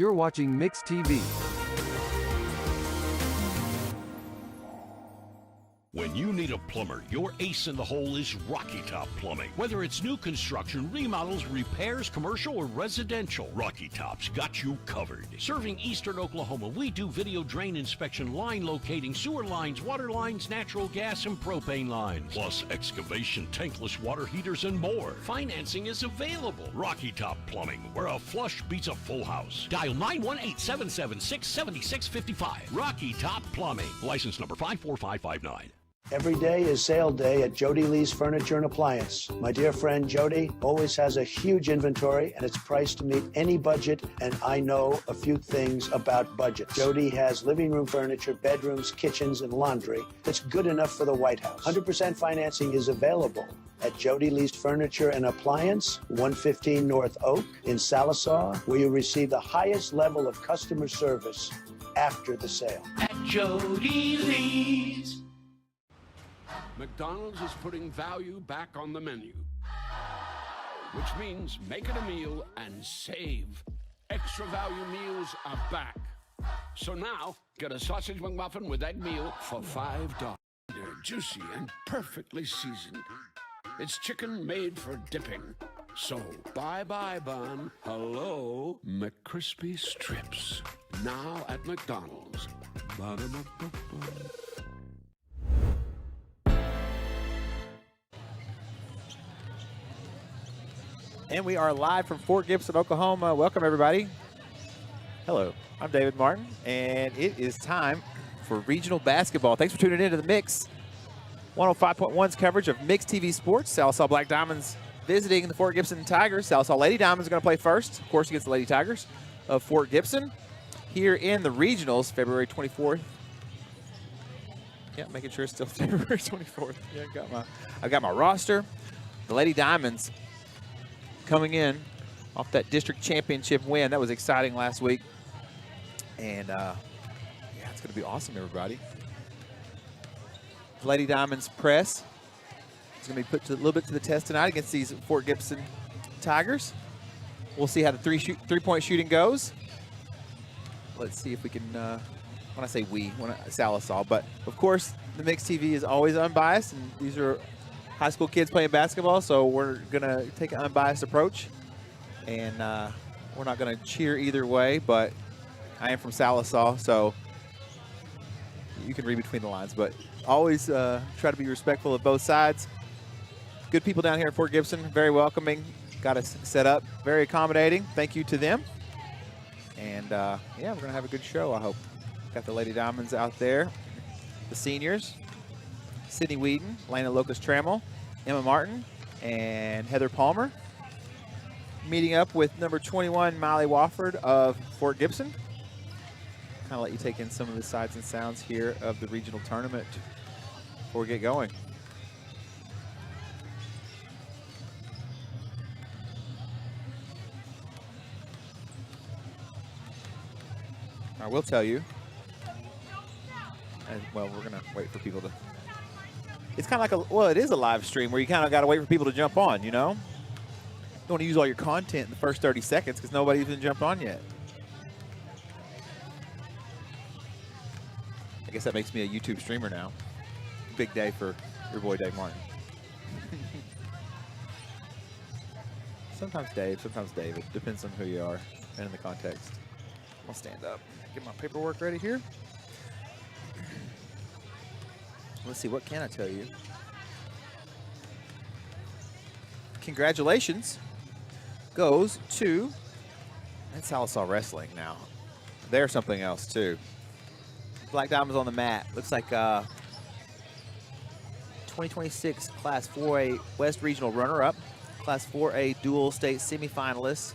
You're watching Mix TV. When you need a plumber, your ace in the hole is Rocky Top Plumbing. Whether it's new construction, remodels, repairs, commercial, or residential, Rocky Top's got you covered. Serving Eastern Oklahoma, we do video drain inspection, line locating, sewer lines, water lines, natural gas, and propane lines. Plus excavation, tankless water heaters, and more. Financing is available. Rocky Top Plumbing, where a flush beats a full house. Dial 918-776-7655. Rocky Top Plumbing. License number 54559. Every day is sale day at Jody Lee's Furniture and Appliance. My dear friend Jody always has a huge inventory and it's priced to meet any budget, and I know a few things about budgets. Jody has living room furniture, bedrooms, kitchens, and laundry that's good enough for the White House. 100% financing is available at Jody Lee's Furniture and Appliance, 115 North Oak in Sallisaw, where you receive the highest level of customer service after the sale. At Jody Lee's. McDonald's is putting value back on the menu, which means making a meal and save. Extra value meals are back. So now, get a sausage McMuffin with egg meal for $5. They're juicy and perfectly seasoned. It's chicken made for dipping. So, bye-bye bun, hello McCrispy strips. Now at McDonald's. Ba-da-ba-ba-ba. And we are live from Fort Gibson, Oklahoma. Welcome, everybody. Hello, I'm David Martin, and it is time for regional basketball. Thanks for tuning in to the Mix. 105.1's coverage of Mix TV Sports. Sallisaw Black Diamonds visiting the Fort Gibson Tigers. Sallisaw Lady Diamonds are going to play first, of course, against the Lady Tigers of Fort Gibson. Here in the regionals, February 24th. Yeah, making sure it's still February 24th. Yeah, I've got my roster. The Lady Diamonds coming in off that district championship win. That was exciting last week. And, yeah, it's going to be awesome, everybody. Lady Diamonds press is going to be put a little bit to the test tonight against these Fort Gibson Tigers. We'll see how the three-point shooting goes. Let's see if we can, when I say we, Sallisaw. But, of course, the Mix TV is always unbiased, and these are high school kids playing basketball, so we're going to take an unbiased approach. And we're not going to cheer either way, but I am from Sallisaw, so you can read between the lines. But always try to be respectful of both sides. Good people down here at Fort Gibson, very welcoming. Got us set up, very accommodating. Thank you to them. And, yeah, we're going to have a good show, I hope. Got the Lady Diamonds out there, the seniors. Sydney Whedon, Lana Locust-Trammell, Emma Martin, and Heather Palmer. Meeting up with number 21, Miley Wofford of Fort Gibson. Kind of let you take in some of the sights and sounds here of the regional tournament before we get going. I will tell you, and, well, we're going to wait for people to... It's kind of like well, it is a live stream where you kind of got to wait for people to jump on, you know? You don't want to use all your content in the first 30 seconds because nobody's even jumped on yet. I guess that makes me a YouTube streamer now. Big day for your boy Dave Martin. Sometimes Dave, sometimes David. Depends on who you are and in the context. I'll stand up. Get my paperwork ready here. Let's see, what can I tell you? Congratulations goes to, that's Sallisaw Wrestling now. They're something else too. Black Diamonds on the mat. Looks like 2026 Class 4A West Regional runner-up, Class 4A dual state semifinalists,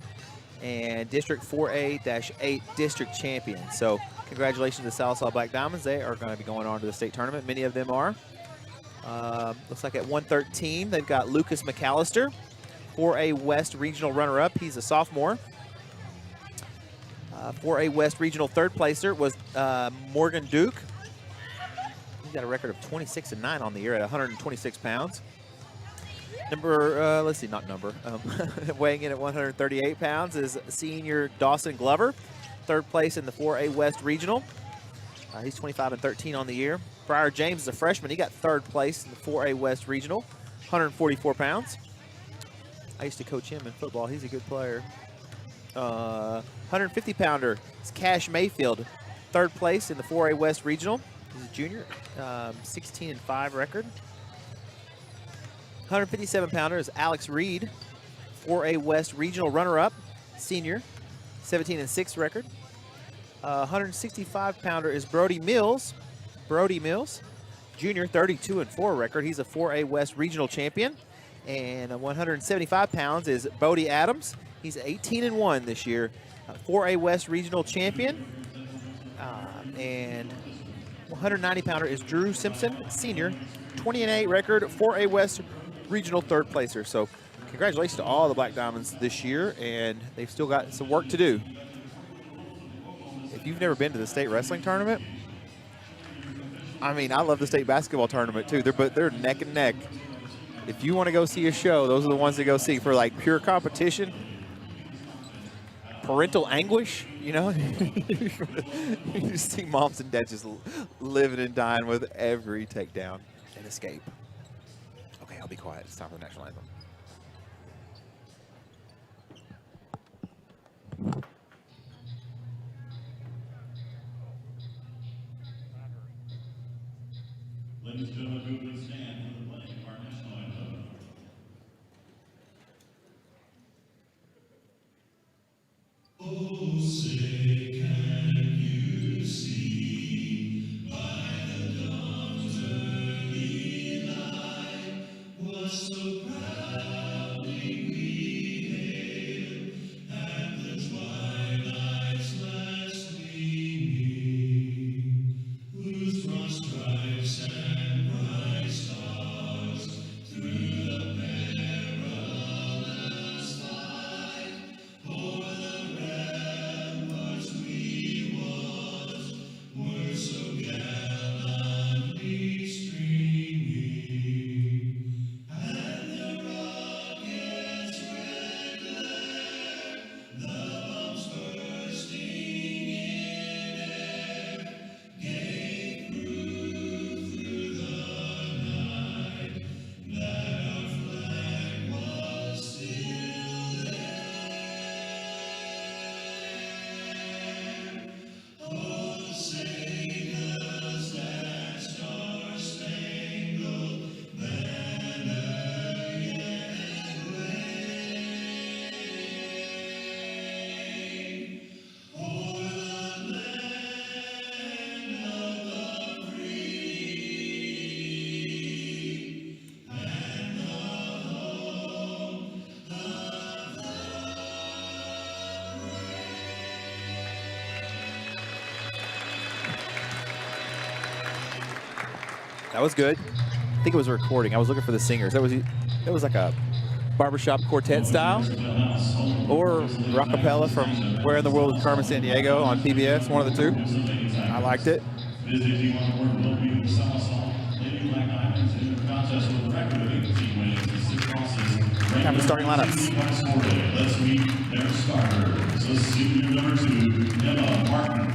and District 4A-8 district champions. So congratulations to Sallisaw Black Diamonds. They are going to be going on to the state tournament. Many of them are. Looks like at 113, they've got Lucas McAllister, 4A West Regional runner-up. He's a sophomore. 4A West Regional third placer was Morgan Duke. He's got a record of 26-9 on the year at 126 pounds. Let's see, not number. Weighing in at 138 pounds is senior Dawson Glover. third place in the 4A West Regional. He's 25-13 on the year. Briar James is a freshman. He got third place in the 4A West Regional, 144 pounds. I used to coach him in football. He's a good player. 150-pounder is Cash Mayfield, third place in the 4A West Regional. He's a junior, 16-5 record. 157-pounder is Alex Reed, 4A West Regional runner-up, senior, 17-6 record. 165-pounder is Brody Mills. Brody Mills, junior, 32-4 record. He's a 4A West Regional champion. And 175 pounds is Bodie Adams. He's 18-1 this year, 4A West Regional champion. And 190-pounder is Drew Simpson, senior, 20-8 record, 4A West Regional third placer. So congratulations to all the Black Diamonds this year, and they've still got some work to do. If you've never been to the state wrestling tournament, I mean, I love the state basketball tournament too. They're neck and neck. If you want to go see a show, those are the ones to go see for like pure competition, parental anguish, you know? You see moms and dads just living and dying with every takedown and escape. Okay, I'll be quiet. It's time for the national anthem. Ladies and gentlemen, who would stand for the playing of our national anthem? Oh, say can you see by the dawn's early light what so proudly we hailed at the twilight's last gleaming, whose broad stripes and bright stars through the perilous fight o'er the ramparts we watched were so gallantly streaming, and the rocket's red glare, the bombs bursting in air, gave proof through the night that our flag was still there. Oh, say does that star-spangled banner yet wave o'er the land of the free and the home of the That was good. I think it was a recording. I was looking for the singers. That was like a barbershop quartet style or rockapella from Where in the World is Carmen Sandiego on PBS, one of the two. I liked it. Visiting on the world will be with Sallisaw. Lady Black Diamonds in the contest with a record of 18 wins and 6 losses. Have the starting lineups. Let's meet their starter. So senior number 2, Emma Martin.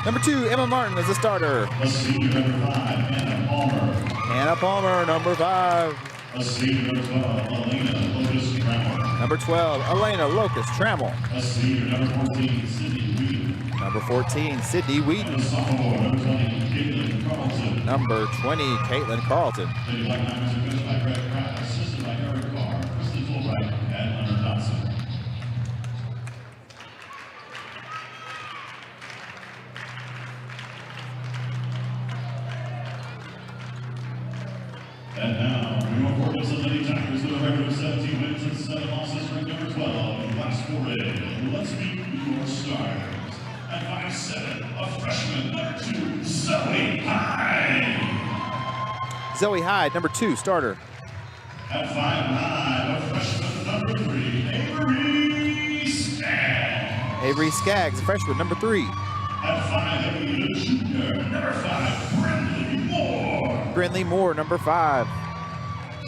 Number 2, Emma Martin is the starter. A senior number 5, Anna Palmer. Anna Palmer, number 5. A senior number 12, Elena Locust Trammell. Number 12, Elena Locust Trammell. A senior number 14, Sydney Wheaton. Number 14, Sydney Wheaton. A sophomore, number 20, Caitlin Carlton. Number 20, Caitlin Carlton. Lady Black Diamonds are coached by Greg Pratt, assisted by Eric Carr, Kristen Fulbright, and Hunter Dotson. And now, your Fort Gibson Lady Tigers with a record of 17 wins and 7 losses, ranked number 12 in Class 4A. Let's meet your starters. At 5'7", a freshman, number 2, Zoe Hyde. Zoe Hyde, number 2, starter. At 5'9", a freshman, number 3, Avery Skaggs. Avery Skaggs, freshman, number 3. At 5'8", a junior, number 5, Brindley Moore. Brindley Moore, number 5.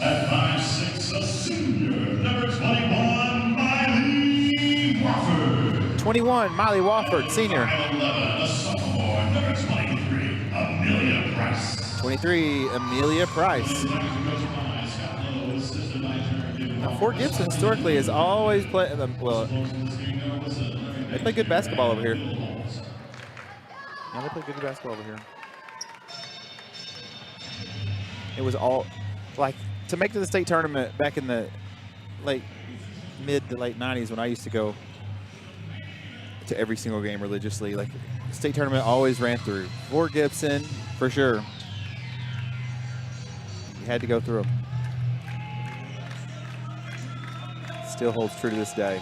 At 5'6", a senior, number 21, Miley Wofford. 21, Miley Wofford, senior. 5'11", the sophomore, number 23, Amelia Price. 23, Amelia Price. Now, Fort Gibson historically has always played, well, they play good basketball over here. Yeah, they play good basketball over here. It was all, like, to make it to the state tournament back in the mid to late 90s when I used to go to every single game religiously. Like, state tournament always ran through Fort Gibson for sure. You had to go through them. Still holds true to this day.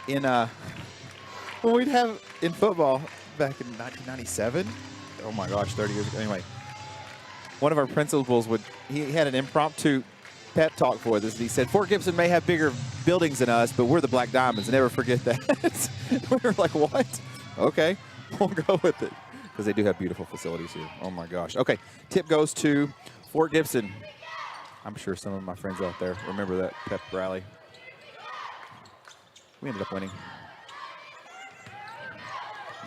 In when we'd have in football back in 1997, oh my gosh, 30 years ago. Anyway, one of our principals he had an impromptu pep talk for this. He said, Fort Gibson may have bigger buildings than us, but we're the Black Diamonds. Never forget that. We were like, what? Okay, we'll go with it. Because they do have beautiful facilities here. Oh my gosh. Okay, tip goes to Fort Gibson. I'm sure some of my friends out there remember that pep rally. We ended up winning.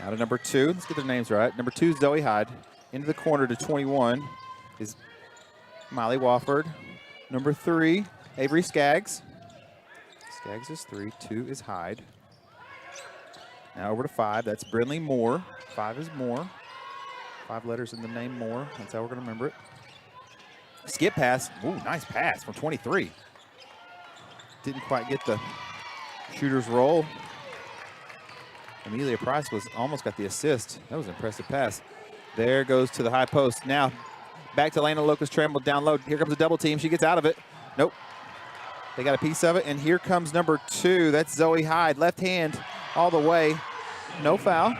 Now to number 2. Let's get their names right. Number 2 is Zoe Hyde. Into the corner to 21 is Miley Wofford. Number 3, Avery Skaggs. Skaggs is 3. 2 is Hyde. Now over to 5. That's Brinley Moore. 5 is Moore. 5 letters in the name Moore. That's how we're going to remember it. Skip pass. Ooh, nice pass from 23. Didn't quite get the shooter's roll. Amelia Price almost got the assist. That was an impressive pass. There goes to the high post. Now back to Lana Locust Tremble down low. Here comes a double team. She gets out of it. Nope. They got a piece of it. And here comes number 2. That's Zoe Hyde. Left hand all the way. No foul.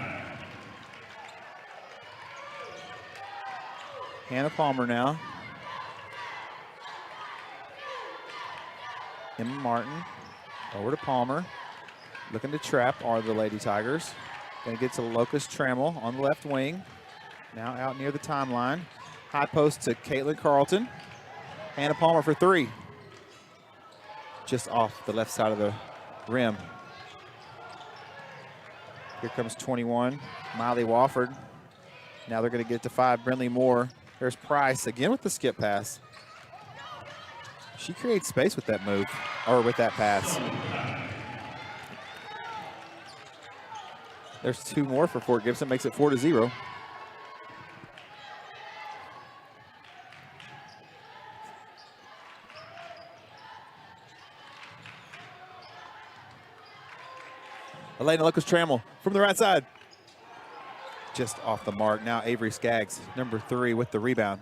Hannah Palmer now. Emma Martin over to Palmer. Looking to trap are the Lady Tigers. Going to get to Locust Trammell on the left wing. Now out near the timeline. High post to Caitlin Carlton. Hannah Palmer for 3. Just off the left side of the rim. Here comes 21, Miley Wofford. Now they're going to get to 5, Brinley Moore. There's Price again with the skip pass. She creates space with that move, or with that pass. There's 2 more for Fort Gibson, makes it 4-0. Elena Locust Trammell from the right side. Just off the mark. Now Avery Skaggs, number 3, with the rebound.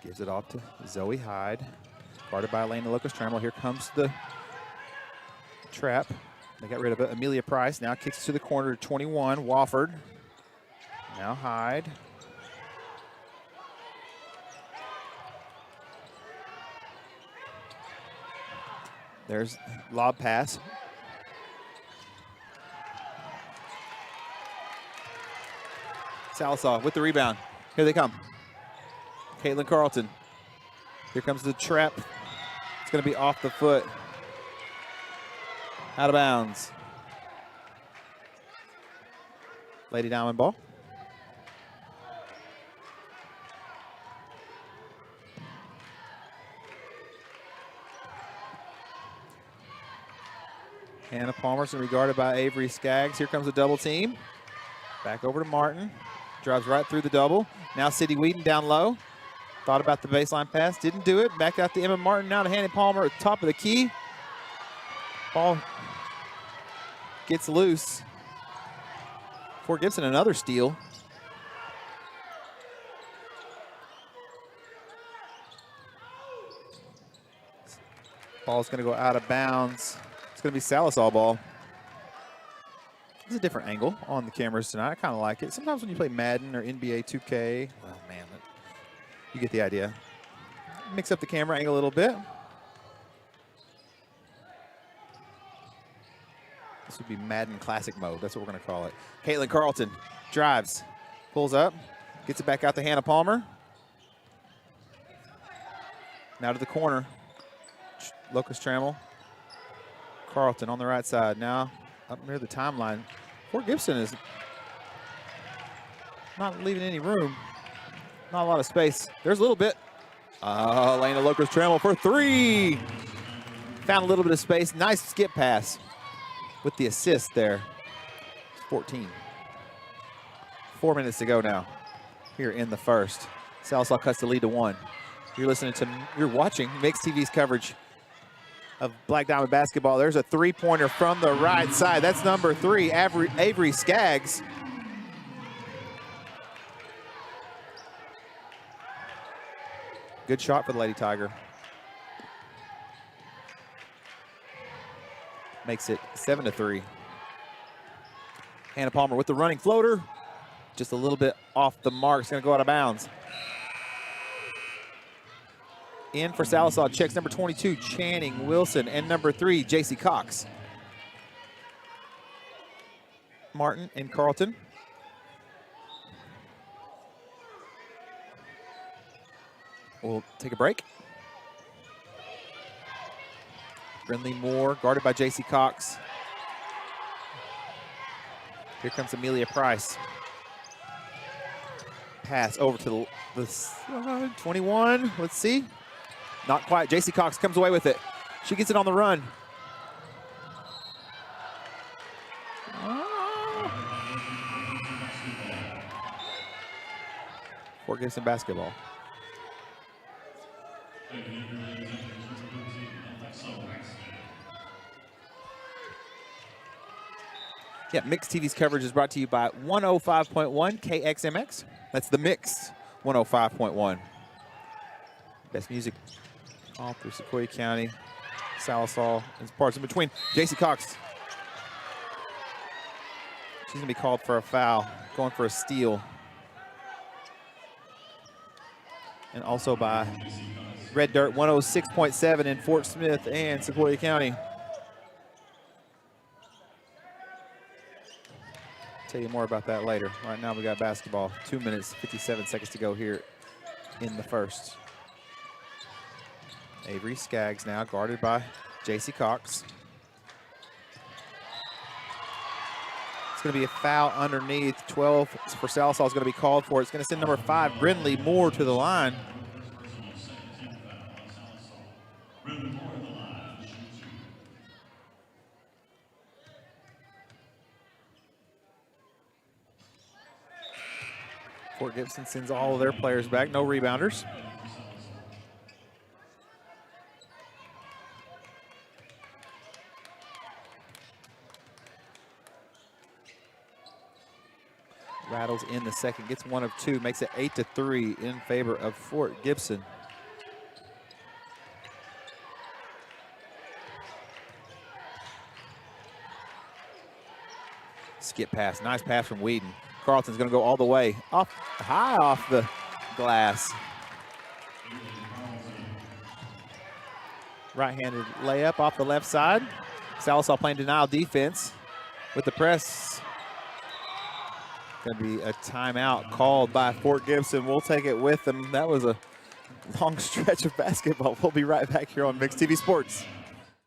Gives it off to Zoe Hyde. Guarded by Elena Locust Trammell. Here comes the trap. They got rid of it. Amelia Price now kicks to the corner to 21. Wofford. Now Hyde. There's lob pass. Sallisaw with the rebound. Here they come. Caitlin Carlton. Here comes the trap. It's going to be off the foot. Out of bounds. Lady Diamond ball. Hannah Palmer's going to be guarded by Avery Skaggs. Here comes a double team. Back over to Martin. Drives right through the double. Now Sydney Wheaton down low. Thought about the baseline pass. Didn't do it. Back out to Emma Martin. Now to Hannah Palmer at the top of the key. Ball gets loose. Fort Gibson another steal. Ball's going to go out of bounds. It's going to be Sallisaw ball. It's a different angle on the cameras tonight. I kind of like it. Sometimes when you play Madden or NBA 2K, well, man, you get the idea. Mix up the camera angle a little bit. This would be Madden Classic mode. That's what we're going to call it. Caitlin Carlton drives, pulls up, gets it back out to Hannah Palmer. Now to the corner. Locust Trammell. Carlton on the right side. Now up near the timeline. Fort Gibson is not leaving any room. Not a lot of space. There's a little bit. Lane to Locust Trammell for 3. Found a little bit of space. Nice skip pass with the assist there. 14. 4 minutes to go now here in the first. Sallisaw cuts the lead to 1. You're watching Mix TV's coverage of Black Diamond basketball. There's a 3-pointer from the right side. That's number 3, Avery Skaggs. Good shot for the Lady Tiger. Makes it 7-3. Hannah Palmer with the running floater. Just a little bit off the mark. It's going to go out of bounds. In for Sallisaw, checks number 22, Channing Wilson, and number 3, J.C. Cox. Martin and Carlton. We'll take a break. Brindley Moore, guarded by J.C. Cox. Here comes Amelia Price. Pass over to the 21. Let's see. Not quite. J.C. Cox comes away with it. She gets it on the run. Fort Gibson basketball. Yeah, Mix TV's coverage is brought to you by 105.1 KXMX. That's the Mix 105.1. Best music all through Sequoia County, Sallisaw, and parts in between. J.C. Cox. She's going to be called for a foul, going for a steal. And also by Red Dirt 106.7 in Fort Smith and Sequoia County. Tell you more about that later. Right now we got basketball. 2 minutes, 57 seconds to go here in the first. Avery Skaggs now guarded by J.C. Cox. It's going to be a foul underneath. 12 for Sallisaw is going to be called for. It's going to send number 5, Brindley Moore, to the line. Fort Gibson sends all of their players back. No rebounders. Rattles in the second, gets 1 of 2, makes it 8-3 in favor of Fort Gibson. Skip pass, nice pass from Whedon. Carlton's gonna go all the way, high off the glass. Right-handed layup off the left side. Sallisaw playing denial defense with the press. Going to be a timeout called by Fort Gibson. We'll take it with them. That was a long stretch of basketball. We'll be right back here on Mix TV Sports.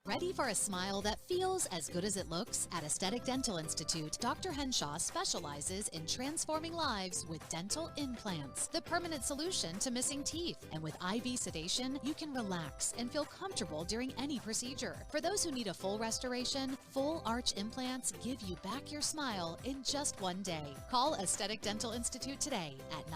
Ready for a smile that feels as good as it looks? At Aesthetic Dental Institute, Dr. Henshaw specializes in transforming lives with dental implants, the permanent solution to missing teeth. And with IV sedation, you can relax and feel comfortable during any procedure. For those who need a full restoration, full arch implants give you back your smile in just 1 day. Call Aesthetic Dental Institute today at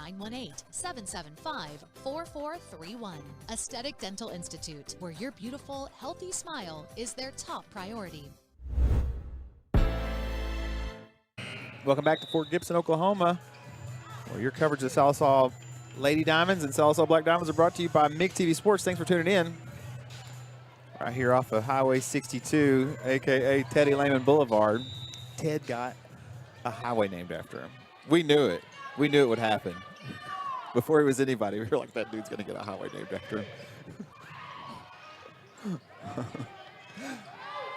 918-775-4431. Aesthetic Dental Institute, where your beautiful, healthy smile is their top priority. Welcome back to Fort Gibson, Oklahoma, where your coverage of Sallisaw Lady Diamonds and Sallisaw Black Diamonds are brought to you by MIG TV Sports. Thanks for tuning in. Right here off of Highway 62, aka Teddy Lehman Boulevard. Ted got a highway named after him. We knew it. We knew it would happen. Before he was anybody, we were like, that dude's gonna get a highway named after him.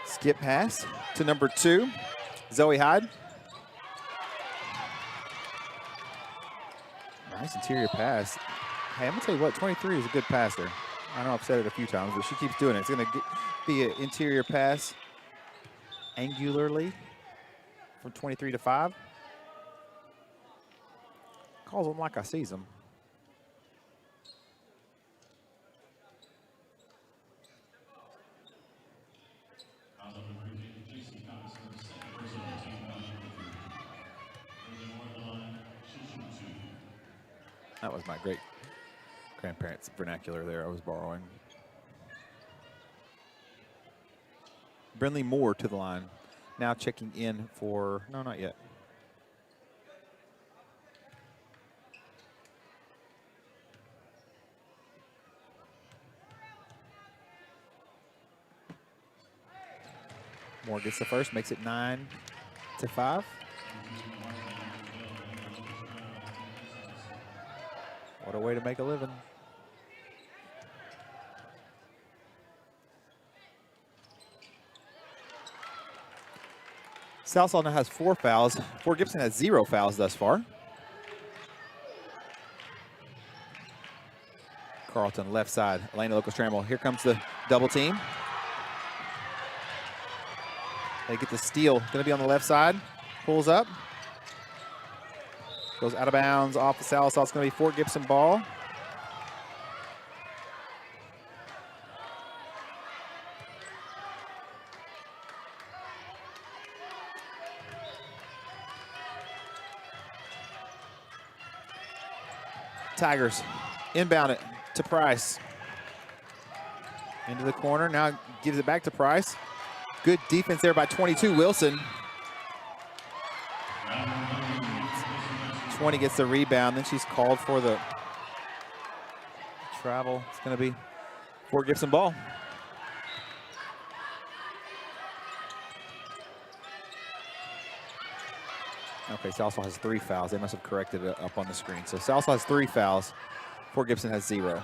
Skip pass to number 2, Zoe Hyde. Nice interior pass. Hey, I'm gonna tell you what, 23 is a good passer. I know I've said it a few times, but she keeps doing it. It's going to be an interior pass angularly from 23 to 5. Calls them like I sees them. That was my great grandparents' vernacular there I was borrowing. Brinley Moore to the line. Now checking in for, no, not yet. Moore gets the first, makes it 9 to 5. What a way to make a living. Sallisaw now has 4 fouls. Fort Gibson has 0 fouls thus far. Carlton left side, Elena Locust-Trammell. Here comes the double team. They get the steal, gonna be on the left side. Pulls up. Goes out of bounds off the Sallisaw. It's gonna be Fort Gibson ball. Tigers inbound it to Price. Into the corner, now gives it back to Price. Good defense there by 22, Wilson. 20 gets the rebound, then she's called for the travel. It's gonna be Fort Gibson ball. Okay, Sallisaw has 3 fouls. They must have corrected it up on the screen. So Sallisaw has 3 fouls. Fort Gibson has 0.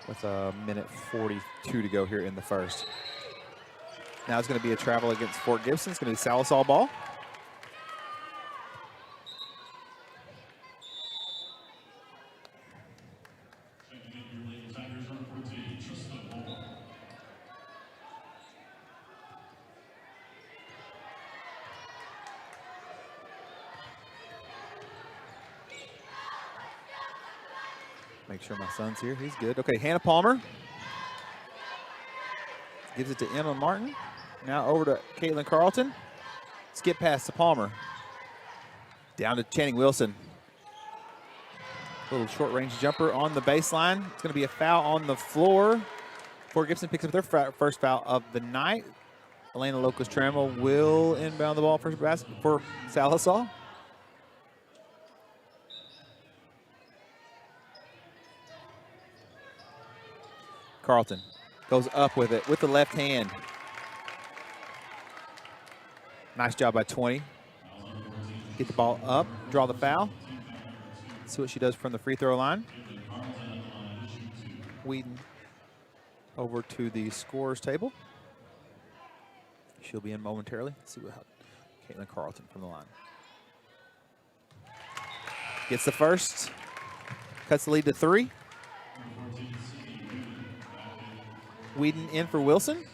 With a minute 42 to go here in the first. Now it's going to be a travel against Fort Gibson. It's going to be Sallisaw ball. Make sure my son's here. He's good. Okay, Hannah Palmer gives it to Emma Martin. Now over to Caitlin Carlton. Skip pass to Palmer. Down to Channing Wilson. Little short range jumper on the baseline. It's going to be a foul on the floor. Fort Gibson picks up their first foul of the night. Elena Locust-Trammell will inbound the ball for Sallisaw. Carlton goes up with it with the left hand. Nice job by 20. Get the ball up, draw the foul. See what she does from the free throw line. Whedon over to the scorer's table. She'll be in momentarily. Let's see what happens. Caitlin Carlton from the line. Gets the first. Cuts the lead to 3. Whedon in for Wilson.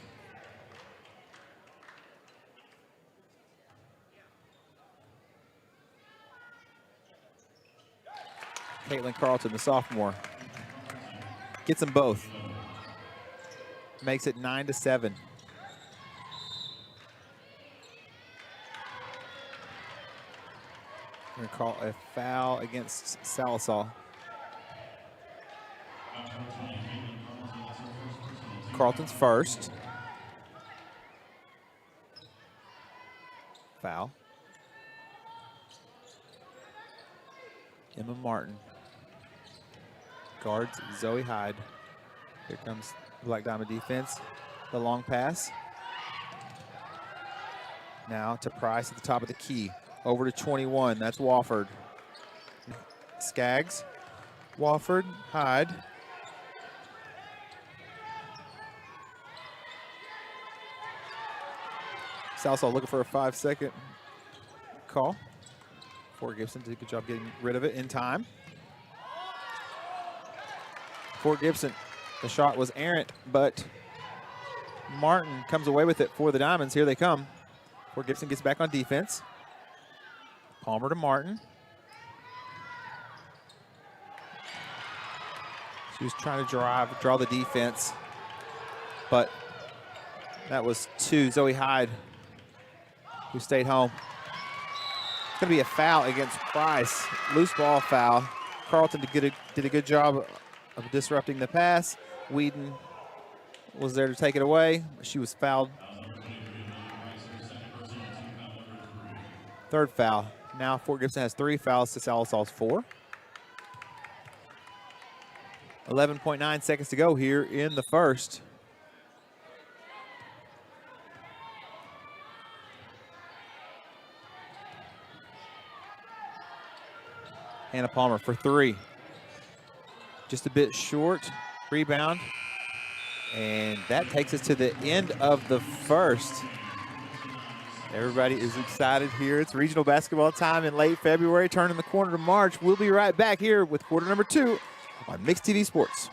Caitlin Carlton, the sophomore, gets them both. Makes it 9 to 7. We're gonna call a foul against Sallisaw. Carlton's first. Foul. Emma Martin. Guards Zoe Hyde. Here comes Black Diamond defense. The long pass. Now to Price at the top of the key. Over to 21. That's Wofford. Skaggs. Wofford. Hyde. Sallisaw looking for a 5-second call. Fort Gibson did a good job getting rid of it in time. Fort Gibson. The shot was errant, but Martin comes away with it for the Diamonds. Here they come. Fort Gibson gets back on defense. Palmer to Martin. She was trying to draw the defense, but that was to Zoe Hyde, who stayed home. It's going to be a foul against Price. Loose ball foul. Carlton did a good job of disrupting the pass. Whedon was there to take it away. She was fouled. Third foul. Now Fort Gibson has 3 fouls to Sallisaw's 4. 11.9 seconds to go here in the first. Hannah Palmer for 3. Just a bit short. Rebound. And that takes us to the end of the first. Everybody is excited here. It's regional basketball time in late February, turning the corner to March. We'll be right back here with quarter number 2 on Mixed TV Sports.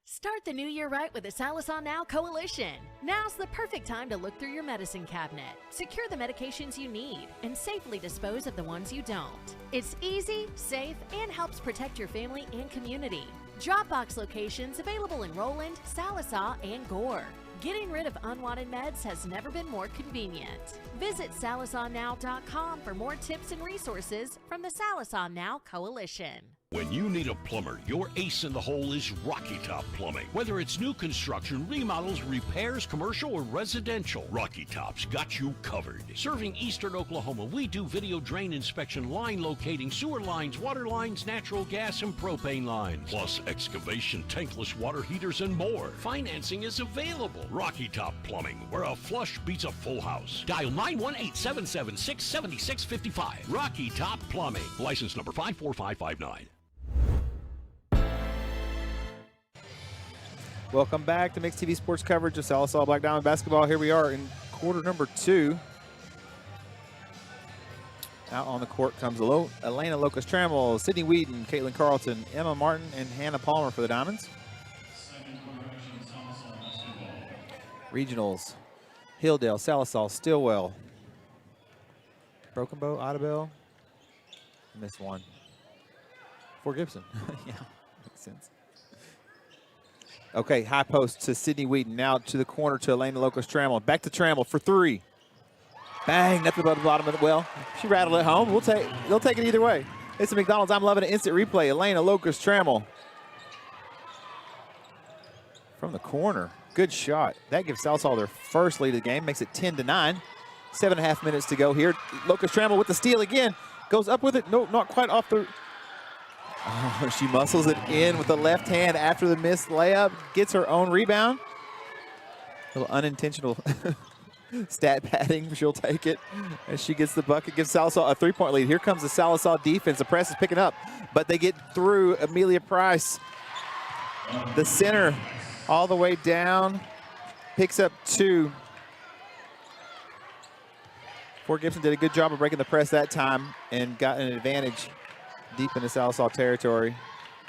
Start the new year right with the Sallisaw Now Coalition. Now's the perfect time to look through your medicine cabinet, secure the medications you need, and safely dispose of the ones you don't. It's easy, safe, and helps protect your family and community. Dropbox locations available in Roland, Sallisaw, and Gore. Getting rid of unwanted meds has never been more convenient. Visit SallisawNow.com for more tips and resources from the Sallisaw Now Coalition. When you need a plumber, your ace in the hole is Rocky Top Plumbing. Whether it's new construction, remodels, repairs, commercial, or residential, Rocky Top's got you covered. Serving eastern Oklahoma, we do video drain inspection, line locating, sewer lines, water lines, natural gas, and propane lines. Plus excavation, tankless water heaters, and more. Financing is available. Rocky Top Plumbing, where a flush beats a full house. Dial 918-776-7655. Rocky Top Plumbing. License number 54559. Welcome back to Mixed TV Sports coverage of Sallisaw Black Diamond basketball. Here we are in quarter number 2. Out on the court comes Elena Locust-Trammell, Sydney Whedon, Caitlin Carlton, Emma Martin, and Hannah Palmer for the Diamonds. Regionals, Hilldale, Sallisaw, Stillwell, Broken Bow, Audubon, missed one. Fort Gibson. Yeah, makes sense. Okay, high post to Sydney Whedon. Now to the corner to Elena Locust-Trammell. Back to Trammell for 3. Bang, nothing but the bottom of the, well, she rattled it home. They'll take it either way. It's a McDonald's. I'm loving it. Instant replay. Elena Locust-Trammell from the corner. Good shot. That gives Sallisaw their first lead of the game. Makes it 10-9. 7.5 minutes to go here. Locust-Trammell with the steal again. Goes up with it. No, not quite off the... Oh, she muscles it in with the left hand after the missed layup. Gets her own rebound. A little unintentional stat padding. She'll take it. And she gets the bucket. Gives Sallisaw a 3-point lead. Here comes the Sallisaw defense. The press is picking up. But they get through. Amelia Price, the center, all the way down. Picks up 2. Fort Gibson did a good job of breaking the press that time and got an advantage deep into Sallisaw territory.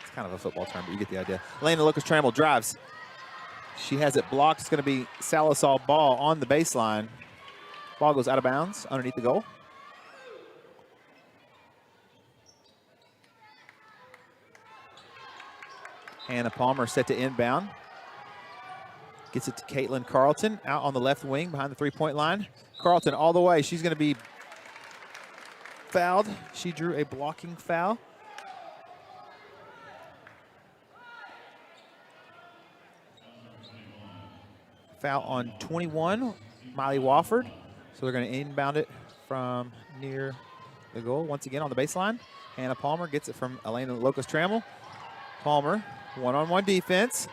It's kind of a football term, but you get the idea. Elena Locust-Trammell drives. She has it blocked. It's going to be Sallisaw ball on the baseline. Ball goes out of bounds underneath the goal. Hannah Palmer set to inbound. Gets it to Caitlin Carlton out on the left wing behind the 3-point line. Carlton all the way. She's going to be fouled. She drew a blocking foul. Foul on 21, Miley Wofford. So they're going to inbound it from near the goal. Once again on the baseline. Hannah Palmer gets it from Elena Locust-Trammell. Palmer, one-on-one defense.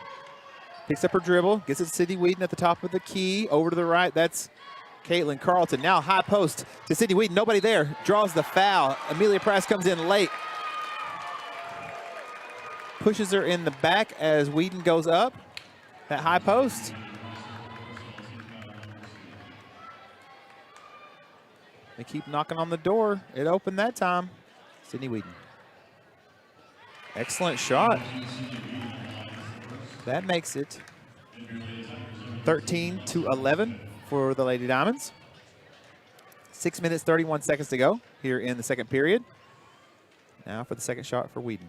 Picks up her dribble. Gets it to Sydney Whedon at the top of the key. Over to the right. That's Caitlin Carlton. Now high post to Sydney Whedon. Nobody there. Draws the foul. Amelia Price comes in late. Pushes her in the back as Whedon goes up. That high post. They keep knocking on the door. It opened that time. Sydney Whedon. Excellent shot. That makes it 13-11 for the Lady Diamonds. 6 minutes, 31 seconds to go here in the second period. Now for the second shot for Whedon.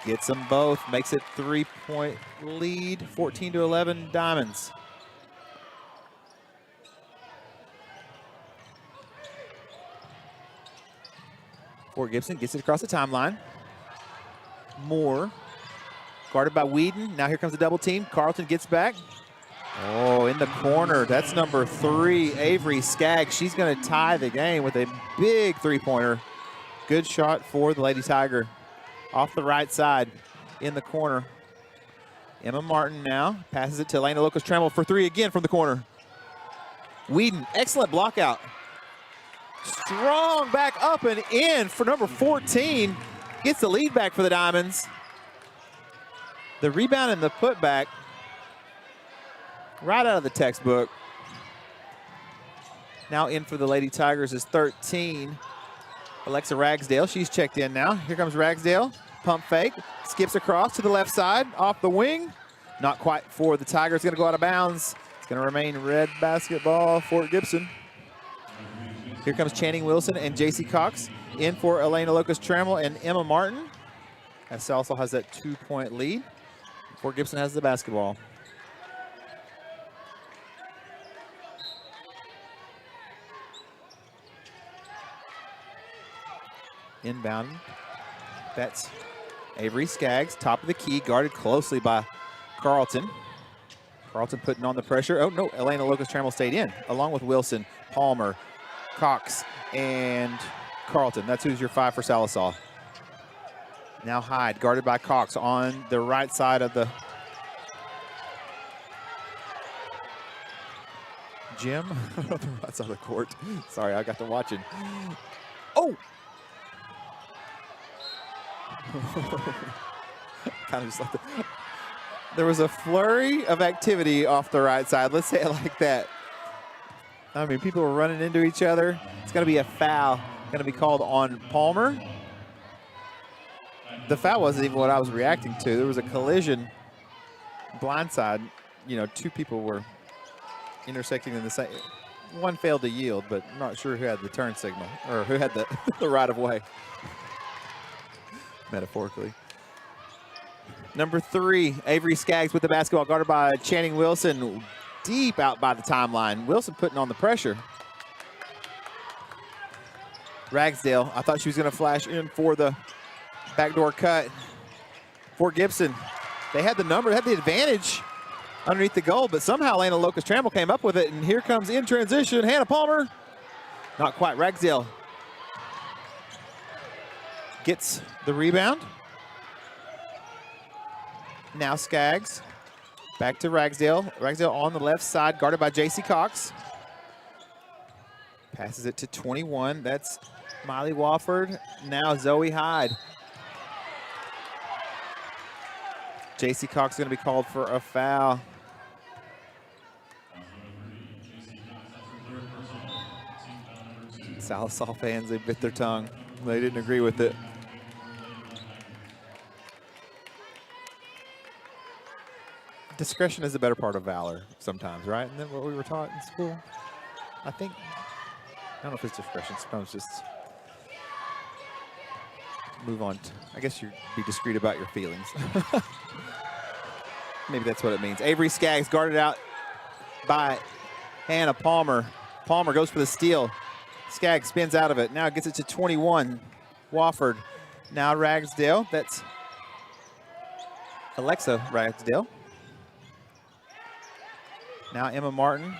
Gets them both, makes it 3-point lead, 14-11 Diamonds. Fort Gibson gets it across the timeline. Moore, guarded by Whedon. Now here comes the double team. Carlton gets back. Oh, in the corner. That's number 3, Avery Skaggs. She's going to tie the game with a big three-pointer. Good shot for the Lady Tiger. Off the right side in the corner. Emma Martin now passes it to Elena Locust-Trammell for 3 again from the corner. Whedon, excellent block out. Strong back up and in for number 14. Gets the lead back for the Diamonds. The rebound and the putback right out of the textbook. Now in for the Lady Tigers is 13. Alexa Ragsdale, she's checked in now. Here comes Ragsdale, pump fake, skips across to the left side, off the wing. Not quite for the Tigers, gonna go out of bounds. It's gonna remain red basketball, Fort Gibson. Here comes Channing Wilson and JC Cox in for Elena Locust-Trammell and Emma Martin. As Sallisaw has that 2-point lead. Fort Gibson has the basketball. Inbound. That's Avery Skaggs, top of the key, guarded closely by Carlton. Carlton putting on the pressure. Oh, no, Elena Locust-Trammell stayed in, along with Wilson, Palmer, Cox, and Carlton. That's who's your 5 for Sallisaw. Now Hyde, guarded by Cox on the right side of the gym. The right side of the court. Sorry, I got to watching. Oh! Kind of just like there was a flurry of activity off the right side. Let's say it like that. I mean, people were running into each other. It's going to be a foul. Going to be called on Palmer. The foul wasn't even what I was reacting to. There was a collision blindside. You know, 2 people were intersecting in the same. One failed to yield, but I'm not sure who had the turn signal or who had the right of way. Metaphorically. Number 3, Avery Skaggs with the basketball, guarded by Channing Wilson, deep out by the timeline. Wilson putting on the pressure. Ragsdale, I thought she was going to flash in for the backdoor cut. Fort Gibson, they had the number, had the advantage underneath the goal, but somehow Elena Locust-Trammell came up with it, and here comes in transition, Hannah Palmer. Not quite, Ragsdale gets the rebound. Now Skaggs, back to Ragsdale. Ragsdale on the left side, guarded by JC Cox. Passes it to 21, that's Miley Wofford. Now Zoe Hyde. JC Cox is gonna be called for a foul. Sallisaw fans, they bit their tongue. They didn't agree with it. Discretion is the better part of valor sometimes, right? Isn't that what we were taught in school? I think, I don't know if it's discretion, suppose just move on. I guess you be discreet about your feelings. Maybe that's what it means. Avery Skaggs guarded out by Hannah Palmer. Palmer goes for the steal. Skaggs spins out of it. Now gets it to 21. Wofford. Now Ragsdale. That's Alexa Ragsdale. Now Emma Martin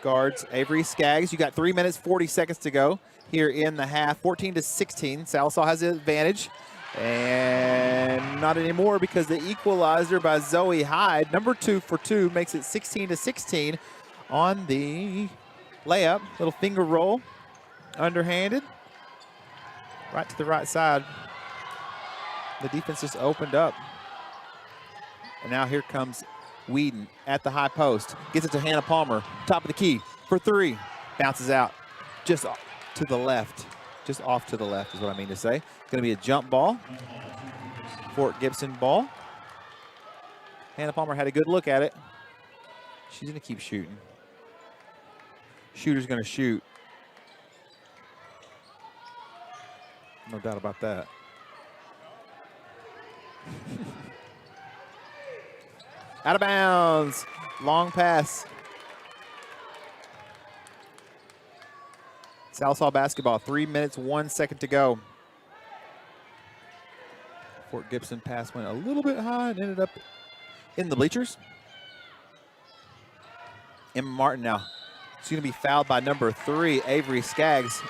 guards Avery Skaggs. You got 3 minutes, 40 seconds to go here in the half. 14-16. Sallisaw has the advantage. And not anymore because the equalizer by Zoe Hyde, number 2 for 2, makes it 16-16 on the layup. Little finger roll, underhanded, right to the right side. The defense just opened up. And now here comes Whedon at the high post. Gets it to Hannah Palmer, top of the key for 3. Bounces out just off to the left. Just off to the left is what I mean to say. It's going to be a jump ball. Fort Gibson ball. Hannah Palmer had a good look at it. She's going to keep shooting. Shooter's going to shoot. No doubt about that. Out of bounds. Long pass. Sallisaw basketball. 3 minutes, 1 second to go. Fort Gibson pass went a little bit high and ended up in the bleachers. Emma Martin now. She's going to be fouled by number 3, Avery Skaggs.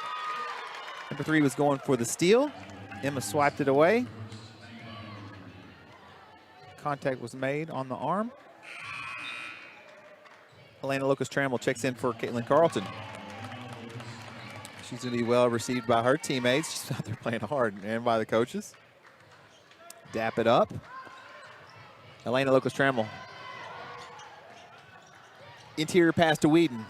Number 3 was going for the steal. Emma swiped it away. Contact was made on the arm. Elena Lucas-Trammell checks in for Caitlin Carlton. She's going to be well received by her teammates. She's out there playing hard and by the coaches. Dap it up. Elena Lucas-Trammell. Interior pass to Whedon.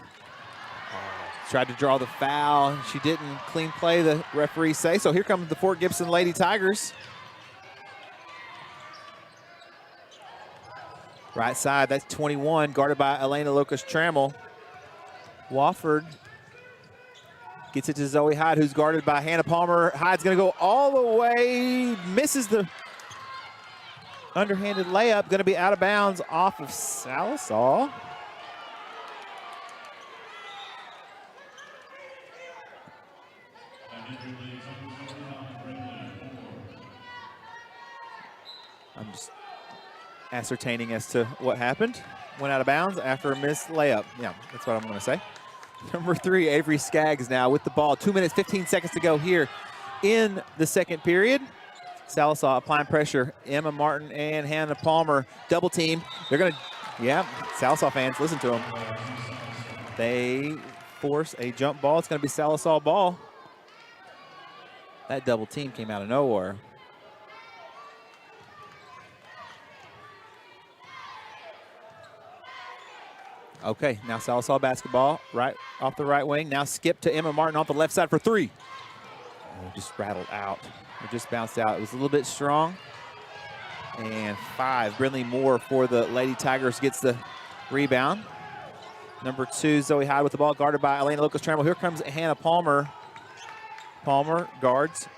Tried to draw the foul. She didn't clean play, the referees say. So here comes the Fort Gibson Lady Tigers. Right side, that's 21, guarded by Elena Lucas-Trammell. Wofford gets it to Zoe Hyde, who's guarded by Hannah Palmer. Hyde's going to go all the way, misses the underhanded layup, going to be out of bounds off of Sallisaw. I'm just ascertaining as to what happened. Went out of bounds after a missed layup. Yeah, that's what I'm going to say. Number 3, Avery Skaggs now with the ball. 2 minutes, 15 seconds to go here in the second period. Sallisaw applying pressure. Emma Martin and Hannah Palmer double team. They're going to, yeah, Sallisaw fans, listen to them. They force a jump ball. It's going to be Sallisaw ball. That double team came out of nowhere. Okay, now Sallisaw basketball, right off the right wing. Now skip to Emma Martin off the left side for 3. Oh, just rattled out. It just bounced out. It was a little bit strong. And 5, Brindley Moore for the Lady Tigers gets the rebound. Number 2, Zoe Hyde with the ball, guarded by Elena Lucas-Trammell. Here comes Hannah Palmer. Palmer guards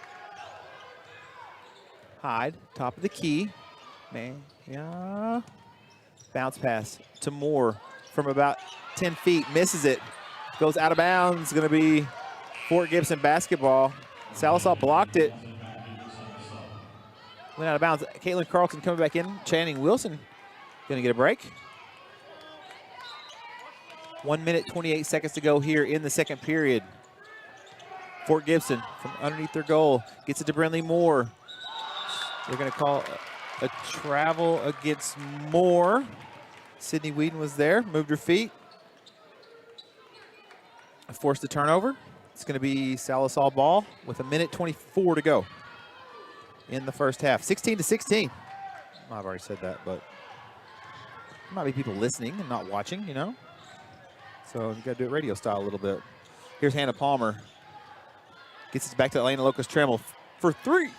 Hyde, top of the key. Man, yeah. Bounce pass to Moore from about 10 feet, misses it, goes out of bounds. Going to be Fort Gibson basketball. Sallisaw blocked it. Went out of bounds. Caitlin Carlton coming back in. Channing Wilson going to get a break. 1 minute, 28 seconds to go here in the second period. Fort Gibson from underneath their goal gets it to Brindley Moore. They're going to call a travel against Moore. Sydney Whedon was there, moved her feet. Forced the turnover. It's going to be Sallisaw ball with 1 minute 24 to go in the first half. 16-16. I've already said that, but there might be people listening and not watching, you know. So you got to do it radio style a little bit. Here's Hannah Palmer. Gets it back to Elena Lucas-Trammell for 3.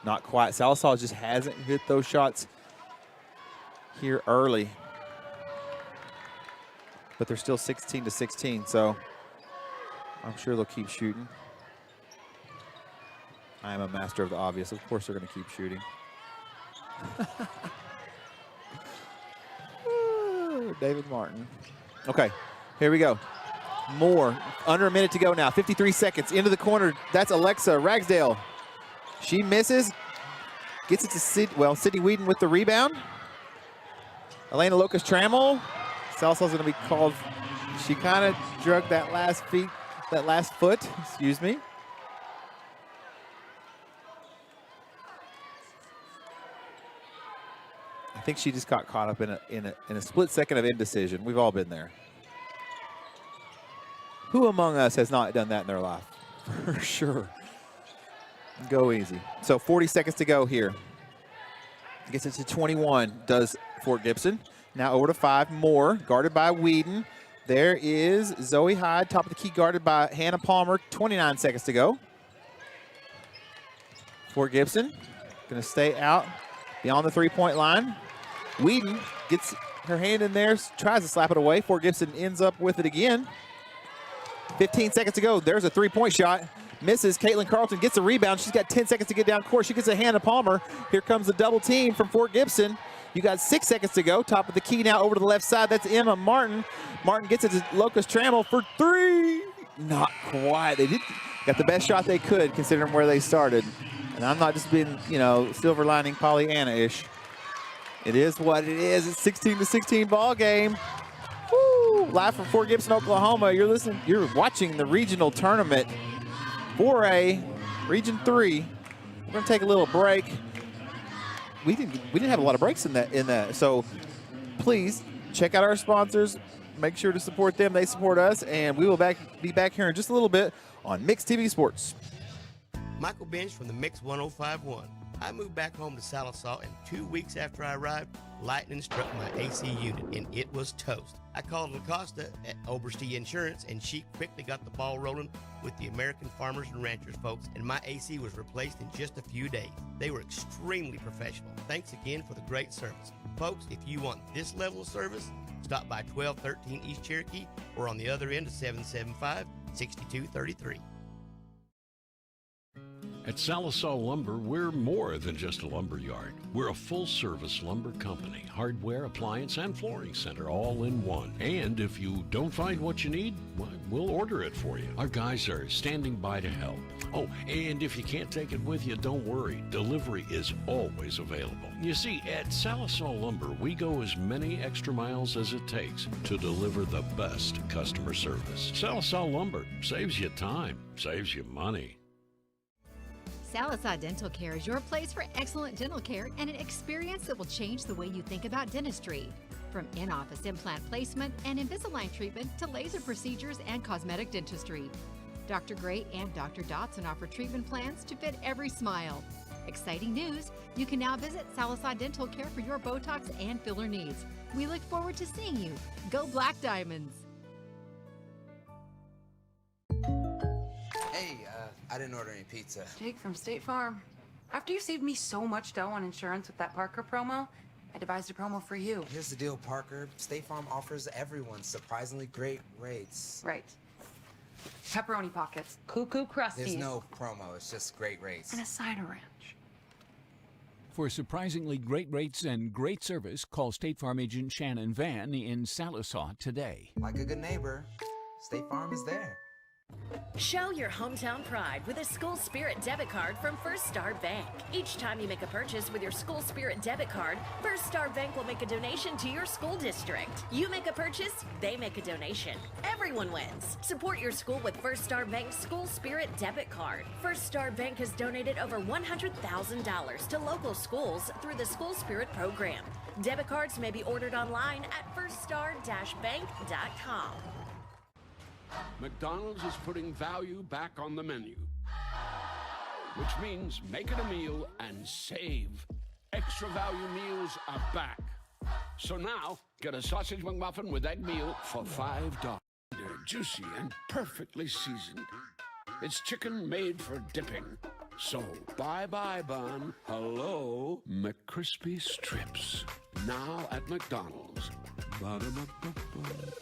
Not quite. Sallisaw just hasn't hit those shots here early. But they're still 16-16, so I'm sure they'll keep shooting. I am a master of the obvious. Of course they're going to keep shooting. David Martin. Okay, here we go. Moore, under a minute to go now. 53 seconds into the corner. That's Alexa Ragsdale. She misses. Gets it to Sydney Whedon with the rebound. Elena Lucas-Trammell. Sallisaw's going to be called. She kind of drug that last foot, excuse me. I think she just got caught up in a split second of indecision. We've all been there. Who among us has not done that in their life? For sure. Go easy. So 40 seconds to go here. Gets it to 21, does Fort Gibson. Now over to 5, Moore, guarded by Whedon. There is Zoe Hyde, top of the key, guarded by Hannah Palmer. 29 seconds to go. Fort Gibson going to stay out beyond the 3-point line. Whedon gets her hand in there, tries to slap it away. Fort Gibson ends up with it again. 15 seconds to go. There's a three-point shot. Misses. Caitlin Carlton gets a rebound. She's got 10 seconds to get down court. She gets a hand to Palmer. Here comes the double team from Fort Gibson. You got 6 seconds to go. Top of the key now over to the left side. That's Emma Martin. Martin gets it to Locust Trammell for three. Not quite. They got the best shot they could considering where they started. And I'm not just being, silver lining Pollyanna-ish. It is what it is. It's 16-16 ball game. Woo! Live from Fort Gibson, Oklahoma. You're watching the regional tournament 4A, Region 3. We're gonna take a little break. We didn't have a lot of breaks in that. So please check out our sponsors. Make sure to support them. They support us, and we will be back here in just a little bit on Mix TV Sports. Michael Bench from the Mix 105.1. I moved back home to Sallisaw, and 2 weeks after I arrived, lightning struck my AC unit, and it was toast. I called LaCosta at Oberste Insurance, and she quickly got the ball rolling with the American Farmers and Ranchers folks, and my AC was replaced in just a few days. They were extremely professional. Thanks again for the great service. Folks, if you want this level of service, stop by 1213 East Cherokee or on the other end of 775-6233. At Sallisaw Lumber, we're more than just a lumber yard. We're a full-service lumber company, hardware, appliance, and flooring center all in one. And if you don't find what you need, well, we'll order it for you. Our guys are standing by to help. Oh, and if you can't take it with you, don't worry. Delivery is always available. You see, at Sallisaw Lumber, we go as many extra miles as it takes to deliver the best customer service. Sallisaw Lumber saves you time, saves you money. Sallisaw Dental Care is your place for excellent dental care and an experience that will change the way you think about dentistry. From in-office implant placement and Invisalign treatment to laser procedures and cosmetic dentistry. Dr. Gray and Dr. Dotson offer treatment plans to fit every smile. Exciting news! You can now visit Sallisaw Dental Care for your Botox and filler needs. We look forward to seeing you. Go Black Diamonds! Hey, I didn't order any pizza. Jake from State Farm. After you saved me so much dough on insurance with that Parker promo, I devised a promo for you. Here's the deal, Parker. State Farm offers everyone surprisingly great rates. Right. Pepperoni pockets, cuckoo crusties. There's no promo, it's just great rates. And a cider ranch. For surprisingly great rates and great service, call State Farm agent Shannon Van in Sallisaw today. Like a good neighbor, State Farm is there. Show your hometown pride with a School Spirit debit card from First Star Bank. Each time you make a purchase with your School Spirit debit card, First Star Bank will make a donation to your school district. You make a purchase, they make a donation. Everyone wins. Support your school with First Star Bank's School Spirit debit card. First Star Bank has donated over $100,000 to local schools through the School Spirit program. Debit cards may be ordered online at firststar-bank.com. McDonald's is putting value back on the menu, which means make it a meal and save. Extra value meals are back. So now, get a sausage McMuffin with egg meal for $5. They're juicy and perfectly seasoned. It's chicken made for dipping. So, bye-bye bun, hello McCrispy strips. Now at McDonald's. Ba-da-ba-ba-ba.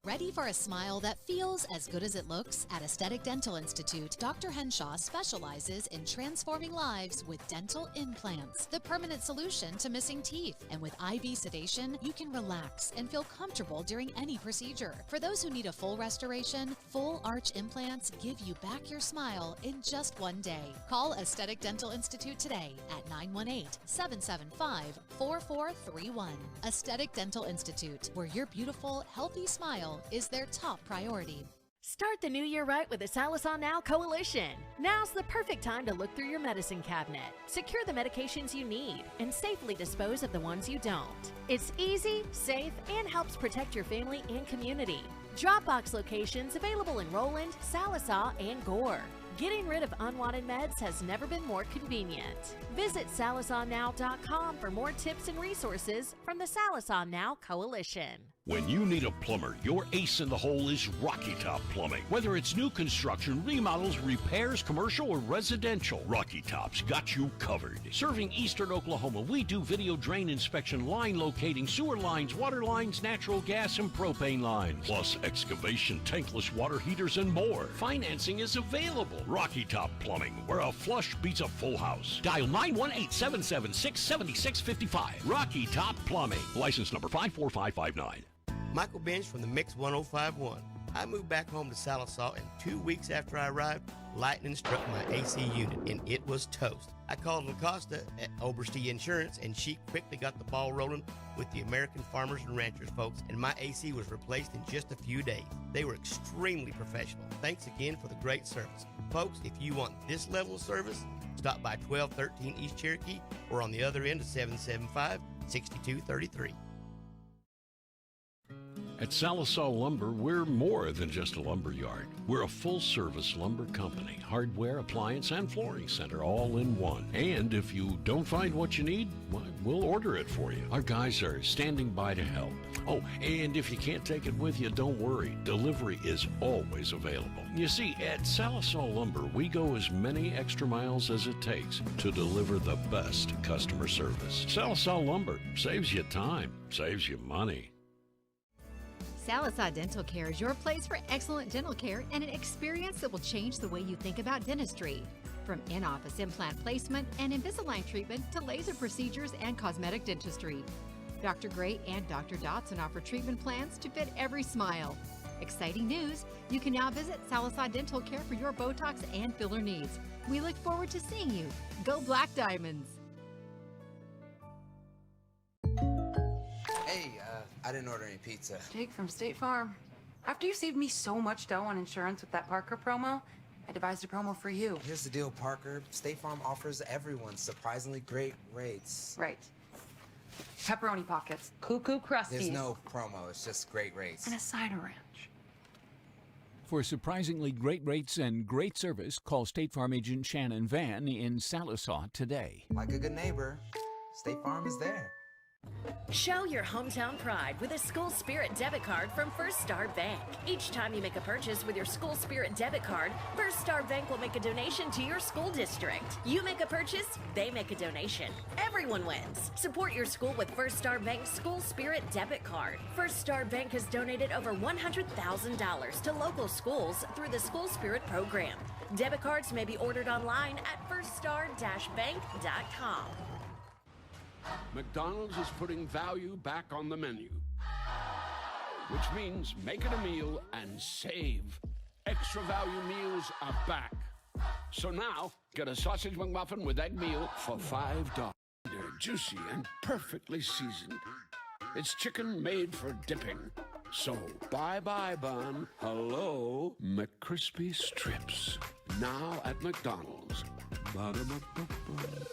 Ready for a smile that feels as good as it looks? At Aesthetic Dental Institute, Dr. Henshaw specializes in transforming lives with dental implants, the permanent solution to missing teeth. And with IV sedation, you can relax and feel comfortable during any procedure. For those who need a full restoration, full arch implants give you back your smile in just one day. Call Aesthetic Dental Institute today at 918-775-4431. Aesthetic Dental Institute, where your beautiful, healthy smile is their top priority. Start the new year right with the Sallisaw Now Coalition. Now's the perfect time to look through your medicine cabinet. Secure the medications you need and safely dispose of the ones you don't. It's easy, safe, and helps protect your family and community. Dropbox locations available in Roland, Sallisaw, and Gore. Getting rid of unwanted meds has never been more convenient. Visit SallisawNow.com for more tips and resources from the Sallisaw Now Coalition. When you need a plumber, your ace in the hole is Rocky Top Plumbing. Whether it's new construction, remodels, repairs, commercial, or residential, Rocky Top's got you covered. Serving eastern Oklahoma, we do video drain inspection, line locating, sewer lines, water lines, natural gas, and propane lines. Plus excavation, tankless water heaters, and more. Financing is available. Rocky Top Plumbing, where a flush beats a full house. Dial 918-776-7655. Rocky Top Plumbing. License number 54559. Michael Bench from the Mix 1051. I moved back home to Sallisaw, and 2 weeks after I arrived, lightning struck my AC unit, and it was toast. I called LaCosta at Oberste Insurance, and she quickly got the ball rolling with the American Farmers and Ranchers folks, and my AC was replaced in just a few days. They were extremely professional. Thanks again for the great service. Folks, if you want this level of service, stop by 1213 East Cherokee or on the other end of 775-6233. At Sallisaw Lumber, we're more than just a lumber yard. We're a full-service lumber company, hardware, appliance, and flooring center all in one. And if you don't find what you need, we'll order it for you. Our guys are standing by to help. Oh, and if you can't take it with you, don't worry. Delivery is always available. You see, at Sallisaw Lumber, we go as many extra miles as it takes to deliver the best customer service. Sallisaw Lumber saves you time, saves you money. Sallisaw Dental Care is your place for excellent dental care and an experience that will change the way you think about dentistry. From in-office implant placement and Invisalign treatment to laser procedures and cosmetic dentistry. Dr. Gray and Dr. Dotson offer treatment plans to fit every smile. Exciting news! You can now visit Sallisaw Dental Care for your Botox and filler needs. We look forward to seeing you. Go Black Diamonds! Hey, I didn't order any pizza. Jake from State Farm. After you saved me so much dough on insurance with that Parker promo, I devised a promo for you. Here's the deal, Parker. State Farm offers everyone surprisingly great rates. Right. Pepperoni pockets, cuckoo crusties. There's no promo, it's just great rates. And a cider ranch. For surprisingly great rates and great service, call State Farm agent Shannon Van in Sallisaw today. Like a good neighbor, State Farm is there. Show your hometown pride with a School Spirit debit card from First Star Bank. Each time you make a purchase with your School Spirit debit card, First Star Bank will make a donation to your school district. You make a purchase, they make a donation. Everyone wins. Support your school with First Star Bank's School Spirit debit card. First Star Bank has donated over $100,000 to local schools through the School Spirit program. Debit cards may be ordered online at firststar-bank.com. McDonald's is putting value back on the menu, which means make it a meal and save. Extra value meals are back. So now, get a sausage McMuffin with egg meal for $5. They're juicy and perfectly seasoned. It's chicken made for dipping. So bye-bye bun, hello McCrispy strips. Now at McDonald's. Ba-da-ba-ba-ba.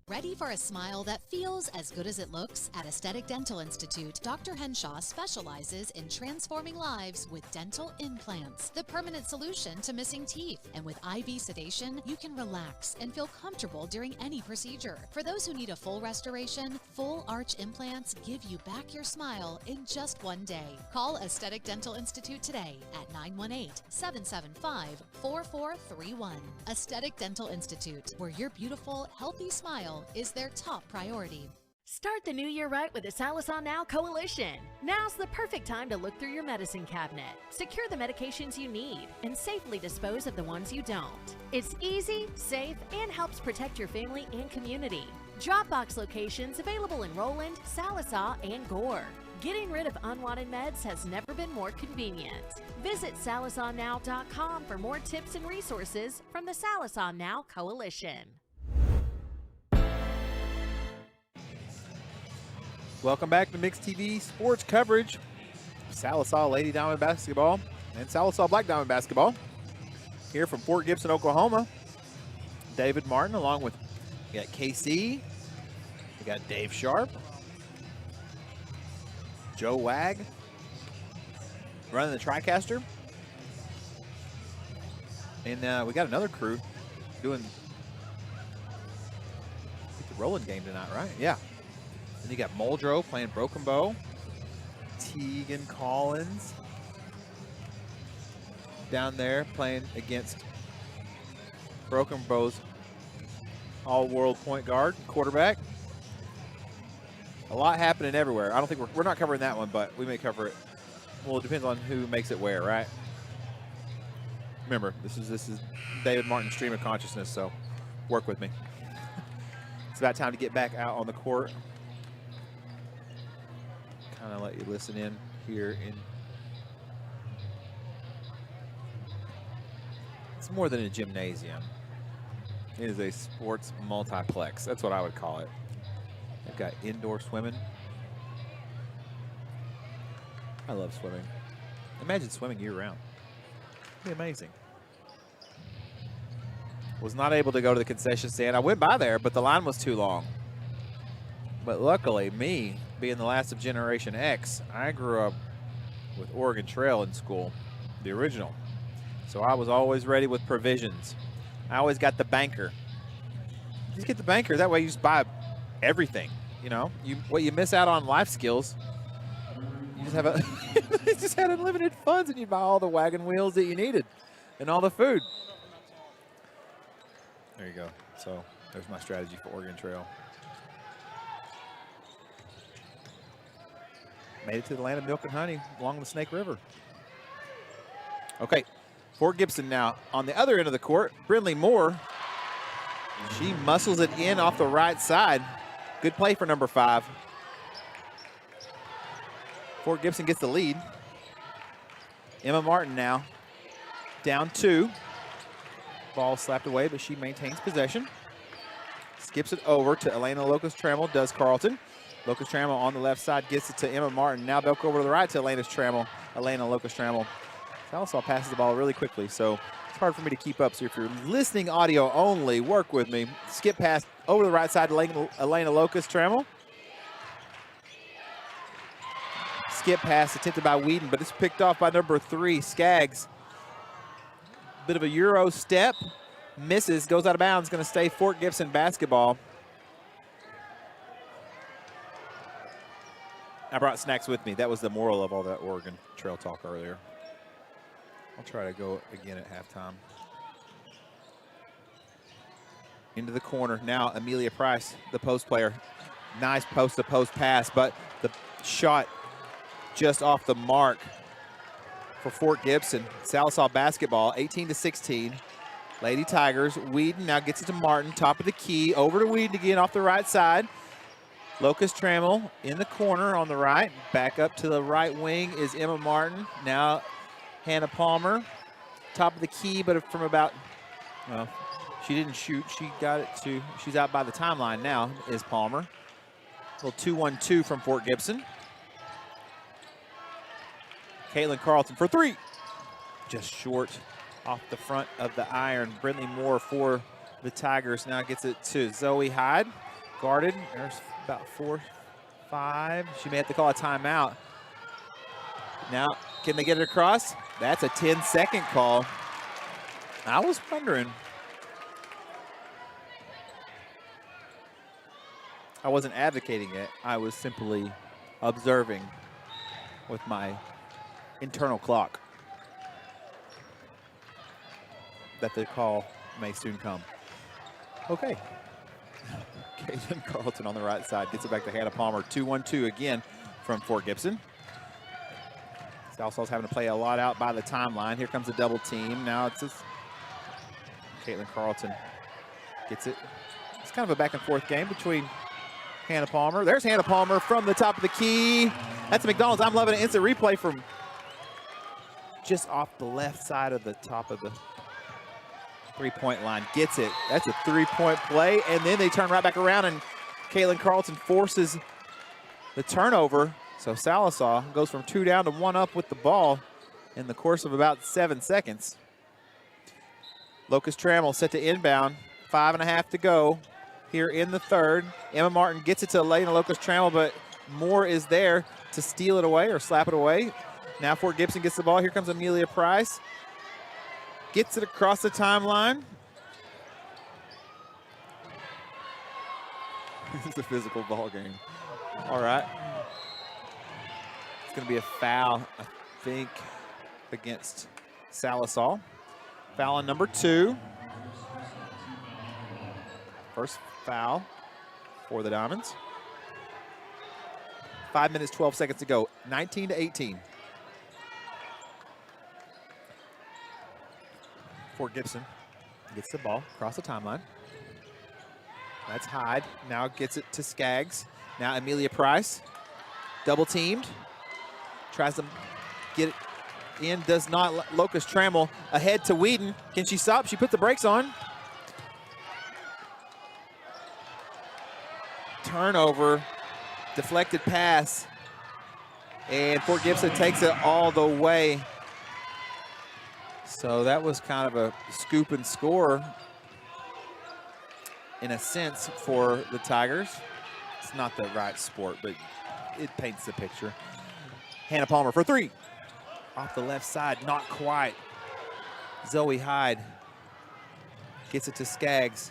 Ready for a smile that feels as good as it looks? At Aesthetic Dental Institute, Dr. Henshaw specializes in transforming lives with dental implants, the permanent solution to missing teeth. And with IV sedation, you can relax and feel comfortable during any procedure. For those who need a full restoration, full arch implants give you back your smile in just one day. Call Aesthetic Dental Institute today at 918-775-4431. Aesthetic Dental Institute, where your beautiful, healthy smile is their top priority. Start the new year right with the Sallisaw Now Coalition. Now's the perfect time to look through your medicine cabinet. Secure the medications you need and safely dispose of the ones you don't. It's easy, safe, and helps protect your family and community. Dropbox locations available in Roland, Sallisaw, and Gore. Getting rid of unwanted meds has never been more convenient. Visit SallisawNow.com for more tips and resources from the Sallisaw Now Coalition. Welcome back to Mixed TV Sports coverage. Sallisaw Lady Diamond Basketball and Sallisaw Black Diamond Basketball here from Fort Gibson, Oklahoma. David Martin along with, we got KC, we got Dave Sharp, Joe Wag running the TriCaster. And we got another crew doing the Roland game tonight, right? Yeah. And you got Muldrow playing Broken Bow. Tegan Collins down there playing against Broken Bow's all-world point guard, quarterback. A lot happening everywhere. I don't think we're not covering that one, but we may cover it. Well, it depends on who makes it where, right? Remember, this is David Martin's stream of consciousness, so work with me. It's about time to get back out on the court. Kind of let you listen in here in. It's more than a gymnasium. It is a sports multiplex. That's what I would call it. They've got indoor swimming. I love swimming. Imagine swimming year-round. It'd be amazing. Was not able to go to the concession stand. I went by there, but the line was too long. But luckily, me, being the last of Generation X, I grew up with Oregon Trail in school, the original. So I was always ready with provisions. I always got the banker. Just get the banker. That way you just buy everything. You know, what you miss out on life skills, you just have you just had unlimited funds and you buy all the wagon wheels that you needed and all the food. There you go. So there's my strategy for Oregon Trail. Made it to the land of milk and honey along the Snake River. Okay, Fort Gibson now on the other end of the court. Brindley Moore, she muscles it in off the right side. Good play for number 5. Fort Gibson gets the lead. Emma Martin now down 2. Ball slapped away, but she maintains possession. Skips it over to Elena Locust-Trammell, does Carlton. Locust-Trammell on the left side gets it to Emma Martin. Now back over to the right to Elena Locust-Trammell. Sallisaw passes the ball really quickly, so it's hard for me to keep up. So if you're listening audio only, work with me. Skip pass over the right side to Elena Locust-Trammell. Skip pass attempted by Whedon, but it's picked off by number 3, Skaggs. Bit of a Euro step, misses, goes out of bounds, going to stay Fort Gibson basketball. I brought snacks with me. That was the moral of all that Oregon Trail talk earlier. I'll try to go again at halftime. Into the corner. Now Amelia Price, the post player. Nice post-to-post pass, but the shot just off the mark for Fort Gibson. Sallisaw basketball, 18-16. Lady Tigers. Whedon now gets it to Martin, top of the key. Over to Whedon again off the right side. Locust-Trammell in the corner on the right. Back up to the right wing is Emma Martin. Now Hannah Palmer, top of the key, but from about, well, she didn't shoot. She got it to, she's out by the timeline now, is Palmer. A little 2-1-2 from Fort Gibson. Caitlin Carlton for 3. Just short off the front of the iron. Brindley Moore for the Tigers now gets it to Zoe Hyde. Guarded, there's about 4-5. She may have to call a timeout. Now, can they get it across? That's a 10-second call. I was wondering. I wasn't advocating it. I was simply observing with my internal clock that the call may soon come. Okay. Caitlin Carlton on the right side gets it back to Hannah Palmer. 2-1-2 again from Fort Gibson. Sallsaw's having to play a lot out by the timeline. Here comes a double team. Now it's just Caitlin Carlton gets it. It's kind of a back and forth game between Hannah Palmer. There's Hannah Palmer from the top of the key. That's a McDonald's. I'm loving an instant replay from just off the left side of the top of the three-point line. Gets it. That's a three-point play. And then they turn right back around, and Caitlin Carlton forces the turnover. So Sallisaw goes from 2 down to 1 up with the ball in the course of about 7 seconds. Locust-Trammell set to inbound. 5.5 to go here in the third. Emma Martin gets it to Elena Locust-Trammell, but Moore is there to steal it away or slap it away. Now Fort Gibson gets the ball. Here comes Amelia Price. Gets it across the timeline. This is a physical ball game. All right. It's going to be a foul, I think, against Sallisaw. Foul on number 2. First foul for the Diamonds. 5 minutes, 12 seconds to go. 19-18. Fort Gibson gets the ball across the timeline. That's Hyde. Now gets it to Skaggs. Now Amelia Price. Double teamed. Tries to get it in. Does not. Locust Trammell ahead to Whedon. Can she stop? She put the brakes on. Turnover. Deflected pass. And Fort Gibson takes it all the way. So that was kind of a scoop and score in a sense for the Tigers. It's not the right sport, but it paints the picture. Hannah Palmer for 3. Off the left side, not quite. Zoe Hyde gets it to Skaggs.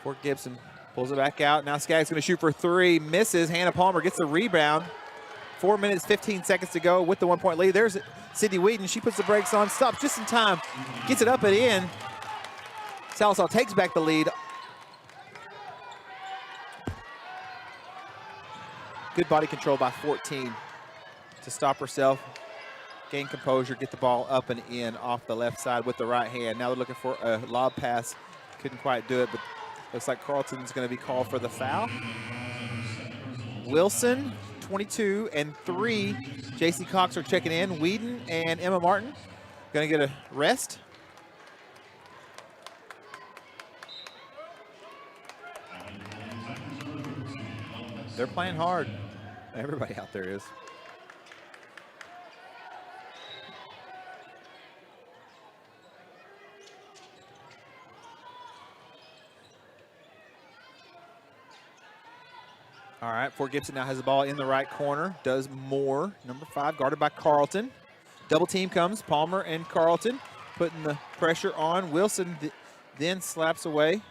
Fort Gibson pulls it back out. Now Skaggs going to shoot for 3, misses. Hannah Palmer gets the rebound. 4 minutes, 15 seconds to go with the 1-point lead. There's Sydney Whedon. She puts the brakes on, stops just in time, gets it up and in. Sallisaw takes back the lead. Good body control by 14 to stop herself, gain composure, get the ball up and in off the left side with the right hand. Now they're looking for a lob pass. Couldn't quite do it, but looks like Carlton's going to be called for the foul. Wilson, 22 and 3. J.C. Cox are checking in. Whedon and Emma Martin going to get a rest. They're playing hard. Everybody out there is. All right, Fort Gibson now has the ball in the right corner. Does more. Number 5, guarded by Carlton. Double team comes, Palmer and Carlton, putting the pressure on. Wilson then slaps away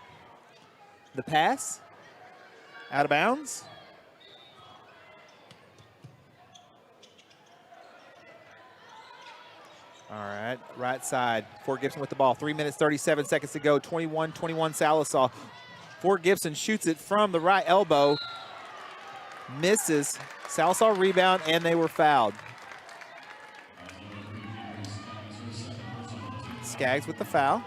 the pass. Out of bounds. All right, right side. Fort Gibson with the ball. 3 minutes, 37 seconds to go. 21-21 Sallisaw. Fort Gibson shoots it from the right elbow. Misses. Sallisaw rebound, and they were fouled. Skaggs with the foul.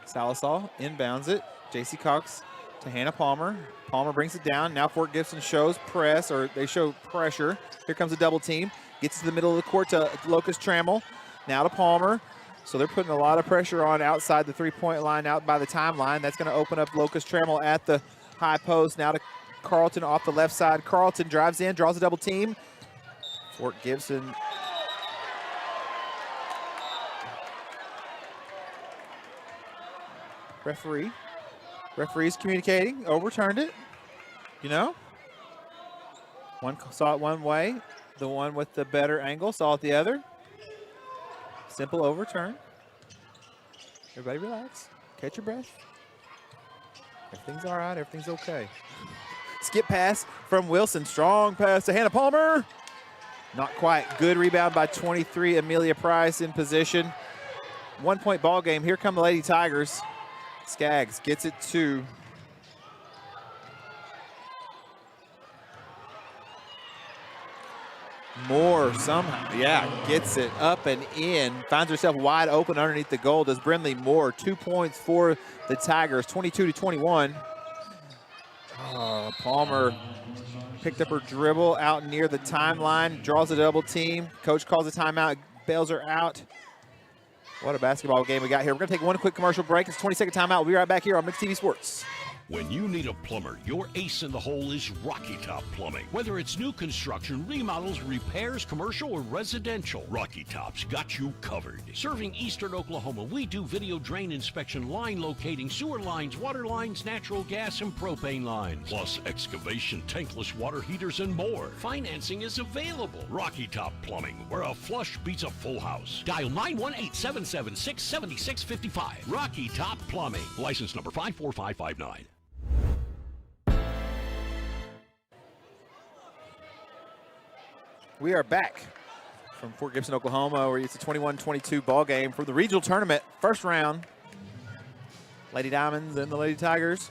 Sallisaw inbounds it. J.C. Cox to Hannah Palmer. Palmer brings it down. Now Fort Gibson shows press, or they show pressure. Here comes a double team. Gets to the middle of the court to Locust Trammell. Now to Palmer. So they're putting a lot of pressure on outside the three-point line, out by the timeline. That's going to open up Locust Trammell at the high post. Now to Carlton off the left side. Carlton drives in, draws a double team. Fort Gibson. Referee's communicating, overturned it. You know? One saw it one way. The one with the better angle saw it the other. Simple overturn. Everybody relax. Catch your breath. Everything's all right. Everything's okay. Skip pass from Wilson. Strong pass to Hannah Palmer. Not quite. Good rebound by 23. Amelia Price in position. 1-point ball game. Here come the Lady Tigers. Skaggs gets it to Moore somehow. Yeah, gets it up and in. Finds herself wide open underneath the goal. Does Brindley Moore. 2 points for the Tigers. 22-21. Palmer picked up her dribble out near the timeline. Draws a double team. Coach calls a timeout. Bails her out. What a basketball game we got here. We're going to take one quick commercial break. It's a 20-second timeout. We'll be right back here on Mixed TV Sports. When you need a plumber, your ace in the hole is Rocky Top Plumbing. Whether it's new construction, remodels, repairs, commercial, or residential, Rocky Top's got you covered. Serving Eastern Oklahoma, we do video drain inspection, line locating, sewer lines, water lines, natural gas, and propane lines. Plus excavation, tankless water heaters, and more. Financing is available. Rocky Top Plumbing, where a flush beats a full house. Dial 918-776-7655. Rocky Top Plumbing. License number 54559. We are back from Fort Gibson, Oklahoma, where it's a 21-22 ball game for the regional tournament, first round. Lady Diamonds and the Lady Tigers.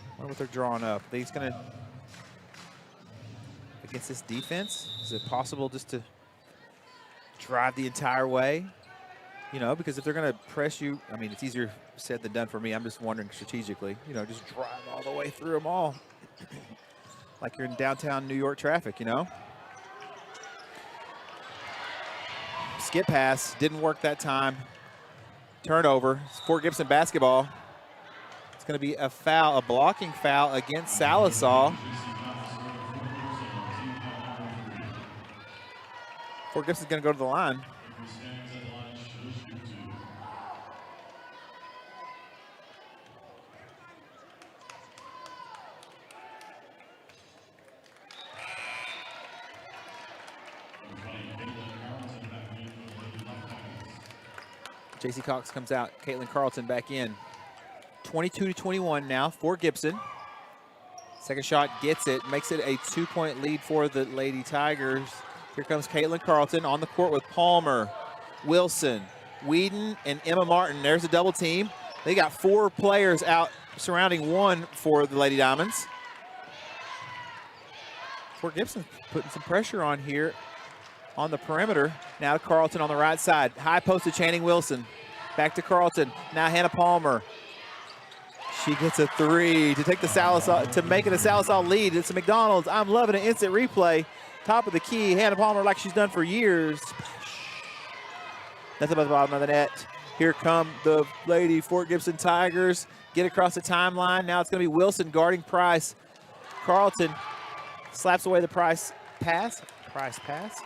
I wonder what they're drawing up. He's going to, against this defense, is it possible just to drive the entire way? You know, because if they're going to press you, I mean, it's easier said than done for me. I'm just wondering strategically, you know, just drive all the way through them all. Like you're in downtown New York traffic, you know? Skip pass, didn't work that time. Turnover, it's Fort Gibson basketball. It's going to be a foul, a blocking foul against Sallisaw. Fort Gibson's going to go to the line. JC Cox comes out, Caitlin Carlton back in. 22-21 now, Fort Gibson. Second shot gets it, makes it a 2-point lead for the Lady Tigers. Here comes Caitlin Carlton on the court with Palmer, Wilson, Whedon, and Emma Martin. There's a double team. They got 4 players out surrounding one for the Lady Diamonds. Fort Gibson putting some pressure on here on the perimeter. Now to Carlton on the right side. High post to Channing Wilson. Back to Carlton. Now Hannah Palmer. She gets a 3 to take the Sallisaw, to make it a Sallisaw lead. It's a McDonald's. I'm loving it. Instant replay. Top of the key. Hannah Palmer like she's done for years. That's about the bottom of the net. Here come the Lady Fort Gibson Tigers. Get across the timeline. Now it's going to be Wilson guarding Price. Carlton slaps away the Price pass. Price pass.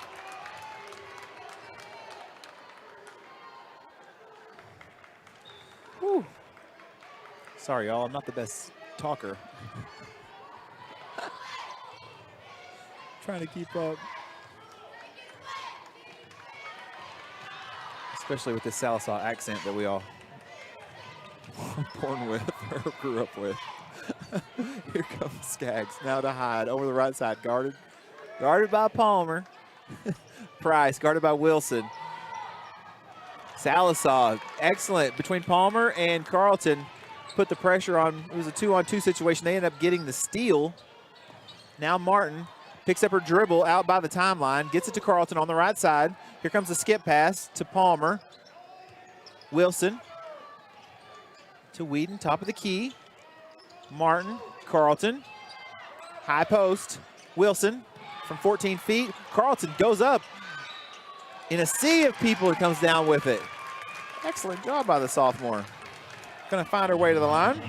Whew. Sorry, y'all. I'm not the best talker. Trying to keep up. Especially with this Sallisaw accent that we all were born with or grew up with. Here comes Skaggs. Now to Hyde over the right side. Guarded by Palmer. Price guarded by Wilson. Sallisaw, excellent between Palmer and Carlton. Put the pressure on. It was a 2-on-2 situation. They ended up getting the steal. Now Martin picks up her dribble out by the timeline, gets it to Carlton on the right side. Here comes the skip pass to Palmer. Wilson to Whedon, top of the key. Martin, Carlton, high post. Wilson from 14 feet. Carlton goes up. In a sea of people, it comes down with it. Excellent job by the sophomore. Gonna find her way to the line.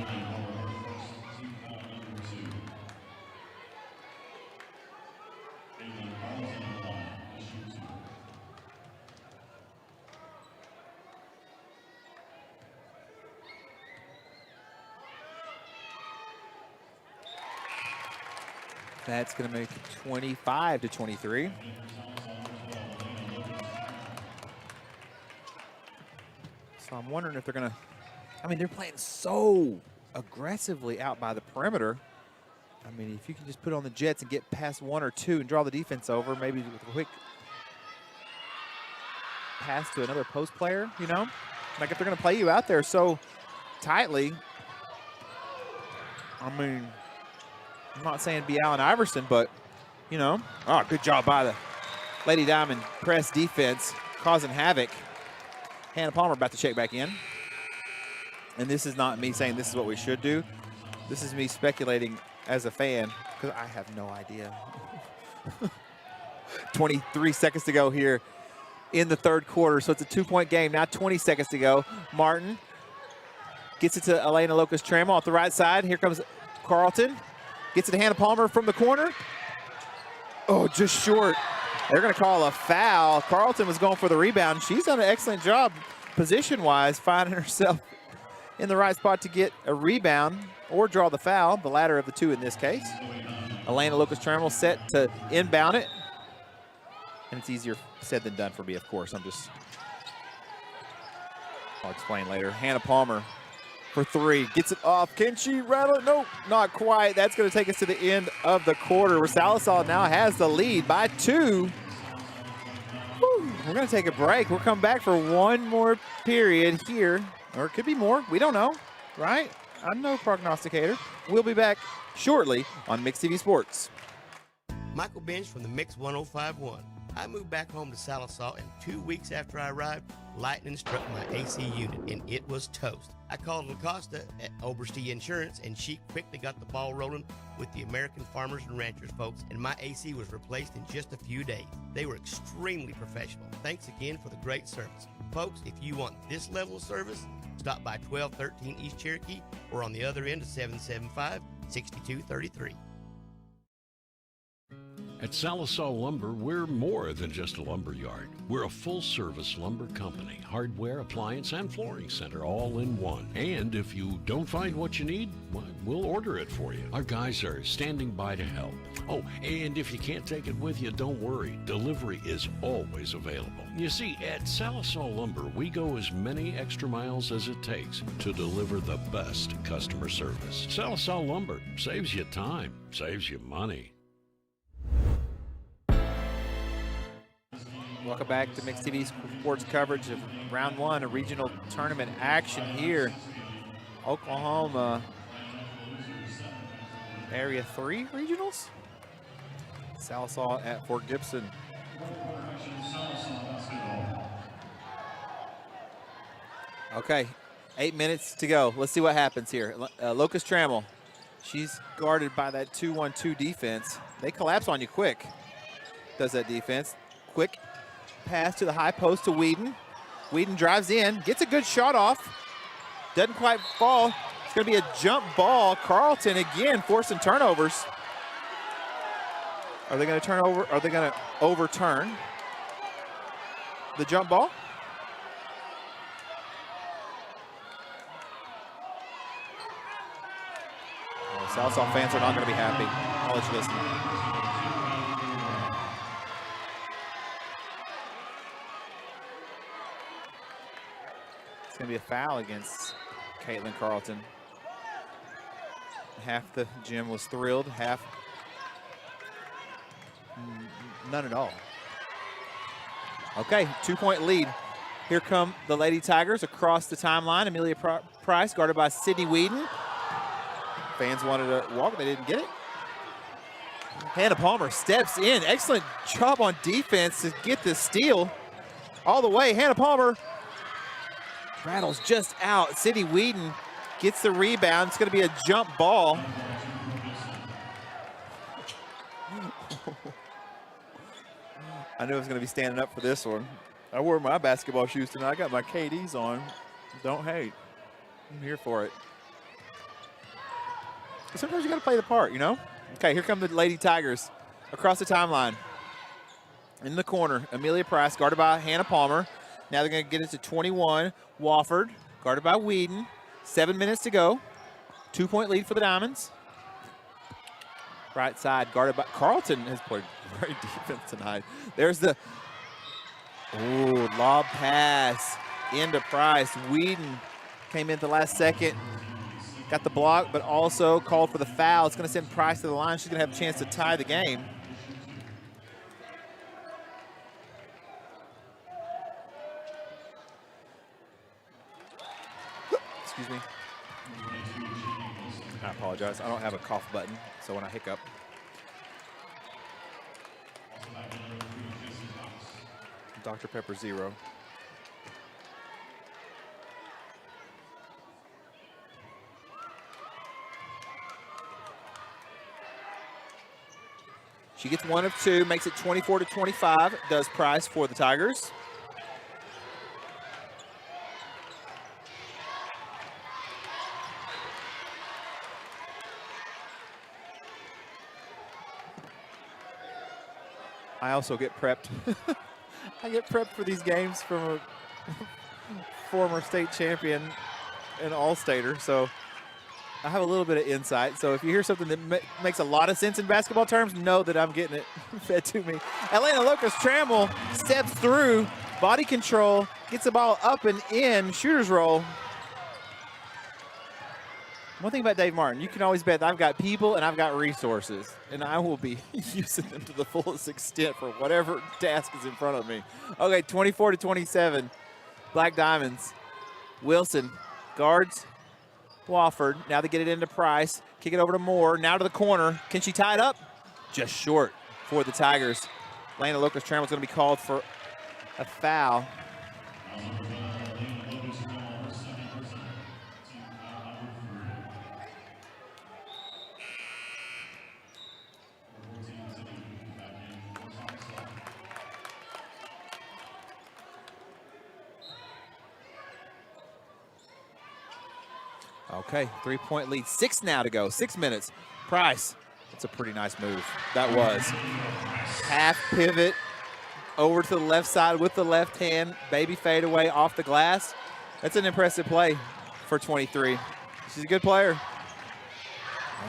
That's gonna make it 25-23. So I'm wondering if they're gonna, I mean, they're playing so aggressively out by the perimeter. I mean, if you can just put on the jets and get past 1 or 2 and draw the defense over, maybe with a quick pass to another post player, you know? Like if they're gonna play you out there so tightly, I mean, I'm not saying be Allen Iverson, but, you know, oh, good job by the Lady Diamond press defense, causing havoc. Hannah Palmer about to check back in. And this is not me saying this is what we should do. This is me speculating as a fan, because I have no idea. 23 seconds to go here in the third quarter, so it's a 2-point game. Now 20 seconds to go. Martin gets it to Elena Locust-Trammell off the right side. Here comes Carlton. Gets it to Hannah Palmer from the corner. Oh, just short. They're going to call a foul. Carlton was going for the rebound. She's done an excellent job position-wise, finding herself in the right spot to get a rebound or draw the foul, the latter of the two in this case. Elena Locust-Trammell set to inbound it. And it's easier said than done for me, of course. I'll explain later. Hannah Palmer for three. Gets it off. Can she rattle it? Nope, not quite. That's going to take us to the end of the quarter, where Sallisaw now has the lead by 2. Whew. We're going to take a break. We'll come back for one more period here, or it could be more. We don't know, right? I'm no prognosticator. We'll be back shortly on Mix TV Sports. Michael Bench from the Mix 1051. I moved back home to Sallisaw, and 2 weeks after I arrived, lightning struck my AC unit, and it was toast. I called LaCosta at Oberste Insurance, and she quickly got the ball rolling with the American Farmers and Ranchers folks, and my AC was replaced in just a few days. They were extremely professional. Thanks again for the great service. Folks, if you want this level of service, stop by 1213 East Cherokee or on the other end of 775-6233. At Sallisaw Lumber, we're more than just a lumber yard. We're a full-service lumber company, hardware, appliance, and flooring center all in one. And if you don't find what you need, well, we'll order it for you. Our guys are standing by to help. Oh, and if you can't take it with you, don't worry. Delivery is always available. You see, at Sallisaw Lumber, we go as many extra miles as it takes to deliver the best customer service. Sallisaw Lumber saves you time, saves you money. Welcome back to Mix TV Sports coverage of round 1 of regional tournament action here. Oklahoma Area 3 regionals. Sallisaw at Fort Gibson. Okay, 8 minutes to go. Let's see what happens here. Locust Trammell, she's guarded by that 2-1-2 defense. They collapse on you quick. Does that defense. Quick pass to the high post to Whedon. Whedon drives in, gets a good shot off. Doesn't quite fall. It's going to be a jump ball. Carlton again forcing turnovers. Are they going to turn over? Are they going to overturn the jump ball? Oh, Sallisaw fans are not going to be happy. I'll let you listen. It's going to be a foul against Caitlin Carlton. Half the gym was thrilled, half none at all. Okay, 2-point lead. Here come the Lady Tigers across the timeline. Amelia Price guarded by Sydney Whedon. Fans wanted to walk, they didn't get it. Hannah Palmer steps in. Excellent job on defense to get the steal all the way. Hannah Palmer rattles just out. Sydney Whedon gets the rebound. It's going to be a jump ball. I knew I was going to be standing up for this one. I wore my basketball shoes tonight. I got my KDs on. Don't hate. I'm here for it. Sometimes you got to play the part, you know? Okay, here come the Lady Tigers across the timeline. In the corner, Amelia Price guarded by Hannah Palmer. Now they're going to get it to 21. Wofford guarded by Whedon. 7 minutes to go. 2-point lead for the Diamonds. Right side guarded by Carlton has played great defense tonight. There's the lob pass into Price. Whedon came in the last second. Got the block, but also called for the foul. It's going to send Price to the line. She's going to have a chance to tie the game. Excuse me. I apologize. I don't have a cough button, so when I hiccup. Dr. Pepper 0. She gets 1 of 2, makes it 24-25, does Price for the Tigers. I also get prepped. I get prepped for these games from a former state champion and all-stater, so I have a little bit of insight. So if you hear something that makes a lot of sense in basketball terms, know that I'm getting it fed to me. Atlanta Locust Trammell steps through, body control, gets the ball up and in, shooter's roll. One thing about Dave Martin, you can always bet that I've got people and I've got resources, and I will be using them to the fullest extent for whatever task is in front of me. Okay, 24-27, Black Diamonds. Wilson guards Wofford. Now they get it into Price. Kick it over to Moore. Now to the corner. Can she tie it up? Just short for the Tigers. Lana Locust-Trammell is going to be called for a foul. Okay, 3-point lead. 6 now to go. 6 minutes. Price. That's a pretty nice move. That was. Half pivot over to the left side with the left hand. Baby fadeaway off the glass. That's an impressive play for 23. She's a good player.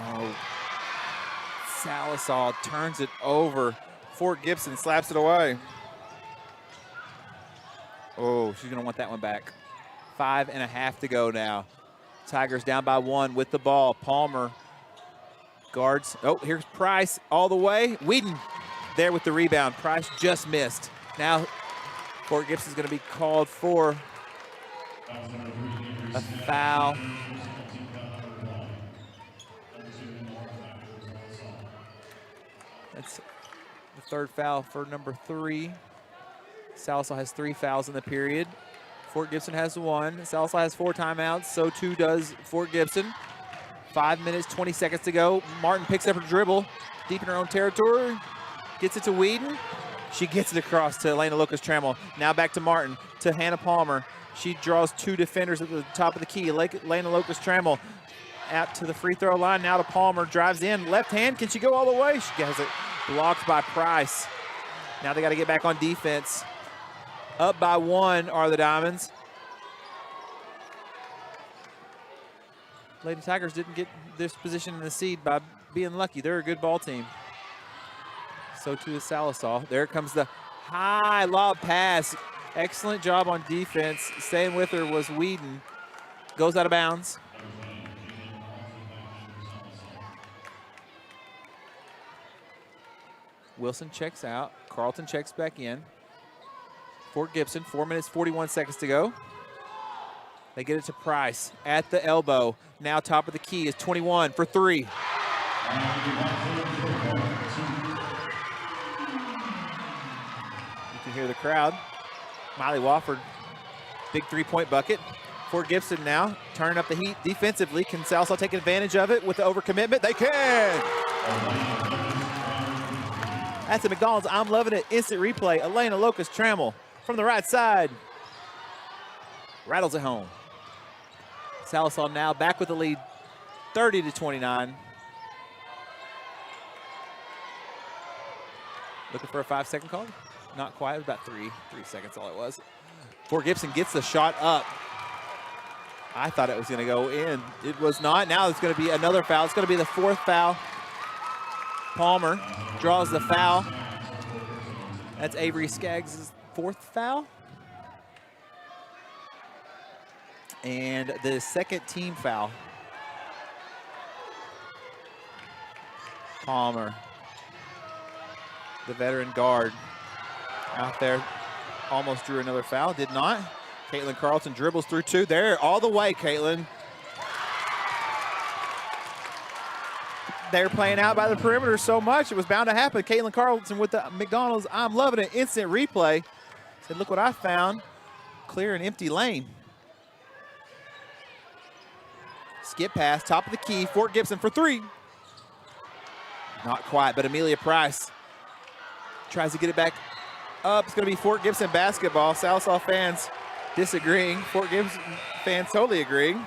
Oh. Sallisaw turns it over. Fort Gibson slaps it away. Oh, she's going to want that one back. 5.5 to go now. Tigers down by 1 with the ball. Palmer guards. Oh, here's Price all the way. Whedon there with the rebound. Price just missed. Now Fort Gibson's going to be called for a foul. That's the third foul for number 3. Sallisaw has 3 fouls in the period. Fort Gibson has 1. Sallisaw has 4 timeouts, so too does Fort Gibson. 5 minutes, 20 seconds to go. Martin picks up her dribble deep in her own territory. Gets it to Whedon. She gets it across to Lana Locust-Trammell. Now back to Martin, to Hannah Palmer. She draws 2 defenders at the top of the key. Lana Locust-Trammell out to the free throw line. Now to Palmer, drives in. Left hand, can she go all the way? She has it blocked by Price. Now they got to get back on defense. Up by 1 are the Diamonds. Lady Tigers didn't get this position in the seed by being lucky. They're a good ball team. So too is Sallisaw. There comes the high lob pass. Excellent job on defense. Staying with her was Whedon. Goes out of bounds. Wilson checks out. Carlton checks back in. Fort Gibson, 4 minutes, 41 seconds to go. They get it to Price at the elbow. Now top of the key is 21 for 3. You can hear the crowd. Miley Wofford, big 3-point bucket. Fort Gibson now turning up the heat defensively. Can Sallisaw take advantage of it with the overcommitment? They can! That's a McDonald's. I'm loving it. Instant replay. Elena Locust-Trammell from the right side. Rattles it home. Sallisaw now back with the lead, 30-29. Looking for a 5-second call? Not quite, about 3 seconds all it was. Fort Gibson gets the shot up. I thought it was gonna go in. It was not. Now it's gonna be another foul. It's gonna be the 4th foul. Palmer draws the foul. That's Avery Skaggs' 4th foul. And the 2nd team foul. Palmer, the veteran guard, out there, almost drew another foul, did not. Caitlin Carlton dribbles through 2. There, all the way, Caitlin. They're playing out by the perimeter so much, it was bound to happen. Caitlin Carlton with the McDonald's. I'm loving it. Instant replay. Said, look what I found. Clear an empty lane. Skip pass, top of the key. Fort Gibson for 3. Not quite, but Amelia Price tries to get it back up. It's going to be Fort Gibson basketball. Sallisaw fans disagreeing. Fort Gibson fans totally agreeing.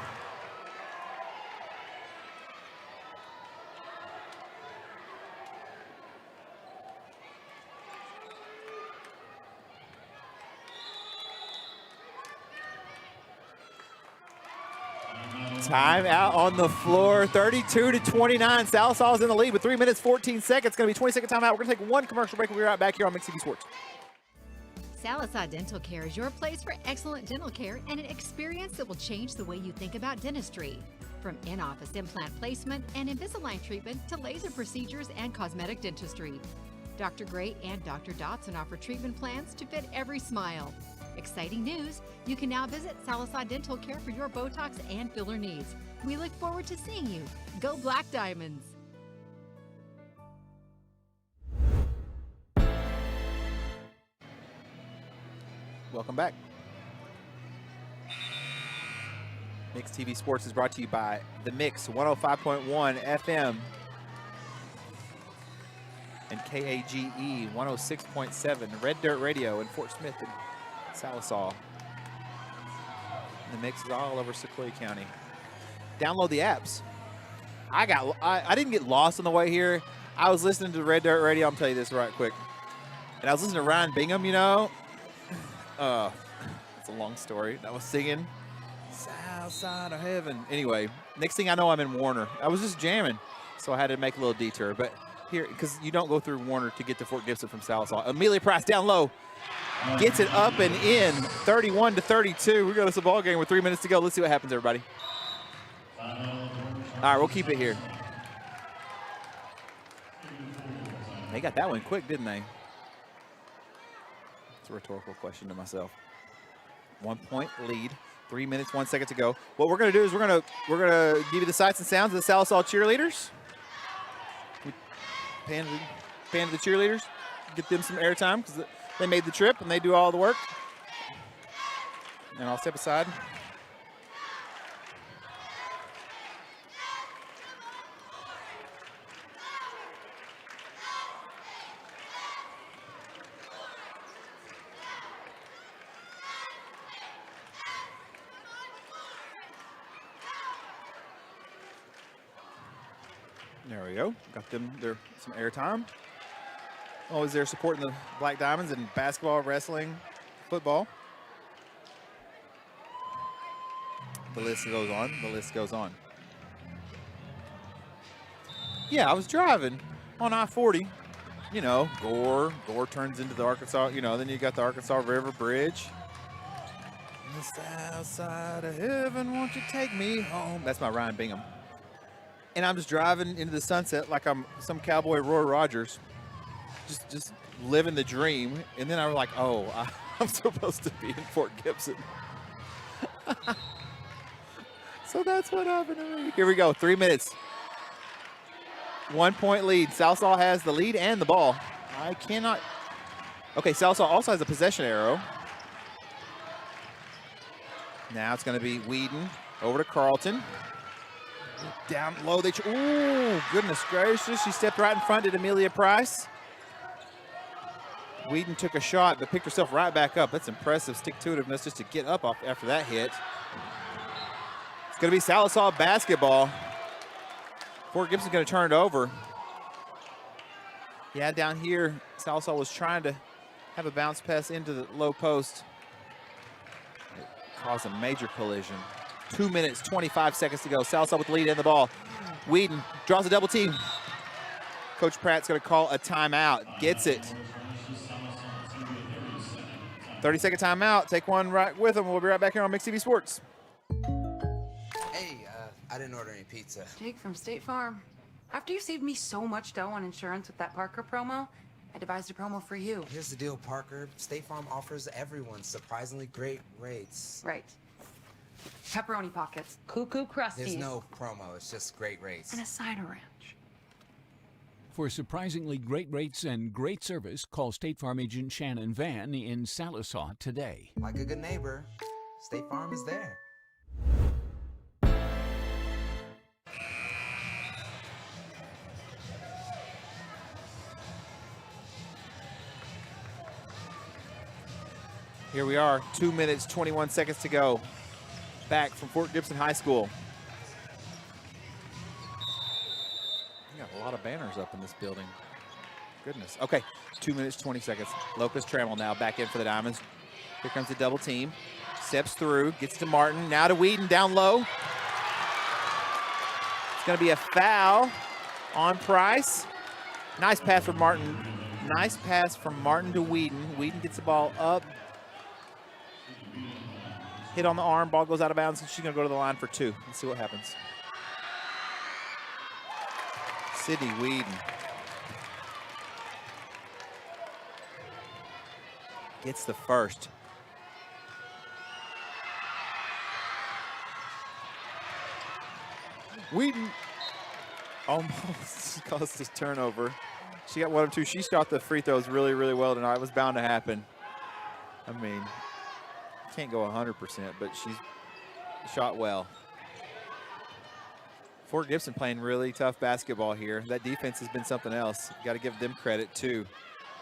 Time out on the floor, 32-29. Sallisaw is in the lead with 3 minutes, 14 seconds. It's going to be 20-second timeout. We're going to take one commercial break. We'll be right back here on Mix TV Sports. Sallisaw Dental Care is your place for excellent dental care and an experience that will change the way you think about dentistry. From in-office implant placement and Invisalign treatment to laser procedures and cosmetic dentistry, Dr. Gray and Dr. Dotson offer treatment plans to fit every smile. Exciting news! You can now visit Sallisaw Dental Care for your Botox and filler needs. We look forward to seeing you. Go Black Diamonds! Welcome back. Mix TV Sports is brought to you by The Mix 105.1 FM and KAGE 106.7, Red Dirt Radio in Fort Smith and Sallisaw. The Mix is all over Sequoia County. Download the apps. I didn't get lost on the way here. I was listening to Red Dirt Radio. I'm gonna tell you this right quick. And I was listening to Ryan Bingham, you know. It's a long story. I was singing South Side of Heaven. Anyway, next thing I know, I'm in Warner. I was just jamming, so I had to make a little detour. But here, because you don't go through Warner to get to Fort Gibson from Sallisaw. Amelia Price down low. Gets it up and in, 31-32. We got us a ball game with 3 minutes to go. Let's see what happens, everybody. All right, we'll keep it here. They got that one quick, didn't they? It's a rhetorical question to myself. 1 point lead, 3 minutes, 1 second to go. What we're gonna do is we're gonna give you the sights and sounds of the Sallisaw cheerleaders. Pan to the cheerleaders, get them some airtime because they made the trip and they do all the work. And I'll step aside. There we go. Got them some airtime. Always there supporting the Black Diamonds in basketball, wrestling, football. The list goes on. The list goes on. Yeah, I was driving on I-40. You know, Gore. Gore turns into the Arkansas. You know, then you got the Arkansas River Bridge. The south side of heaven, won't you take me home? That's my Ryan Bingham. And I'm just driving into the sunset like I'm some cowboy Roy Rogers. Just living the dream. And then I was like, oh, I'm supposed to be in Fort Gibson. So that's what happened. Here we go, 3 minutes. 1 point lead. Sallisaw has the lead and the ball. I cannot. Okay, Sallisaw also has a possession arrow. Now it's going to be Whedon over to Carlton. Down low. Ooh, goodness gracious. She stepped right in front, did Amelia Price. Whedon took a shot, but picked herself right back up. That's impressive stick-to-itiveness just to get up off after that hit. It's going to be Sallisaw basketball. Fort Gibson's going to turn it over. Yeah, down here, Sallisaw was trying to have a bounce pass into the low post. It caused a major collision. 2 minutes, 25 seconds to go. Sallisaw with the lead and the ball. Whedon draws a double team. Coach Pratt's going to call a timeout. Gets it. 30-second timeout. Take one right with him. We'll be right back here on Mix TV Sports. Hey, I didn't order any pizza. Jake from State Farm. After you saved me so much dough on insurance with that Parker promo, I devised a promo for you. Here's the deal, Parker. State Farm offers everyone surprisingly great rates. Right. Pepperoni pockets. Cuckoo crusties. There's no promo. It's just great rates. And a side of ranch. For surprisingly great rates and great service, call State Farm agent Shannon Van in Sallisaw today. Like a good neighbor, State Farm is there. Here we are, 2 minutes, 21 seconds to go. Back from Fort Gibson High School. You got a lot of banners up in this building. Goodness. Okay, 2 minutes, 20 seconds. Locust Trammell now back in for the Diamonds. Here comes the double team. Steps through, gets to Martin. Now to Whedon, down low. It's going to be a foul on Price. Nice pass from Martin. Nice pass from Martin to Whedon. Whedon gets the ball up. Hit on the arm, ball goes out of bounds, and she's going to go to the line for two. Let's see what happens. Sydney Whedon gets the first. Whedon almost caused this turnover. She got 1 of 2. She shot the free throws really, really well tonight. It was bound to happen. I mean, can't go 100%, but she's shot well. Fort Gibson playing really tough basketball here. That defense has been something else. Got to give them credit too.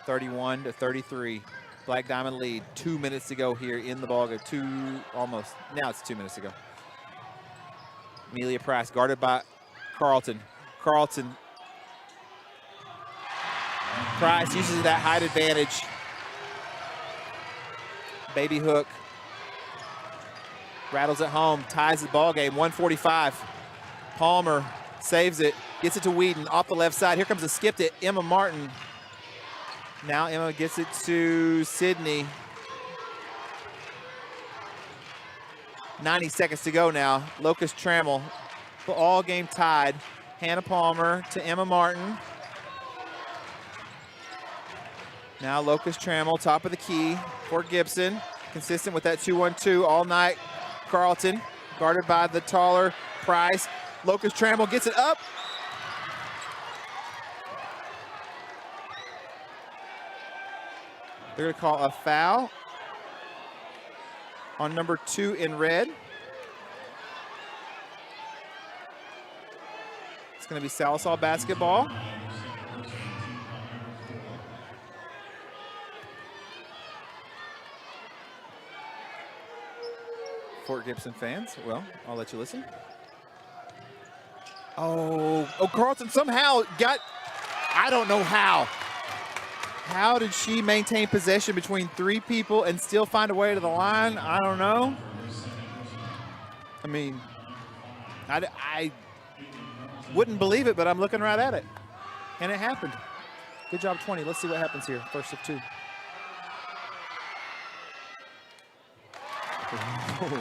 31-33. Black Diamond lead. 2 minutes to go here in the ballgame. Almost. Now it's 2 minutes to go. Amelia Price guarded by Carlton. Carlton. Price uses that height advantage. Baby hook. Rattles it home. Ties the ball game. 1:45. Palmer saves it. Gets it to Whedon off the left side. Here comes a skip to Emma Martin. Now Emma gets it to Sydney. 90 seconds to go now. Locust Trammell. All game tied. Hannah Palmer to Emma Martin. Now Locust Trammell, top of the key. Fort Gibson, consistent with that 2-1-2 all night. Carlton, guarded by the taller Price. Locust Trammell gets it up. They're going to call a foul on number 2 in red. It's going to be Sallisaw basketball. Fort Gibson fans, well, I'll let you listen. Oh, Carlton somehow got, I don't know how. How did she maintain possession between 3 people and still find a way to the line? I don't know. I mean, I wouldn't believe it, but I'm looking right at it. And it happened. Good job, 20. Let's see what happens here. First of 2.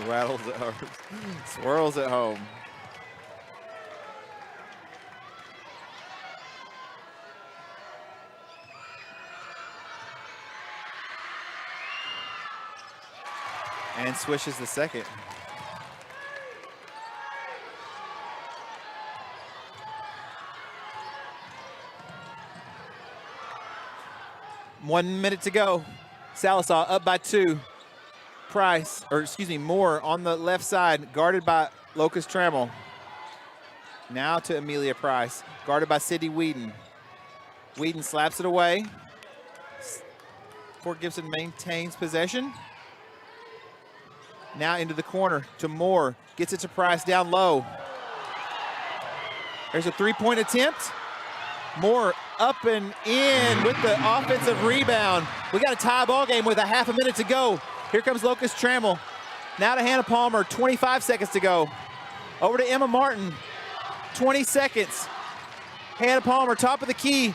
Rattles at home. Swirls at home. And swishes the second. One minute to go. Sallisaw up by 2. Price, or excuse me, Moore on the left side, guarded by Locust Trammell. Now to Amelia Price, guarded by Sydney Whedon. Whedon slaps it away. Fort Gibson maintains possession. Now into the corner to Moore, gets it to Price down low. There's a 3-point attempt. Moore up and in with the offensive rebound. We got a tie ball game with a half a minute to go. Here comes Locust Trammell. Now to Hannah Palmer, 25 seconds to go. Over to Emma Martin, 20 seconds. Hannah Palmer, top of the key.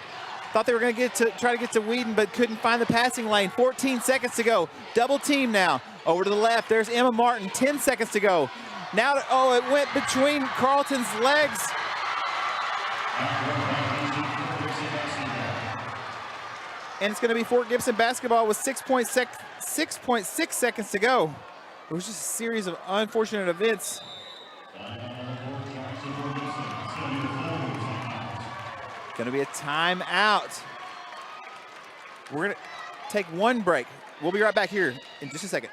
Thought they were going to try to get to Whedon, but couldn't find the passing lane. 14 seconds to go. Double team now. Over to the left, there's Emma Martin, 10 seconds to go. Now, it went between Carlton's legs. And it's going to be Fort Gibson basketball with 6.6 seconds to go. It was just a series of unfortunate events. Going to be a timeout. We're going to take one break. We'll be right back here in just a second.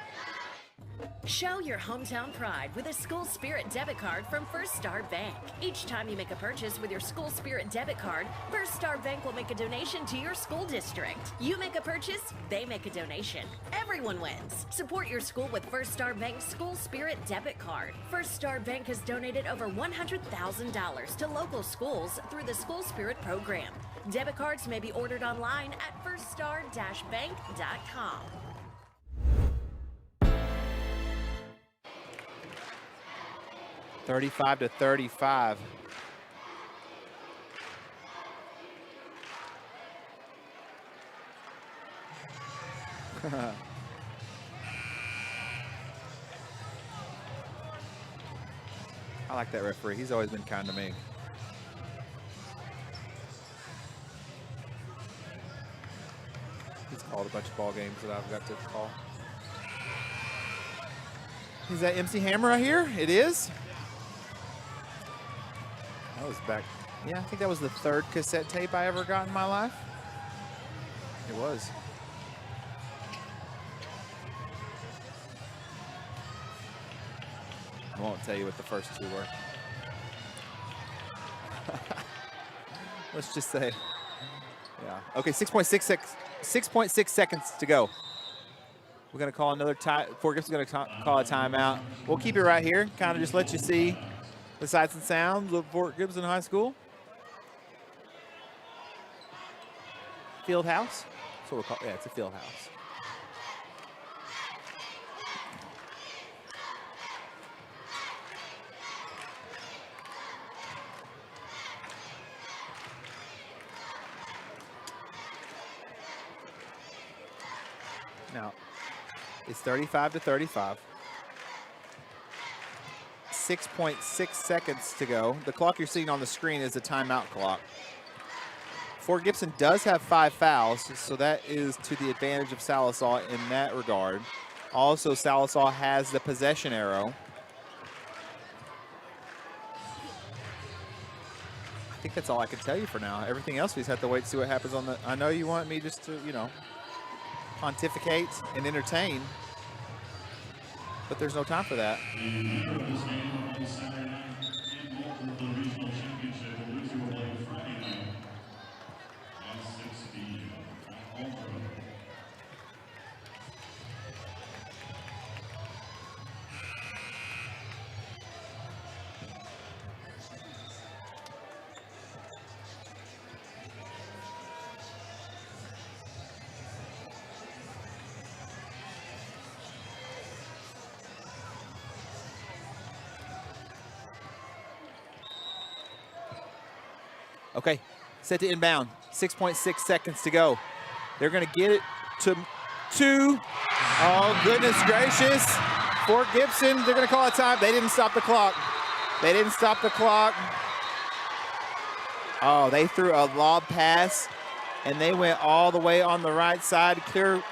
Show your hometown pride with a School Spirit debit card from First Star Bank. Each time you make a purchase with your School Spirit debit card, First Star Bank will make a donation to your school district. You make a purchase, they make a donation. Everyone wins. Support your school with First Star Bank's School Spirit debit card. First Star Bank has donated over $100,000 to local schools through the School Spirit program. Debit cards may be ordered online at firststar-bank.com. (35-35). I like that referee. He's always been kind to me. called a bunch of ball games that I've got to call. Is that MC Hammer right here? It is. That was back. Yeah, I think that was the 3rd cassette tape I ever got in my life. It was. I won't tell you what the first 2 were. Let's just say, yeah. Okay, 6.6 seconds to go. We're gonna call another time. Fort Gibson's gonna call a timeout. We'll keep it right here, kind of just let you see the sights and sounds of Fort Gibson High School. Field house. That's what we'll call. Yeah, it's a field house. Now, it's 35-35. 6.6 seconds to go. The clock you're seeing on the screen is the timeout clock. Fort Gibson does have 5 fouls, so that is to the advantage of Sallisaw in that regard. Also, Sallisaw has the possession arrow. I think that's all I can tell you for now. Everything else, we just have to wait to see what happens on the... I know you want me just to, you know, pontificate and entertain, but there's no time for that. Okay, set to inbound. 6.6 seconds to go. They're going to get it to 2. Oh, goodness gracious. Fort Gibson, they're going to call a time. They didn't stop the clock. They didn't stop the clock. Oh, they threw a lob pass, and they went all the way on the right side. Clear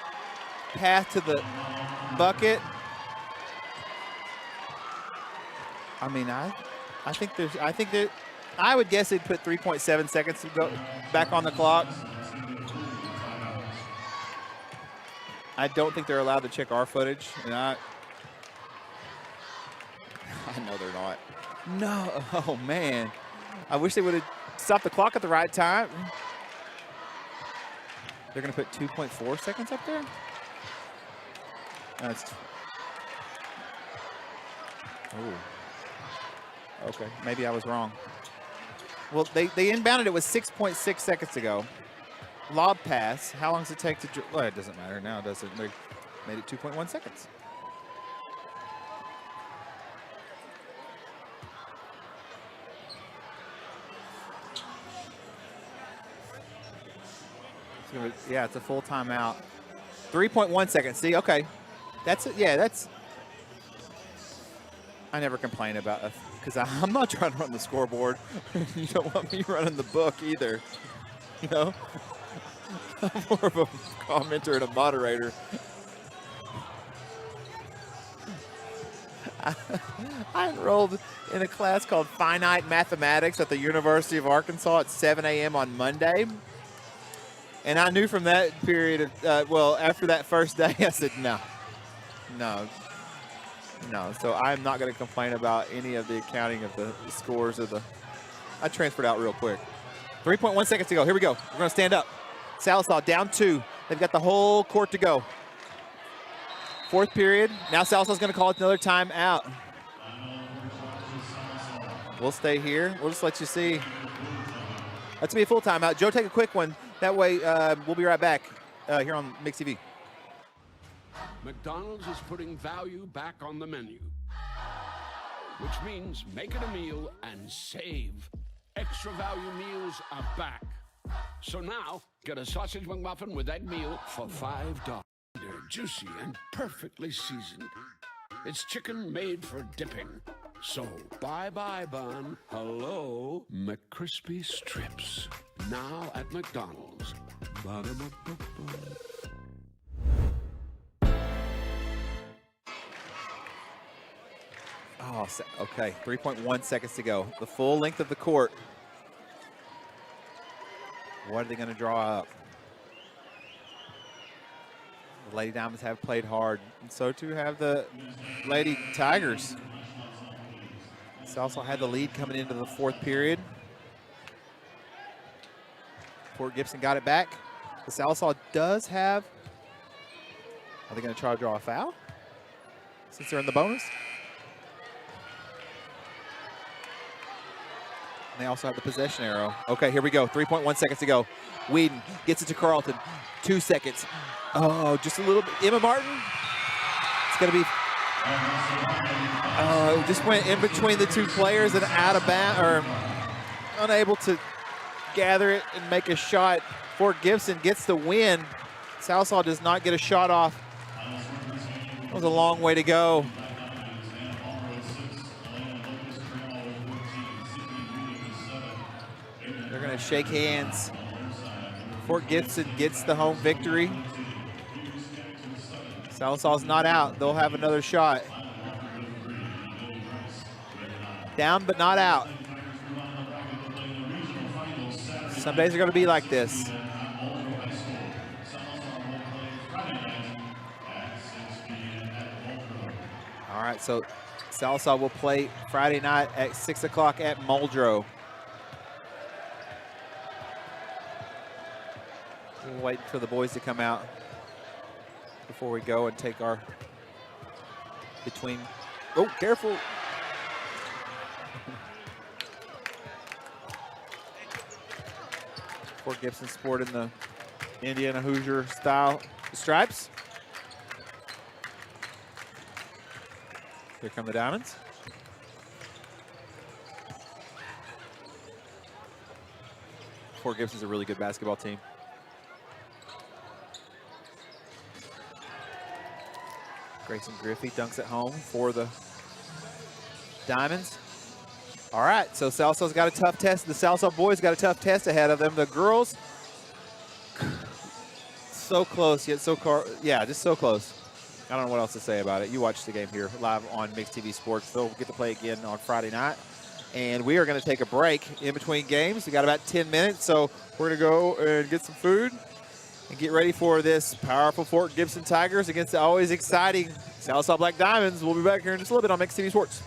path to the bucket. I mean, I think that I would guess they'd put 3.7 seconds to go back on the clock. I don't think they're allowed to check our footage. And I know they're not. No, oh man. I wish they would have stopped the clock at the right time. They're gonna put 2.4 seconds up there? That's, oh. Okay, maybe I was wrong. Well, they inbounded it with 6.6 seconds to go. Lob pass. How long does it take to? Well, it doesn't matter now, does it? They made it 2.1 seconds. Yeah, it's a full timeout. 3.1 seconds. See, okay, that's it. Yeah, that's. I never complain about it because I'm not trying to run the scoreboard. You don't want me running the book either. You know, I'm more of a commenter and a moderator. I enrolled in a class called Finite Mathematics at the University of Arkansas at 7 a.m. on Monday. And I knew from that period, well, after that first day, I said, no. So I'm not going to complain about any of the accounting of the scores of the. I transferred out real quick. 3.1 seconds to go. Here we go. We're going to stand up. Sallisaw down 2. They've got the whole court to go. Fourth period. Now Sallisaw's going to call it another timeout. We'll stay here. We'll just let you see. That's going to be a full timeout. Joe, take a quick one. That way, we'll be right back here on Mix TV. McDonald's is putting value back on the menu, which means make it a meal and save. Extra value meals are back. So now, get a sausage McMuffin with egg meal for $5. They're juicy and perfectly seasoned. It's chicken made for dipping. So, bye-bye bun. Hello, McCrispy strips. Now at McDonald's. Ba-da-ba-ba-ba. Oh, okay. 3.1 seconds to go. The full length of the court. What are they going to draw up? The Lady Diamonds have played hard, and so too have the Lady Tigers. Sallisaw had the lead coming into the fourth period. Fort Gibson got it back. The Sallisaw does have. Are they going to try to draw a foul since they're in the bonus? And they also have the possession arrow. Okay, here we go. 3.1 seconds to go. Whedon gets it to Carlton. 2 seconds. Oh, just a little bit. Emma Martin. It's going to be. Oh, just went in between the two players and out of bounds, or unable to gather it and make a shot. Fort Gibson gets the win. Sallisaw does not get a shot off. That was a long way to go. They're going to shake hands. Fort Gibson gets the home victory. Sallisaw's not out. They'll have another shot. Down but not out. Some days are going to be like this. All right, so Sallisaw will play Friday night at 6 o'clock at Muldrow. We'll wait for the boys to come out before we go and take our between. Oh, careful. Fort Gibson sporting the Indiana Hoosier style stripes. Here come the Diamonds. Fort Gibson's a really good basketball team. Grayson Griffey dunks at home for the Diamonds. All right, so Sallisaw's got a tough test. The Sallisaw boys got a tough test ahead of them. The girls, so close, yet so just so close. I don't know what else to say about it. You watch the game here live on Mixed TV Sports. They'll get to play again on Friday night. And we are going to take a break in between games. We got about 10 minutes, so we're going to go and get some food and get ready for this powerful Fort Gibson Tigers against the always exciting Sallisaw Black Diamonds. We'll be back here in just a little bit on Mixed TV Sports.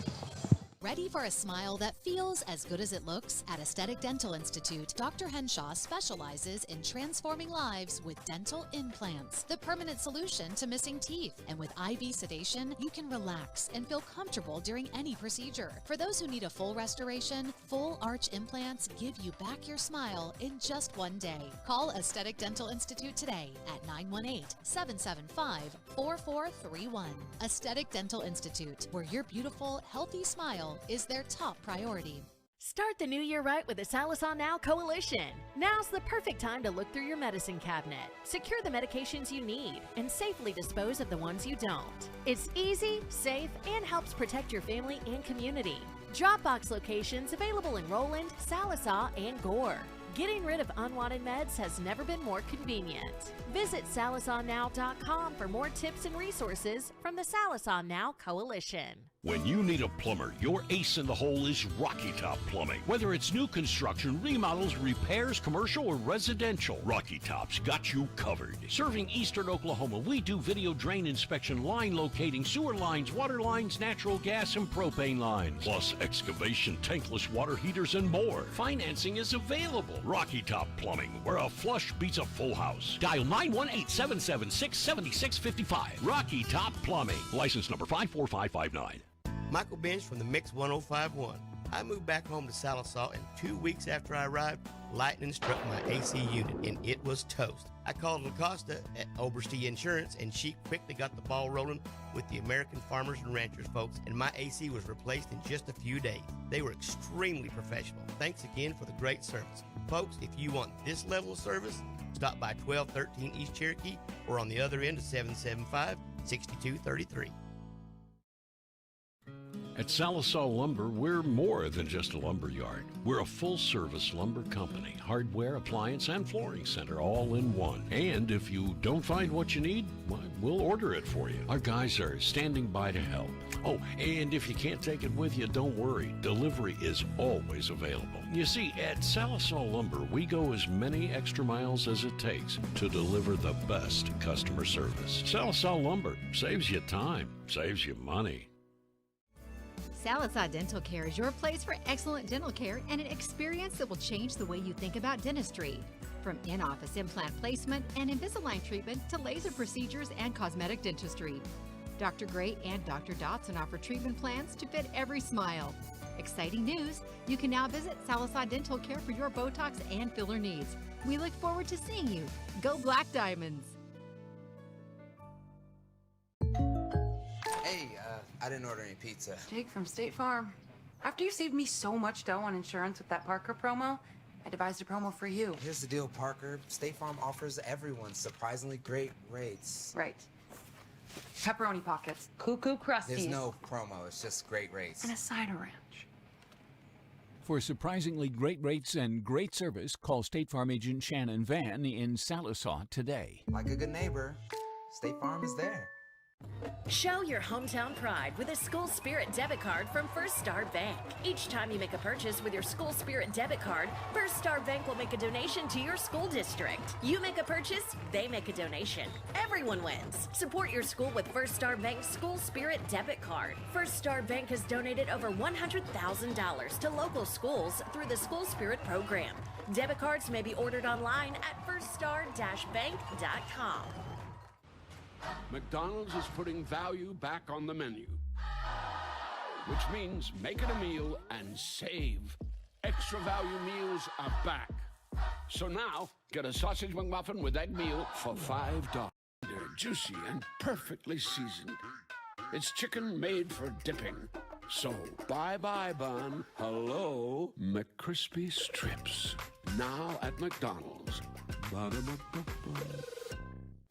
Ready for a smile that feels as good as it looks? At Aesthetic Dental Institute, Dr. Henshaw specializes in transforming lives with dental implants, the permanent solution to missing teeth. And with IV sedation, you can relax and feel comfortable during any procedure. For those who need a full restoration, full arch implants give you back your smile in just one day. Call Aesthetic Dental Institute today at 918-775-4431. Aesthetic Dental Institute, where your beautiful, healthy smile is their top priority. Start the new year right with the Sallisaw Now Coalition. Now's the perfect time to look through your medicine cabinet, secure the medications you need, and safely dispose of the ones you don't. It's easy, safe, and helps protect your family and community. Dropbox locations available in Roland, Sallisaw, and Gore. Getting rid of unwanted meds has never been more convenient. Visit SallisawNow.com for more tips and resources from the Sallisaw Now Coalition. When you need a plumber, your ace in the hole is Rocky Top Plumbing. Whether it's new construction, remodels, repairs, commercial, or residential, Rocky Top's got you covered. Serving eastern Oklahoma, we do video drain inspection, line locating, sewer lines, water lines, natural gas, and propane lines, plus excavation, tankless water heaters, and more. Financing is available. Rocky Top Plumbing, where a flush beats a full house. Dial 918-776-7655. Rocky Top Plumbing. License number 54559. Michael Bench from the Mix 1051. I moved back home to Sallisaw, and 2 weeks after I arrived, lightning struck my AC unit, and it was toast. I called LaCosta at Oberste Insurance, and she quickly got the ball rolling with the American Farmers and Ranchers folks, and my AC was replaced in just a few days. They were extremely professional. Thanks again for the great service. Folks, if you want this level of service, stop by 1213 East Cherokee or on the other end of 775-6233. At Sallisaw Lumber, we're more than just a lumber yard. We're a full-service lumber company, hardware, appliance, and flooring center all in one. And if you don't find what you need, well, we'll order it for you. Our guys are standing by to help. Oh, and if you can't take it with you, don't worry. Delivery is always available. You see, at Sallisaw Lumber, we go as many extra miles as it takes to deliver the best customer service. Sallisaw Lumber saves you time, saves you money. Sallisaw Dental Care is your place for excellent dental care and an experience that will change the way you think about dentistry. From in-office implant placement and Invisalign treatment to laser procedures and cosmetic dentistry. Dr. Gray and Dr. Dotson offer treatment plans to fit every smile. Exciting news! You can now visit Sallisaw Dental Care for your Botox and filler needs. We look forward to seeing you. Go Black Diamonds! Hey, I didn't order any pizza. Jake from State Farm. After you saved me so much dough on insurance with that Parker promo, I devised a promo for you. Here's the deal, Parker. State Farm offers everyone surprisingly great rates. Right. Pepperoni pockets, cuckoo crusties. There's no promo, it's just great rates. And a cider ranch. For surprisingly great rates and great service, call State Farm agent Shannon Van in Sallisaw today. Like a good neighbor, State Farm is there. Show your hometown pride with a School Spirit debit card from First Star Bank. Each time you make a purchase with your School Spirit debit card, First Star Bank will make a donation to your school district. You make a purchase, they make a donation. Everyone wins. Support your school with First Star Bank's School Spirit debit card. First Star Bank has donated over $100,000 to local schools through the School Spirit program. Debit cards may be ordered online at firststar-bank.com. McDonald's is putting value back on the menu, which means make it a meal and save. Extra value meals are back. So now, get a sausage McMuffin with egg meal for $5. They're juicy and perfectly seasoned. It's chicken made for dipping. So, bye-bye bun, hello McCrispy strips. Now at McDonald's. Ba-da-ba-ba-ba.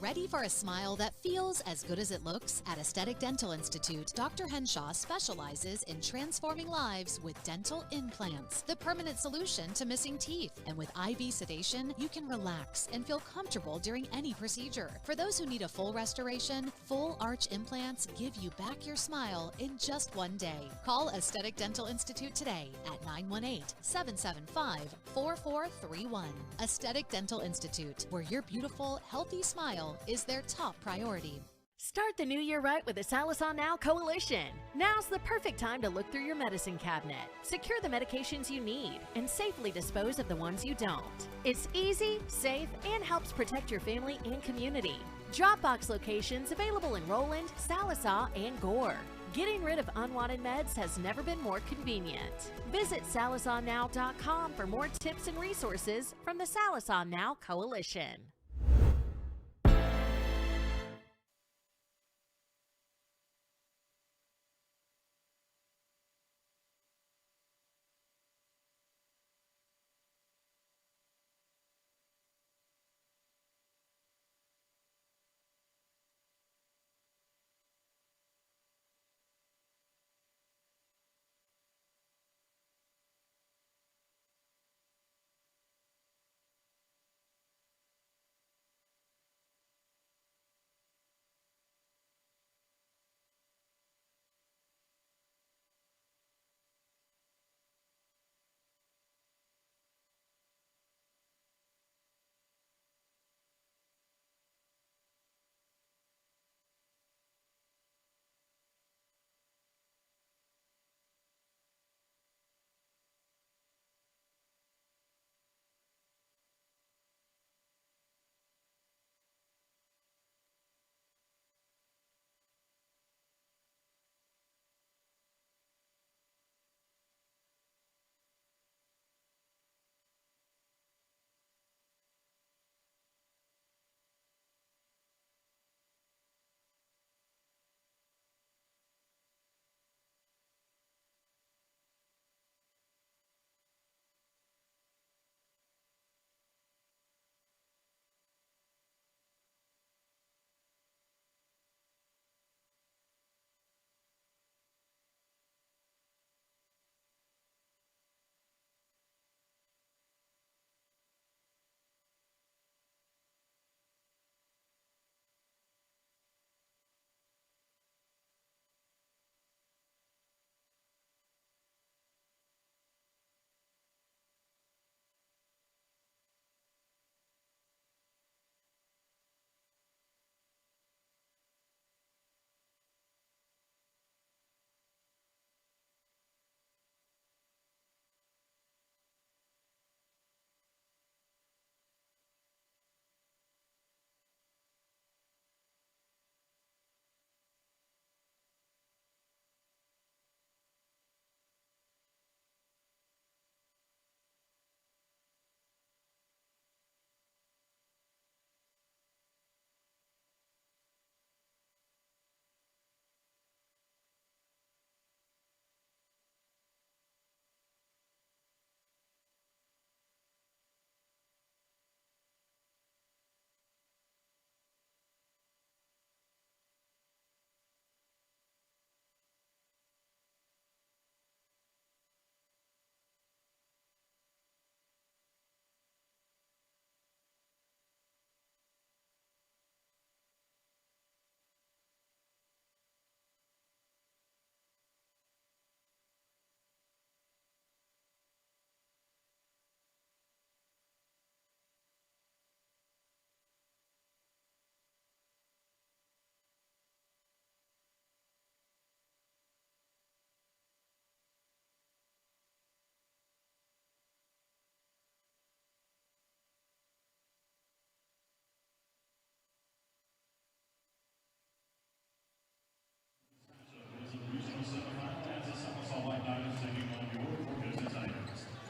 Ready for a smile that feels as good as it looks? At Aesthetic Dental Institute, Dr. Henshaw specializes in transforming lives with dental implants, the permanent solution to missing teeth. And with IV sedation, you can relax and feel comfortable during any procedure. For those who need a full restoration, full arch implants give you back your smile in just one day. Call Aesthetic Dental Institute today at 918-775-4431. Aesthetic Dental Institute, where your beautiful, healthy smile is their top priority. Start the new year right with the Sallisaw Now Coalition. Now's the perfect time to look through your medicine cabinet. Secure the medications you need and safely dispose of the ones you don't. It's easy, safe, and helps protect your family and community. Dropbox locations available in Roland, Sallisaw, and Gore. Getting rid of unwanted meds has never been more convenient. Visit SallisawNow.com for more tips and resources from the Sallisaw Now Coalition.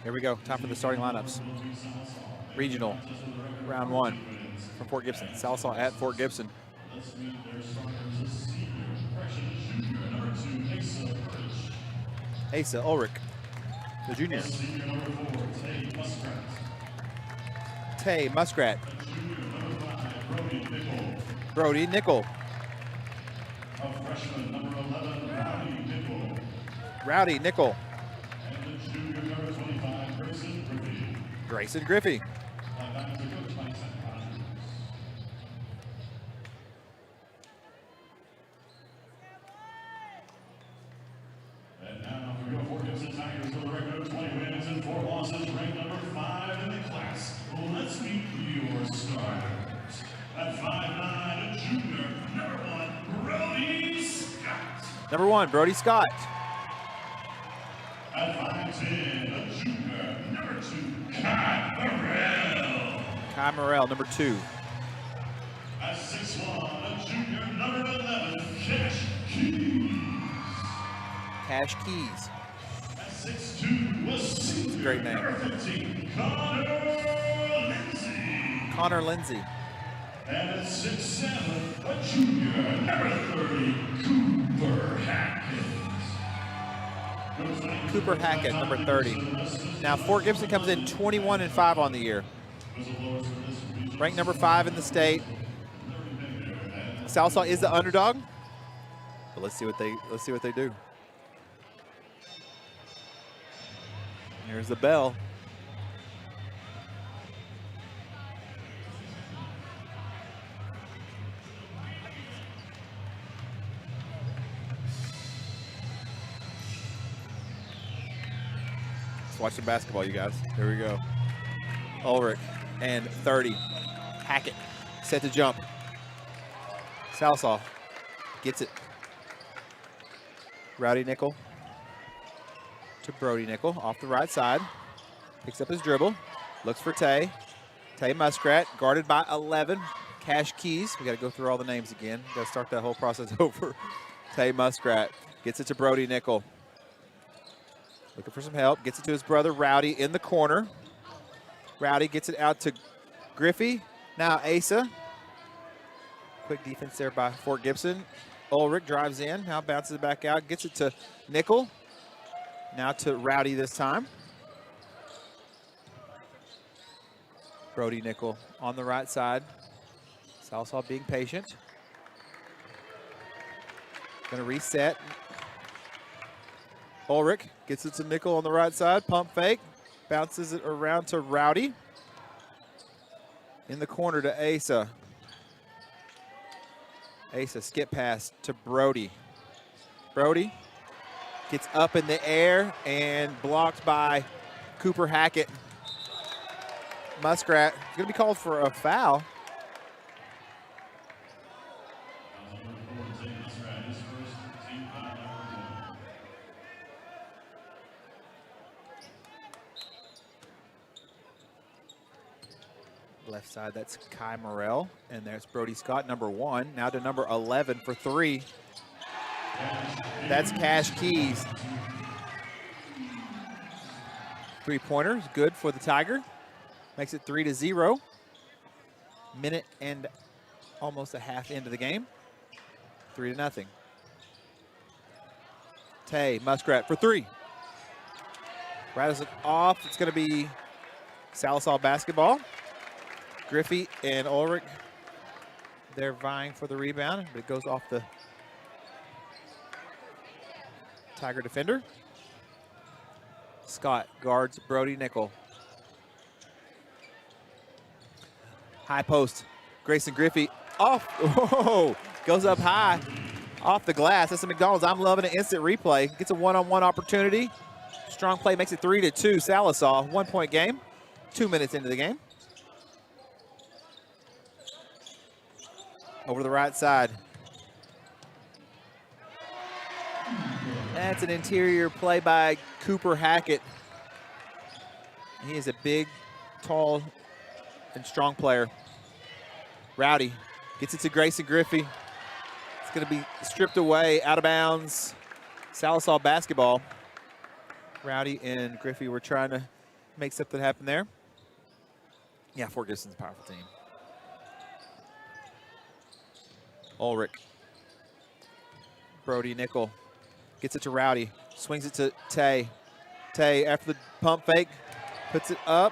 Here we go. Time for the starting lineups. Regional, round 1 from Fort Gibson. Sallisaw at Fort Gibson. Let's meet their starters, a senior, freshman junior, number 2, Asa Ulrich, the junior. senior number 4, Tay Muskrat. Tay Muskrat. Junior number 5, Brody Nickel. Brody Nickel. A freshman number 11, Rowdy Nickel. Rowdy Nickel. And the junior number 25, Grayson Griffey. Grayson Griffey. Back to coach Mike Sanchez. And now for your Fort Gibson Tigers with a record of 20 wins and 4 losses, ranked number 5 in the class. Let's meet your starters. At 5'9", a junior, number 1, Brody Scott. Number 1, Brody Scott. At 5'10", a junior, number 2, Kai Morrell. Kai Morrell, number 2. At 6'1", a junior, number 11, Cash Keys. Cash Keys. At 6'2", a senior, Great name. number 15, Connor Lindsay. Connor Lindsay. And at 6'7", a junior, number 30, Cooper Hackett. Cooper Hackett, number 30. Now, Fort Gibson comes in 21-5 on the year. Ranked number 5 in the state. Sallisaw is the underdog. But let's see what they do. Here's the bell. Let's watch some basketball, you guys. Here we go. Ulrich and 30. Hackett set to jump. Sallisaw gets it. Rowdy Nickel to Brody Nickel off the right side. Picks up his dribble. Looks for Tay. Tay Muskrat guarded by 11. Cash Keys. We got to go through all the names again. Got to start that whole process over. Tay Muskrat gets it to Brody Nickel. Looking for some help. Gets it to his brother Rowdy in the corner. Rowdy gets it out to Griffey. Now Asa. Quick defense there by Fort Gibson. Ulrich drives in. Now bounces it back out. Gets it to Nickel. Now to Rowdy this time. Brody Nickel on the right side. Sallisaw being patient. Going to reset. Ulrich gets it to Nickel on the right side. Pump fake. Bounces it around to Rowdy. In the corner to Asa. Asa skip pass to Brody. Brody gets up in the air and blocked by Cooper Hackett. Muskrat is going to be called for a foul. Left side, that's Kai Morrell. And there's Brody Scott, number 1. Now to number 11 for 3. That's Cash Keys. 3-pointer is good for the Tiger. Makes it 3-0. Minute and almost a half into the game. 3-0. Tay Muskrat for 3. Rattles it off. It's going to be Sallisaw basketball. Griffey and Ulrich, they're vying for the rebound, but it goes off the Tiger defender. Scott guards Brody Nickel. High post. Grayson Griffey off. Oh, goes up high off the glass. That's a McDonald's. I'm loving an instant replay. Gets a one-on-one opportunity. Strong play makes it 3-2. Sallisaw, 1-point game. 2 minutes into the game. Over the right side. That's an interior play by Cooper Hackett. He is a big, tall, and strong player. Rowdy gets it to Grayson Griffey. It's going to be stripped away, out of bounds. Sallisaw basketball. Rowdy and Griffey were trying to make something happen there. Yeah, Fort Gibson's a powerful team. Ulrich. Brody Nickel gets it to Rowdy. Swings it to Tay. Tay, after the pump fake, puts it up.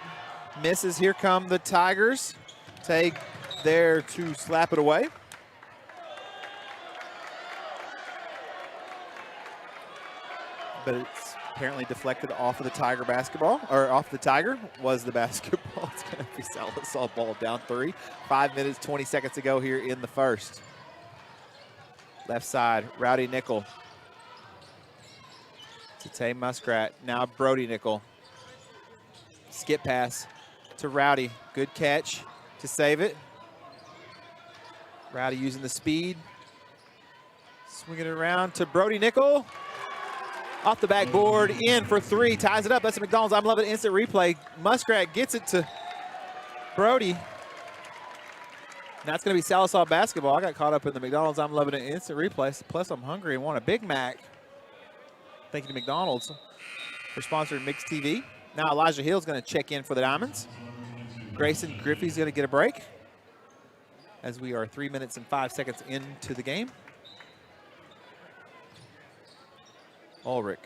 Misses. Here come the Tigers. Tay there to slap it away. But it's apparently deflected off of the Tiger basketball, or off the Tiger was the basketball. It's going to be Sallisaw ball down 3. 5 minutes, 20 seconds to go here in the first. Left side, Rowdy Nickel. To Tay Muskrat. Now Brody Nickel. Skip pass to Rowdy. Good catch to save it. Rowdy using the speed. Swinging it around to Brody Nickel. Off the backboard, in for 3. Ties it up. That's a McDonald's. I'm loving instant replay. Muskrat gets it to Brody. Now it's going to be Sallisaw basketball. I got caught up in the McDonald's. I'm loving it instant replay. Plus, I'm hungry and want a Big Mac. Thank you to McDonald's for sponsoring Mix TV. Now Elijah Hill's going to check in for the Diamonds. Grayson Griffey's going to get a break as we are 3 minutes and 5 seconds into the game. Ulrich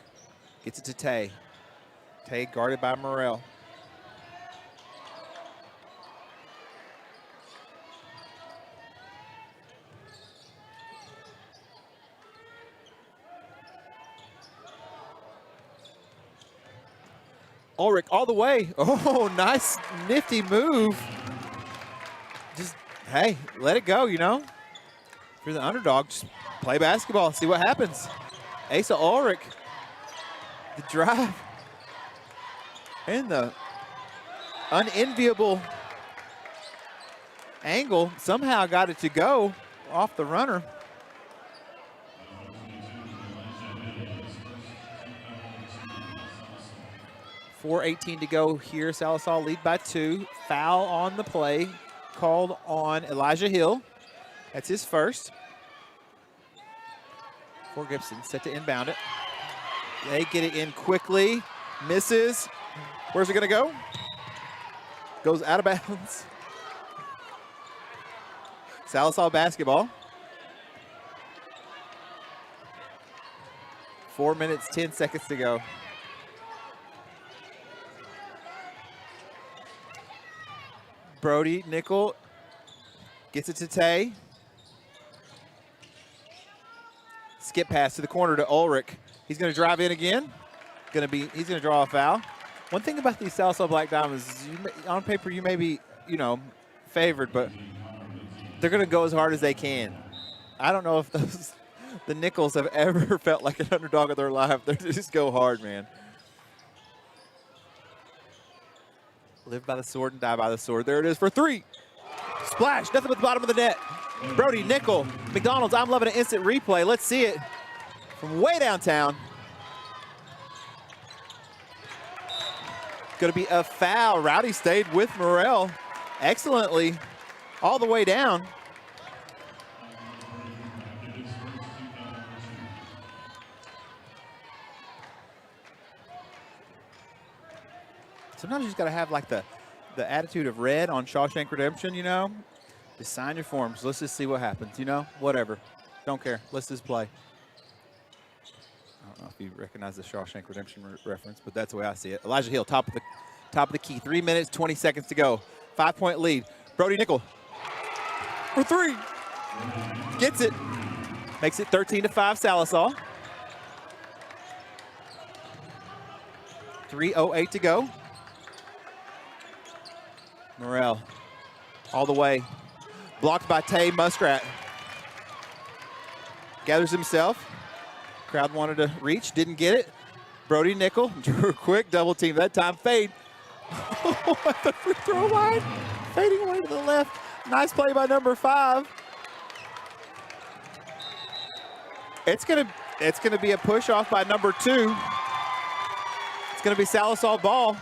gets it to Tay. Tay guarded by Morrell. Ulrich all the way. Oh, nice, nifty move. Just, hey, let it go, you know. If you're the underdog, just play basketball, see what happens. Asa Ulrich, the drive. And the unenviable angle somehow got it to go off the runner. 4:18 to go here. Sallisaw lead by 2. Foul on the play called on Elijah Hill. That's his first. Fort Gibson set to inbound it. They get it in quickly. Misses. Where's it going to go? Goes out of bounds. Sallisaw basketball. 4 minutes, 10 seconds to go. Brody Nickel gets it to Tay. Skip pass to the corner to Ulrich. He's going to drive in again. He's going to draw a foul. One thing about these Sallisaw Black Diamonds is on paper you may be, favored, but they're going to go as hard as they can. I don't know if the Nickels have ever felt like an underdog of their life. They just go hard, man. Live by the sword and die by the sword. There it is for 3. Splash, nothing but the bottom of the net. Brody Nickel, McDonald's, I'm loving an instant replay. Let's see it from way downtown. Going to be a foul. Rowdy stayed with Morrell excellently all the way down. Sometimes you just got to have like the attitude of Red on Shawshank Redemption, Just sign your forms. Let's just see what happens, Whatever. Don't care. Let's just play. I don't know if you recognize the Shawshank Redemption reference, but that's the way I see it. Elijah Hill, top of the key. 3 minutes, 20 seconds to go. 5-point lead. Brody Nickel for 3. Gets it. Makes it 13-5 Sallisaw. 3:08 to go. Morrell all the way. Blocked by Tay Muskrat. Gathers himself. Crowd wanted to reach, didn't get it. Brody Nickel drew a quick double team. That time fade. The free throw line. Fading away to the left. Nice play by number 5. It's gonna be a push off by number 2. It's gonna be Sallisaw ball.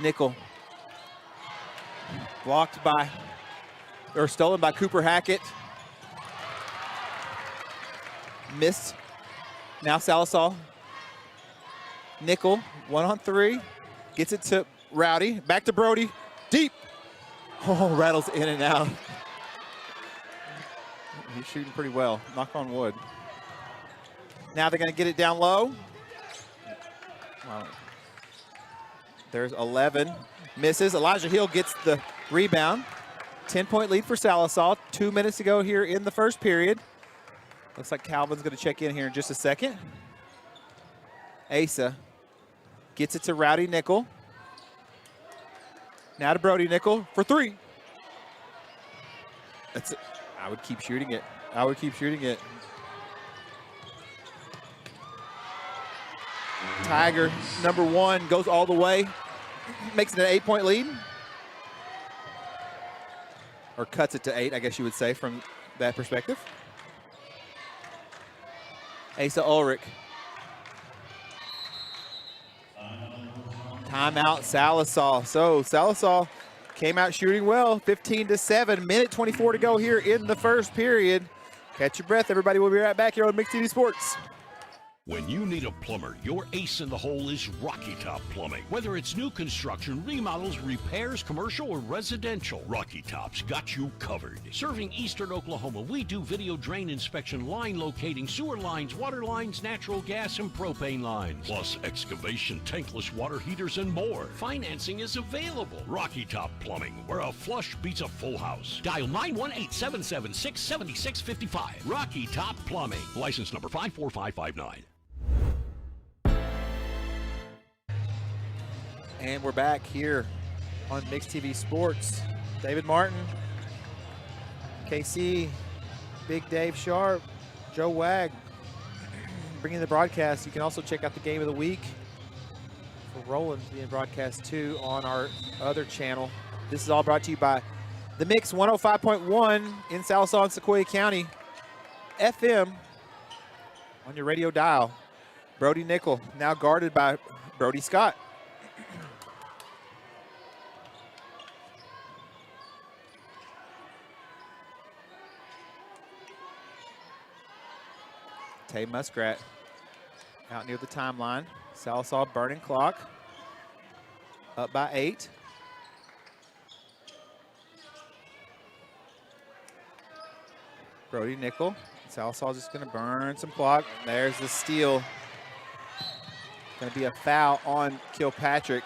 Nickel. Blocked by, or stolen by Cooper Hackett. Missed. Now Sallisaw. Nickel, 1-on-3. Gets it to Rowdy. Back to Brody. Deep. Oh, rattles in and out. He's shooting pretty well. Knock on wood. Now they're going to get it down low. Wow. There's 11. Misses. Elijah Hill gets the rebound. 10-point lead for Sallisaw. 2 minutes to go here in the first period. Looks like Calvin's going to check in here in just a second. Asa gets it to Rowdy Nickel. Now to Brody Nickel for 3. That's it. I would keep shooting it. I would keep shooting it. Tiger, number 1, goes all the way. Makes it an 8-point lead. Or cuts it to 8, I guess you would say, from that perspective. Asa Ulrich. Timeout, Sallisaw. So Sallisaw came out shooting well, 15-7. Minute 24 to go here in the first period. Catch your breath, everybody. We'll be right back here on Mixed TV Sports. When you need a plumber, your ace in the hole is Rocky Top Plumbing. Whether it's new construction, remodels, repairs, commercial, or residential, Rocky Top's got you covered. Serving eastern Oklahoma, we do video drain inspection, line locating, sewer lines, water lines, natural gas, and propane lines. Plus excavation, tankless water heaters, and more. Financing is available. Rocky Top Plumbing, where a flush beats a full house. Dial 918-776-7655. Rocky Top Plumbing. License number 54559. And we're back here on Mixed TV Sports. David Martin, KC, Big Dave Sharp, Joe Wag, bringing the broadcast. You can also check out the game of the week for Roland being broadcast too on our other channel. This is all brought to you by The Mix 105.1 in Sallisaw and Sequoyah County, FM on your radio dial. Brody Nickel, now guarded by Brody Scott. Tay Muskrat out near the timeline. Sallisaw burning clock. Up by 8. Brody Nickel. Sallisaw just going to burn some clock. There's the steal. Going to be a foul on Kilpatrick.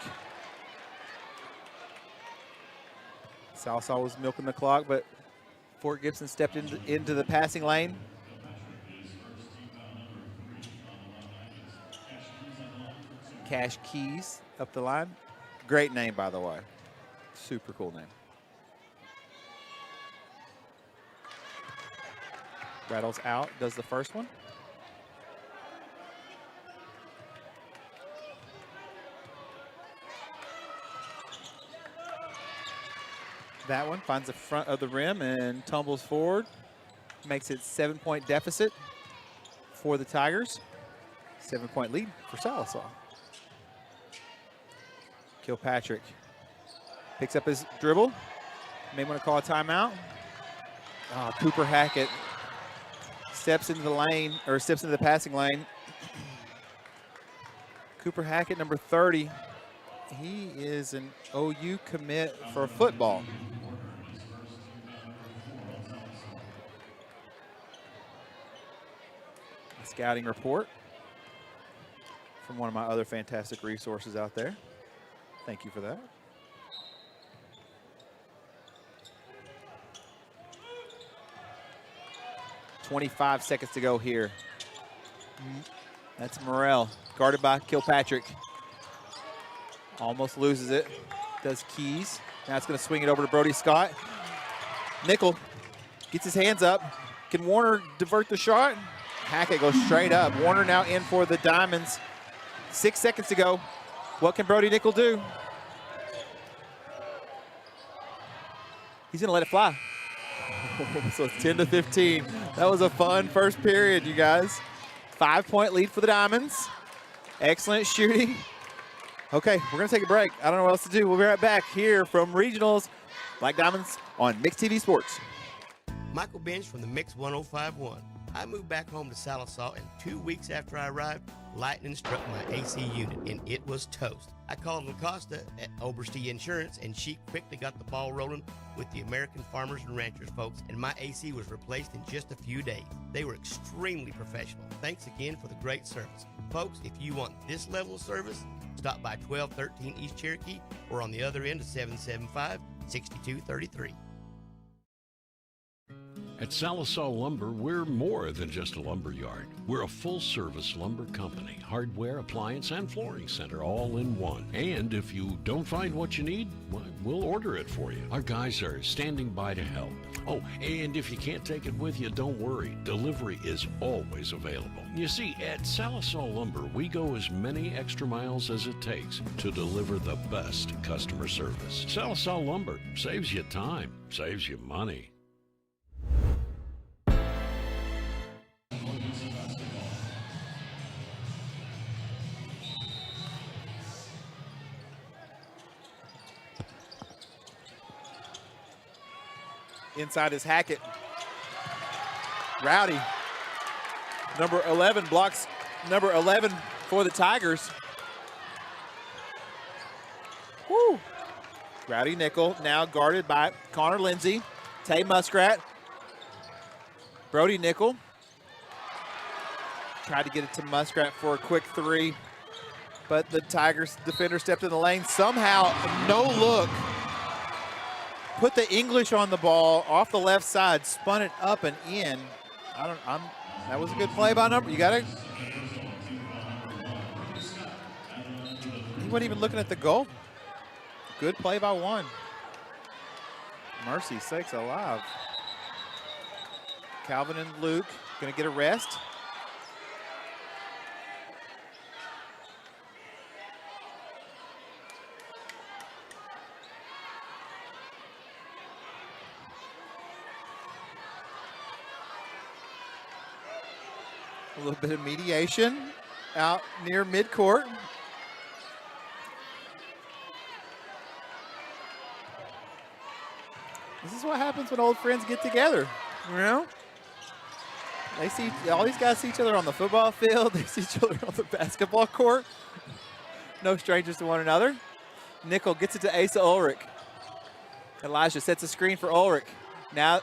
Sallisaw was milking the clock, but Fort Gibson stepped into the passing lane. Cash Keys up the line. Great name, by the way. Super cool name. Rattles out, does the first one. That one finds the front of the rim and tumbles forward. Makes it 7-point deficit for the Tigers. 7-point lead for Sallisaw. Kilpatrick picks up his dribble. May want to call a timeout. Oh, Cooper Hackett steps into the lane, or steps into the passing lane. Cooper Hackett, number 30. He is an OU commit for football. A scouting report from one of my other fantastic resources out there. Thank you for that. .25 seconds to go here. That's Morrell, guarded by Kilpatrick. Almost loses it. Does Keys. Now it's going to swing it over to Brody Scott. Nickel gets his hands up. Can Warner divert the shot? Hackett goes straight up. Warner now in for the Diamonds. 6 seconds to go. What can Brody Nickel do? He's going to let it fly. So it's 10-15. That was a fun first period, you guys. 5-point lead for the Diamonds. Excellent shooting Okay, we're going to take a break. I don't know what else to do. We'll be right back here from Regionals Black Diamonds on Mix TV Sports. Michael Bench from the Mix 1051. I moved back home to Sallisaw, and 2 weeks after I arrived, lightning struck my AC unit, and it was toast. I called LaCosta at Oberste Insurance, and she quickly got the ball rolling with the American Farmers and Ranchers folks, and my AC was replaced in just a few days. They were extremely professional. Thanks again for the great service. Folks, if you want this level of service, stop by 1213 East Cherokee or on the other end of 775-6233. At Sallisaw Lumber, we're more than just a lumber yard. We're a full-service lumber company, hardware, appliance, and flooring center all in one. And if you don't find what you need, well, we'll order it for you. Our guys are standing by to help. Oh, and if you can't take it with you, don't worry. Delivery is always available. You see, at Sallisaw Lumber, we go as many extra miles as it takes to deliver the best customer service. Sallisaw Lumber saves you time, saves you money. Inside is Hackett. Rowdy, number 11, blocks number 11 for the Tigers. Woo. Rowdy Nickel now guarded by Connor Lindsay. Tay Muskrat. Brody Nickel. Tried to get it to Muskrat for a quick three, but the Tigers defender stepped in the lane. Somehow, no look. Put the English on the ball off the left side, spun it up and in. That was a good play by number. You got it. He wasn't even looking at the goal. Good play by one. Mercy sakes alive. Calvin and Luke gonna get a rest. A little bit of mediation out near midcourt. This is what happens when old friends get together, you know? They see, all these guys see each other on the football field. They see each other on the basketball court. No strangers to one another. Nickel gets it to Asa Ulrich. Elijah sets a screen for Ulrich. Now,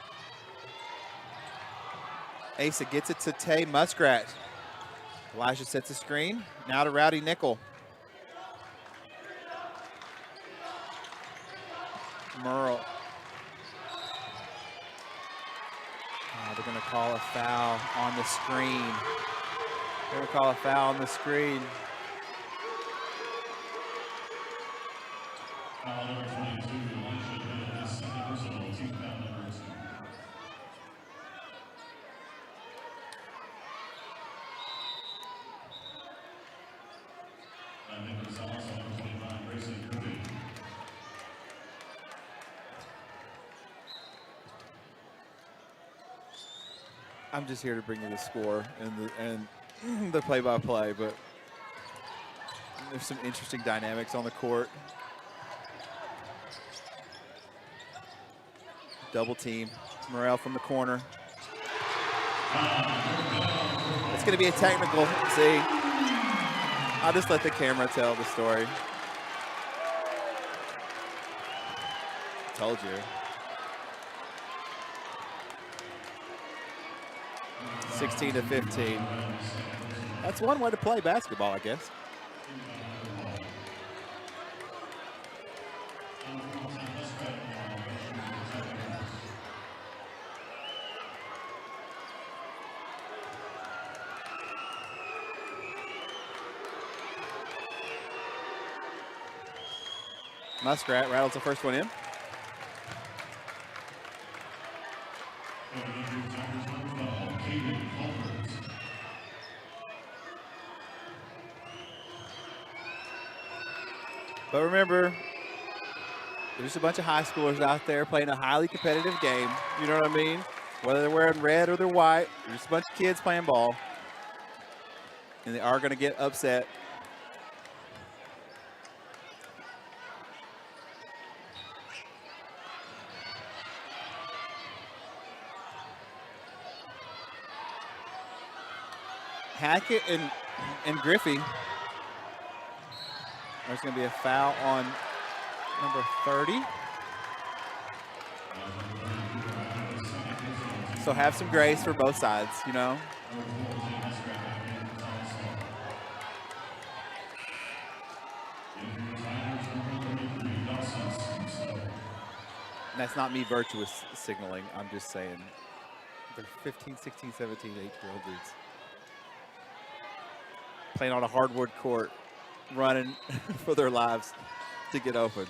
Asa gets it to Tay Muskrat. Elijah sets a screen. Now to Rowdy Nickel. Merle. They're going to call a foul on the screen. They're going to call a foul on the screen. Foul number 22, Elijah Hill, his second personal, team foul number 2. I think it's also number 25, Grayson Kirby. I'm just here to bring you the score and the play-by-play, but there's some interesting dynamics on the court. Double team. Morrell from the corner. It's going to be a technical. See, I'll just let the camera tell the story. Told you. 16-15. That's one way to play basketball, I guess. Muskrat rattles the first one in. But remember, there's a bunch of high schoolers out there playing a highly competitive game. You know what I mean? Whether they're wearing red or they're white, there's just a bunch of kids playing ball. And they are going to get upset. Hackett and Griffey. There's going to be a foul on number 30. So have some grace for both sides, you know. And that's not me virtuous signaling. I'm just saying they're 15, 16, 17, 8-year-old dudes. Playing on a hardwood court, running for their lives to get open.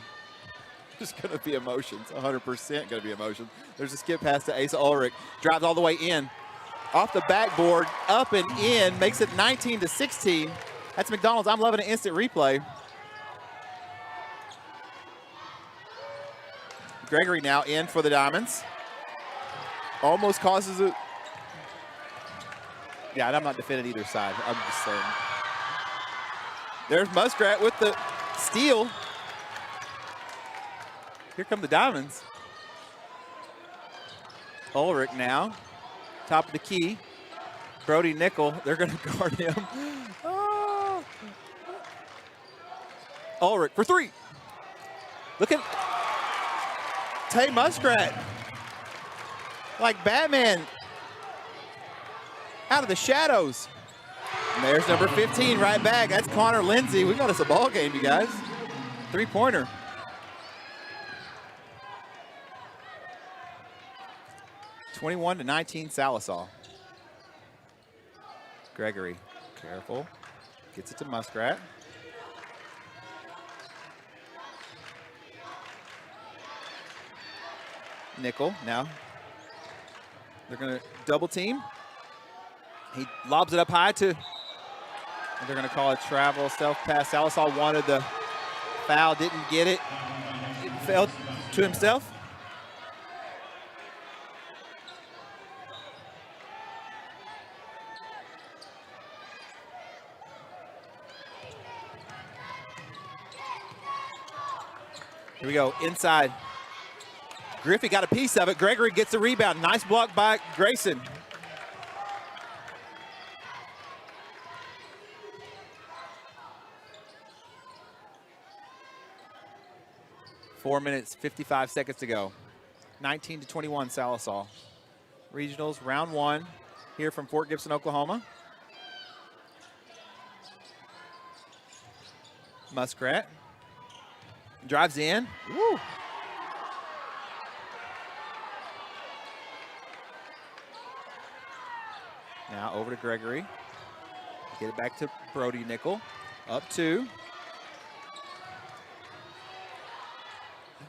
There's going to be emotions, 100% going to be emotions. There's a skip pass to Asa Ulrich. Drives all the way in. Off the backboard, up and in, makes it 19-16. That's McDonald's. I'm loving an instant replay. Gregory now in for the Diamonds. Almost causes it. Yeah, and I'm not defending either side. I'm just saying. There's Muskrat with the steal. Here come the Diamonds. Ulrich now, top of the key. Brody Nickel, they're going to guard him. Oh. Ulrich for three. Look at Tay Muskrat. Like Batman. Out of the shadows. And there's number 15 right back. That's Connor Lindsay. We got us a ball game, you guys. Three-pointer. (21-19) Sallisaw. Gregory, careful. Gets it to Muskrat. Nickel now. They're going to double team. He lobs it up high to, and they're going to call it travel self pass. Sallisaw wanted the foul, didn't get it. It fell to himself. Here we go, inside. Griffey got a piece of it. Gregory gets the rebound. Nice block by Grayson. Four minutes, 55 seconds to go. 19-21 Sallisaw. Regionals, round one, here from Fort Gibson, Oklahoma. Muskrat drives in. Woo. Now over to Gregory. Get it back to Brody Nickel. Up two.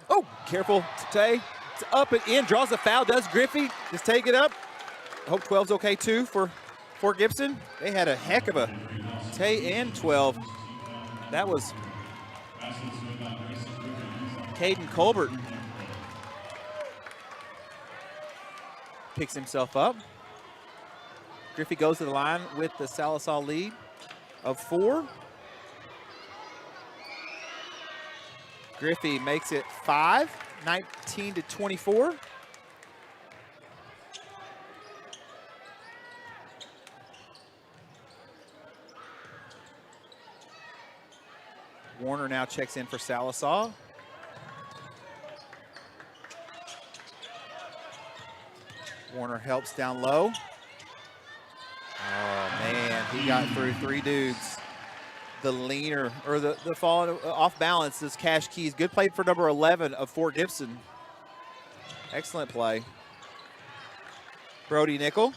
Oh, careful, Tay. It's up and in, draws a foul, does Griffey. Just take it up. Hope 12's okay too for Fort Gibson. They had a heck of a Tay and 12. That was Caden Colbert. Picks himself up. Griffey goes to the line with the Sallisaw lead of 4. Griffey makes it 5, 19-24. Warner now checks in for Sallisaw. Warner helps down low. Oh man, he got through 3 dudes. The leaner, or the falling off balance is Cash Keys. Good play for number 11 of Fort Gibson. Excellent play. Brody Nickel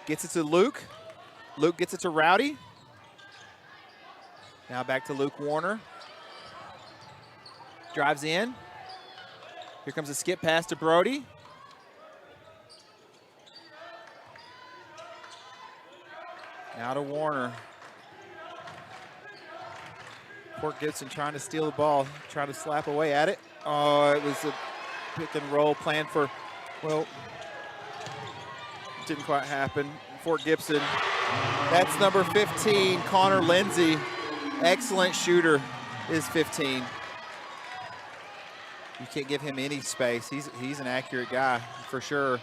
gets it to Luke. Luke gets it to Rowdy. Now back to Luke Warner. Drives in. Here comes a skip pass to Brody. Now to Warner. Fort Gibson trying to steal the ball, trying to slap away at it. Oh, it was a pick and roll plan for, well, didn't quite happen. Fort Gibson, that's number 15, Connor Lindsay. Excellent shooter is 15. You can't give him any space. He's an accurate guy for sure.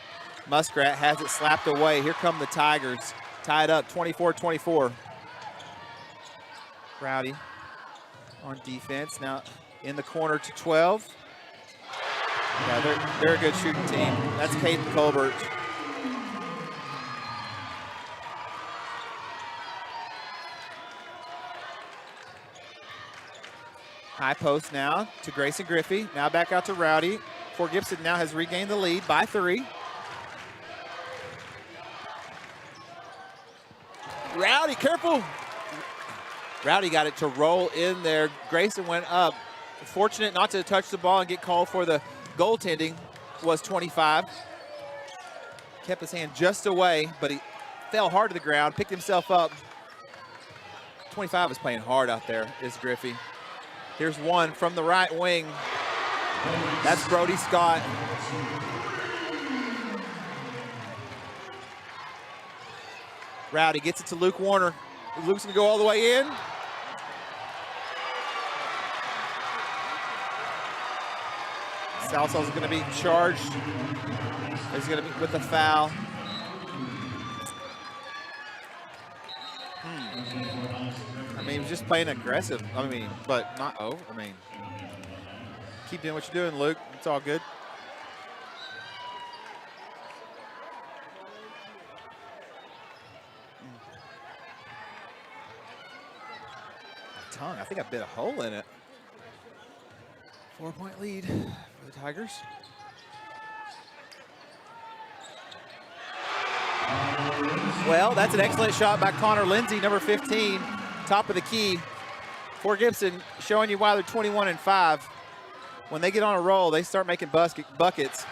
Muskrat has it slapped away. Here come the Tigers. Tied up 24-24. Rowdy on defense. Now in the corner to 12. Yeah, they're a good shooting team. That's Caden Colbert. High post now to Grayson Griffey. Now back out to Rowdy. Fort Gibson now has regained the lead by 3. Rowdy, careful. Rowdy got it to roll in there. Grayson went up. Fortunate not to touch the ball and get called for the goaltending was 25. Kept his hand just away, but he fell hard to the ground, picked himself up. 25 is playing hard out there, is Griffey. Here's one from the right wing. That's Brody Scott. Rowdy gets it to Luke Warner. Luke's gonna go all the way in. Salsaw's gonna be charged. He's gonna be with the foul. I mean, he was just playing aggressive. I mean, but not over. I mean, keep doing what you're doing, Luke. It's all good. Tongue, I think I bit a hole in it. 4-point lead for the Tigers. Well, that's an excellent shot by Connor Lindsay, number 15, top of the key. Fort Gibson showing you why they're 21-5. When they get on a roll, they start making buckets. It's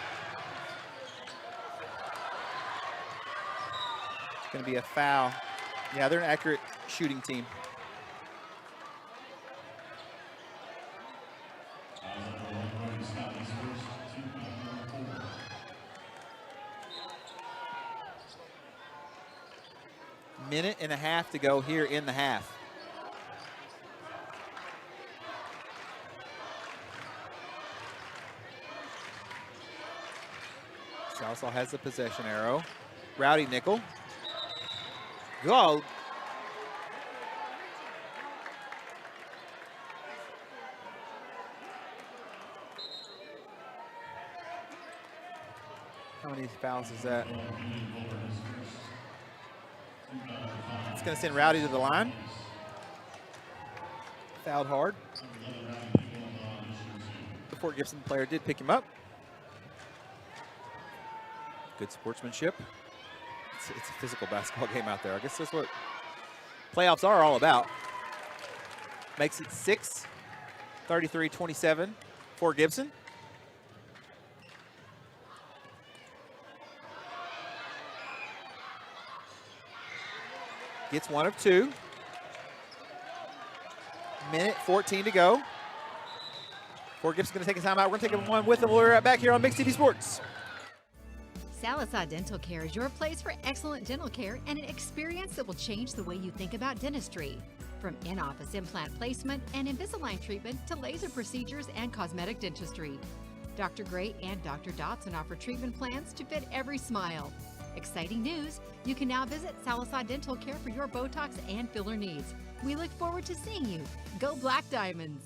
going to be a foul. Yeah, they're an accurate shooting team. Minute and a half to go here in the half. Sallisaw has the possession arrow. Rowdy nickel. Go. How many fouls is that? It's going to send Rowdy to the line. Fouled hard. The Fort Gibson player did pick him up. Good sportsmanship. It's a physical basketball game out there. I guess that's what playoffs are all about. Makes it 6, 33-27 for Gibson. Gets one of 2. Minute 14 to go. Fort Gibson's going to take a timeout. We're going to take one with them. We're right back here on Mix TV Sports. Sallisaw Dental Care is your place for excellent dental care and an experience that will change the way you think about dentistry. From in-office implant placement and Invisalign treatment to laser procedures and cosmetic dentistry. Dr. Gray and Dr. Dotson offer treatment plans to fit every smile. Exciting news! You can now visit Sallisaw Dental Care for your Botox and filler needs. We look forward to seeing you. Go Black Diamonds!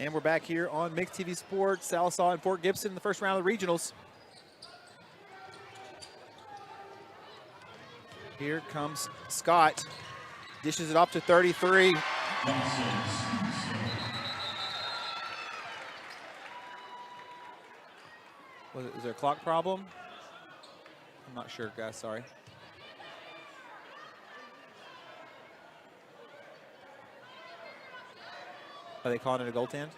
And we're back here on Mix TV Sports, Sallisaw and Fort Gibson in the first round of the regionals. Here comes Scott. Dishes it off to 33. Is there a clock problem? I'm not sure, guys, sorry. Are they calling it a goaltend?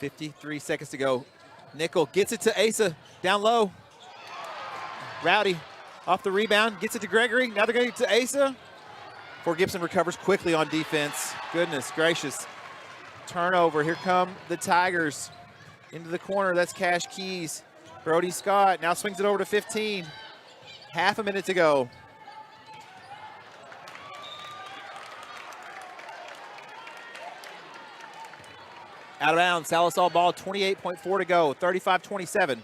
53 seconds to go. Nickel gets it to Asa down low. Rowdy off the rebound, gets it to Gregory. Now they're going to get to Asa. Fort Gibson recovers quickly on defense. Goodness gracious. Turnover. Here come the Tigers. Into the corner. That's Cash Keys. Brody Scott now swings it over to 15. Half a minute to go. Out of bounds. Sallisaw ball, 28.4 to go. 35-27.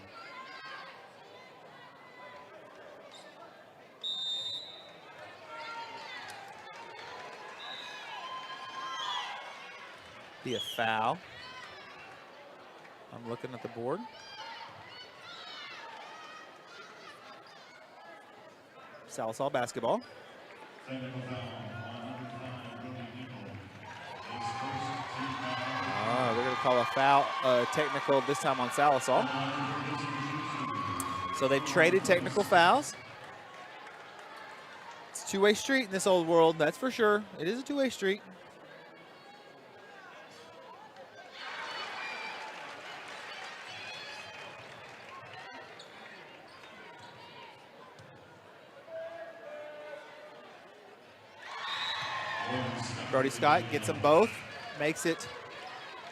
Be a foul. I'm looking at the board. Sallisaw basketball. They're going to call a foul, technical this time on Sallisaw. So they've traded technical fouls. It's a two-way street in this old world, that's for sure. It is a two-way street. Brody Scott gets them both, makes it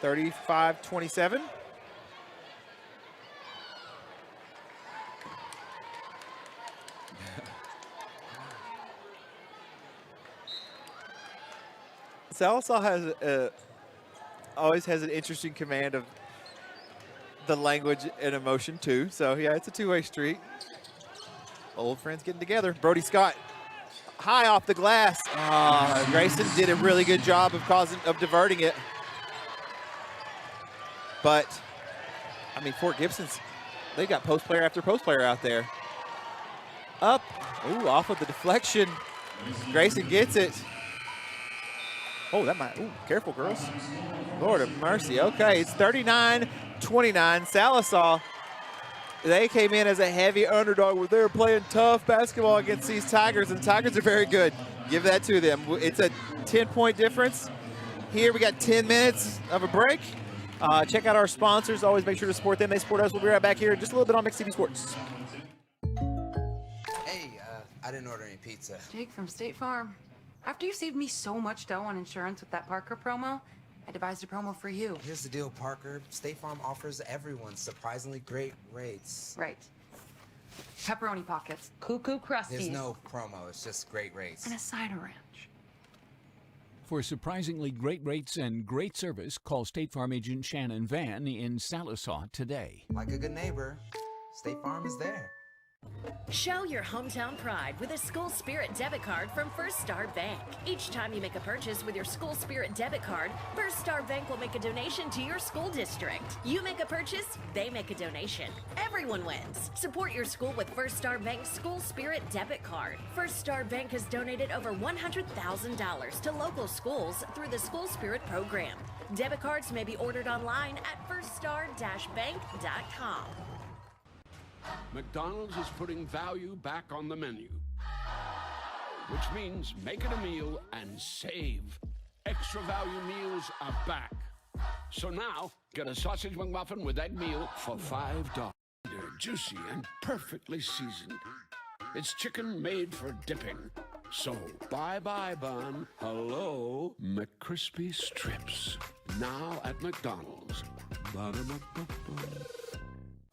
35-27. Sallisaw has always has an interesting command of the language and emotion too. So yeah, it's a two-way street. Old friends getting together. Brody Scott high off the glass. Grayson did a really good job of diverting it. But I mean, Fort Gibson's, they got post player after post player out there. Up, ooh, off of the deflection. Grayson gets it. Oh, that might, ooh, careful, girls. Lord of mercy. Okay, it's 39-29. Sallisaw, they came in as a heavy underdog where they were playing tough basketball against these Tigers, and Tigers are very good. Give that to them. It's a 10-point difference. Here we got 10 minutes of a break. Check out our sponsors. Always make sure to support them. They support us. We'll be right back here in just a little bit on Mix TV Sports. Hey, I didn't order any pizza. Jake from State Farm. After you saved me so much dough on insurance with that Parker promo, I devised a promo for you. Here's the deal, Parker. State Farm offers everyone surprisingly great rates. Right. Pepperoni pockets, cuckoo crusties. There's no promo, it's just great rates. And a cider ranch. For surprisingly great rates and great service, call State Farm agent Shannon Van in Sallisaw today. Like a good neighbor, State Farm is there. Show your hometown pride with a School Spirit debit card from First Star Bank. Each time you make a purchase with your School Spirit debit card, First Star Bank will make a donation to your school district. You make a purchase, they make a donation. Everyone wins. Support your school with First Star Bank's School Spirit debit card. First Star Bank has donated over $100,000 to local schools through the School Spirit program. Debit cards may be ordered online at firststar-bank.com. McDonald's is putting value back on the menu, which means make it a meal and save. Extra value meals are back. So now, get a sausage McMuffin with egg meal for $5. They're juicy and perfectly seasoned. It's chicken made for dipping. So, bye-bye bun, hello, McCrispy strips. Now at McDonald's. Ba-da-ba-ba-ba.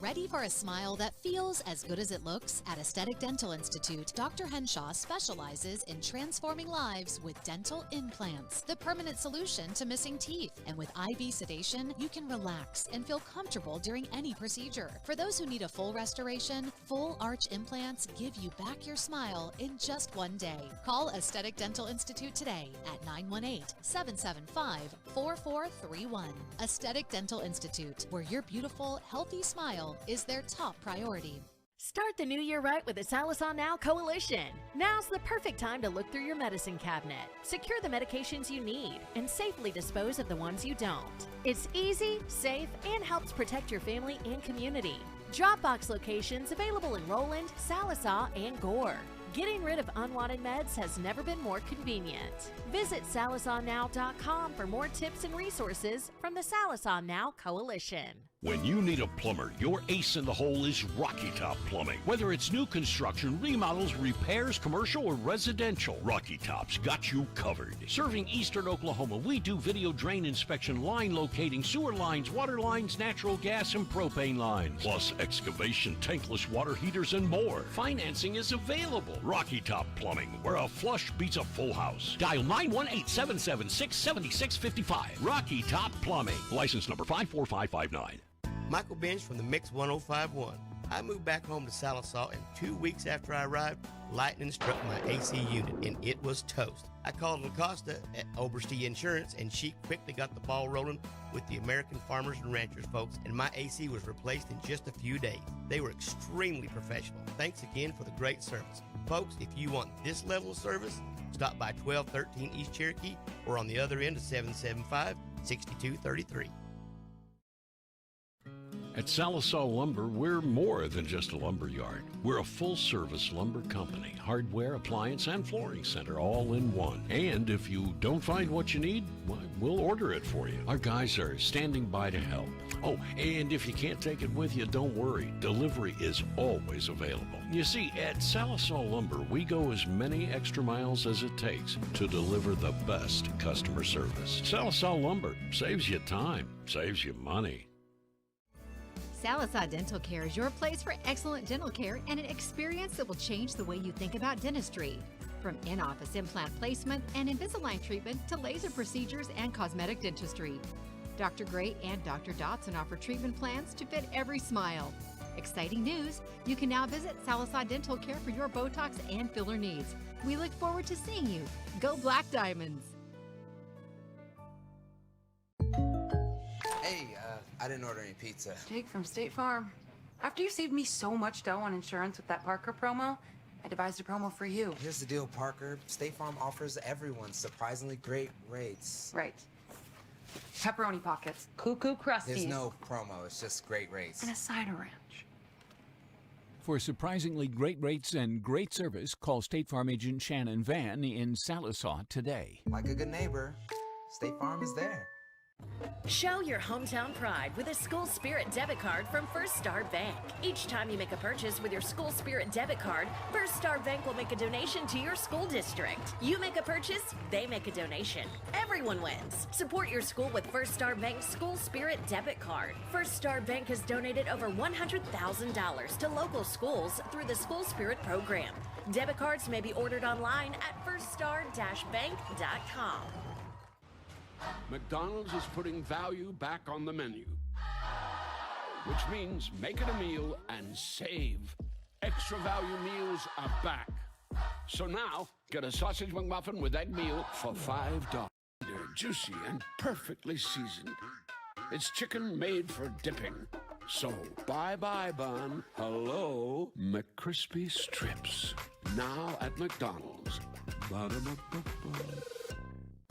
Ready for a smile that feels as good as it looks? At Aesthetic Dental Institute, Dr. Henshaw specializes in transforming lives with dental implants, the permanent solution to missing teeth. And with IV sedation, you can relax and feel comfortable during any procedure. For those who need a full restoration, full arch implants give you back your smile in just one day. Call Aesthetic Dental Institute today at 918-775-4431. Aesthetic Dental Institute, where your beautiful, healthy smile is their top priority. Start the new year right with the Sallisaw Now Coalition. Now's the perfect time to look through your medicine cabinet. Secure the medications you need and safely dispose of the ones you don't. It's easy, safe, and helps protect your family and community. Dropbox locations available in Roland, Sallisaw, and Gore. Getting rid of unwanted meds has never been more convenient. Visit SallisawNow.com for more tips and resources from the Sallisaw Now Coalition. When you need a plumber, your ace in the hole is Rocky Top Plumbing. Whether it's new construction, remodels, repairs, commercial, or residential, Rocky Top's got you covered. Serving eastern Oklahoma, we do video drain inspection, line locating, sewer lines, water lines, natural gas, and propane lines, plus excavation, tankless water heaters, and more. Financing is available. Rocky Top Plumbing, where a flush beats a full house. Dial 918-776-7655. Rocky Top Plumbing. License number 54559. Michael Bench from the Mix 1051. I moved back home to Sallisaw, and 2 weeks after I arrived, lightning struck my AC unit, and it was toast. I called LaCosta at Oberste Insurance, and she quickly got the ball rolling with the American Farmers and Ranchers folks, and my AC was replaced in just a few days. They were extremely professional. Thanks again for the great service. Folks, if you want this level of service, stop by 1213 East Cherokee or on the other end of 775-6233. At Sallisaw Lumber, we're more than just a lumber yard. We're a full-service lumber company, hardware, appliance, and flooring center all in one. And if you don't find what you need, well, we'll order it for you. Our guys are standing by to help. Oh, and if you can't take it with you, don't worry. Delivery is always available. You see, at Sallisaw Lumber, we go as many extra miles as it takes to deliver the best customer service. Sallisaw Lumber saves you time, saves you money. Sallisaw Dental Care is your place for excellent dental care and an experience that will change the way you think about dentistry. From in-office implant placement and Invisalign treatment to laser procedures and cosmetic dentistry. Dr. Gray and Dr. Dotson offer treatment plans to fit every smile. Exciting news! You can now visit Sallisaw Dental Care for your Botox and filler needs. We look forward to seeing you. Go Black Diamonds! Hey, I didn't order any pizza. Jake from State Farm. After you saved me so much dough on insurance with that Parker promo, I devised a promo for you. Here's the deal, Parker. State Farm offers everyone surprisingly great rates. Right. Pepperoni pockets, cuckoo crusties. There's no promo, it's just great rates. And a cider ranch. For surprisingly great rates and great service, call State Farm agent Shannon Van in Sallisaw today. Like a good neighbor, State Farm is there. Show your hometown pride with a School Spirit debit card from First Star Bank. Each time you make a purchase with your School Spirit debit card, First Star Bank will make a donation to your school district. You make a purchase, they make a donation. Everyone wins. Support your school with First Star Bank's School Spirit debit card. First Star Bank has donated over $100,000 to local schools through the School Spirit program. Debit cards may be ordered online at firststar-bank.com. McDonald's is putting value back on the menu, which means make it a meal and save. Extra value meals are back. So now, get a sausage McMuffin with egg meal for $5. They're juicy and perfectly seasoned. It's chicken made for dipping. So, bye-bye bun, hello McCrispy strips. Now at McDonald's. Ba-da-ba-ba-ba.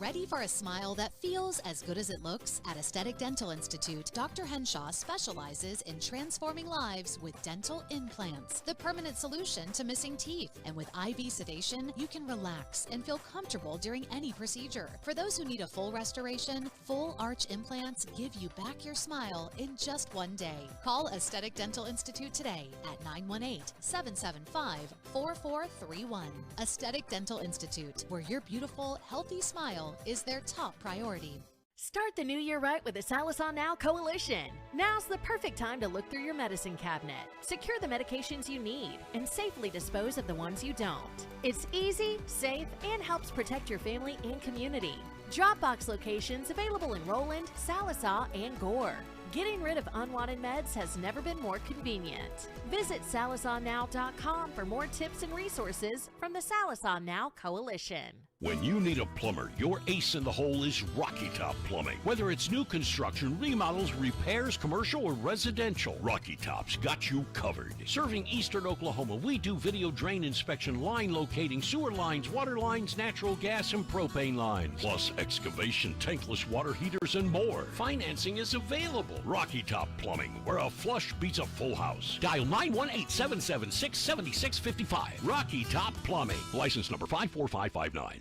Ready for a smile that feels as good as it looks? At Aesthetic Dental Institute, Dr. Henshaw specializes in transforming lives with dental implants, the permanent solution to missing teeth. And with IV sedation, you can relax and feel comfortable during any procedure. For those who need a full restoration, full arch implants give you back your smile in just one day. Call Aesthetic Dental Institute today at 918-775-4431. Aesthetic Dental Institute, where your beautiful, healthy smile is their top priority. Start the new year right with the Sallisaw Now Coalition. Now's the perfect time to look through your medicine cabinet. Secure the medications you need and safely dispose of the ones you don't. It's easy, safe, and helps protect your family and community. Dropbox locations available in Roland, Sallisaw, and Gore. Getting rid of unwanted meds has never been more convenient. Visit SallisawNow.com for more tips and resources from the Sallisaw Now Coalition. When you need a plumber, your ace in the hole is Rocky Top Plumbing. Whether it's new construction, remodels, repairs, commercial, or residential, Rocky Top's got you covered. Serving eastern Oklahoma, we do video drain inspection, line locating, sewer lines, water lines, natural gas, and propane lines. Plus excavation, tankless water heaters, and more. Financing is available. Rocky Top Plumbing, where a flush beats a full house. Dial 918-776-7655. Rocky Top Plumbing. License number 54559.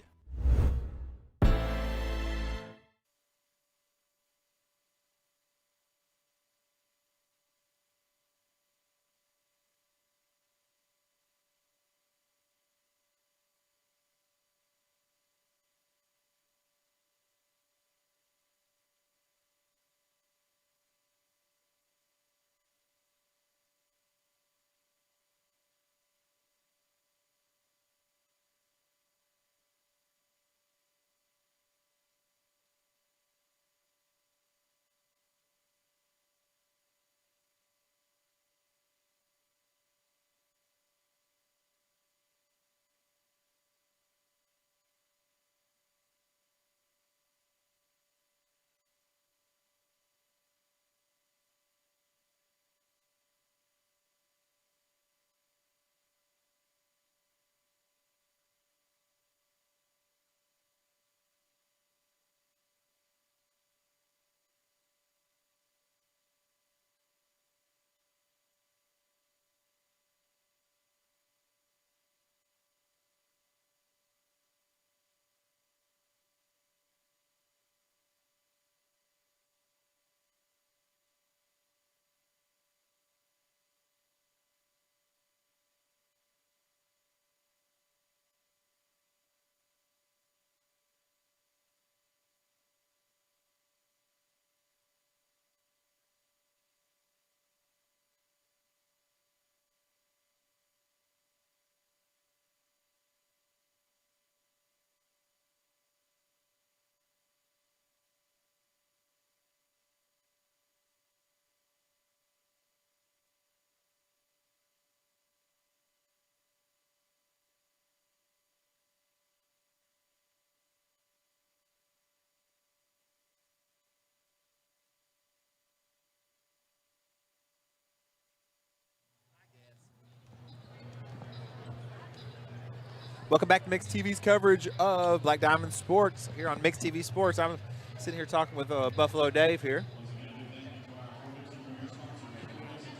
Welcome back to Mixed TV's coverage of Black Diamond Sports here on Mixed TV Sports. I'm sitting here talking with Buffalo Dave here,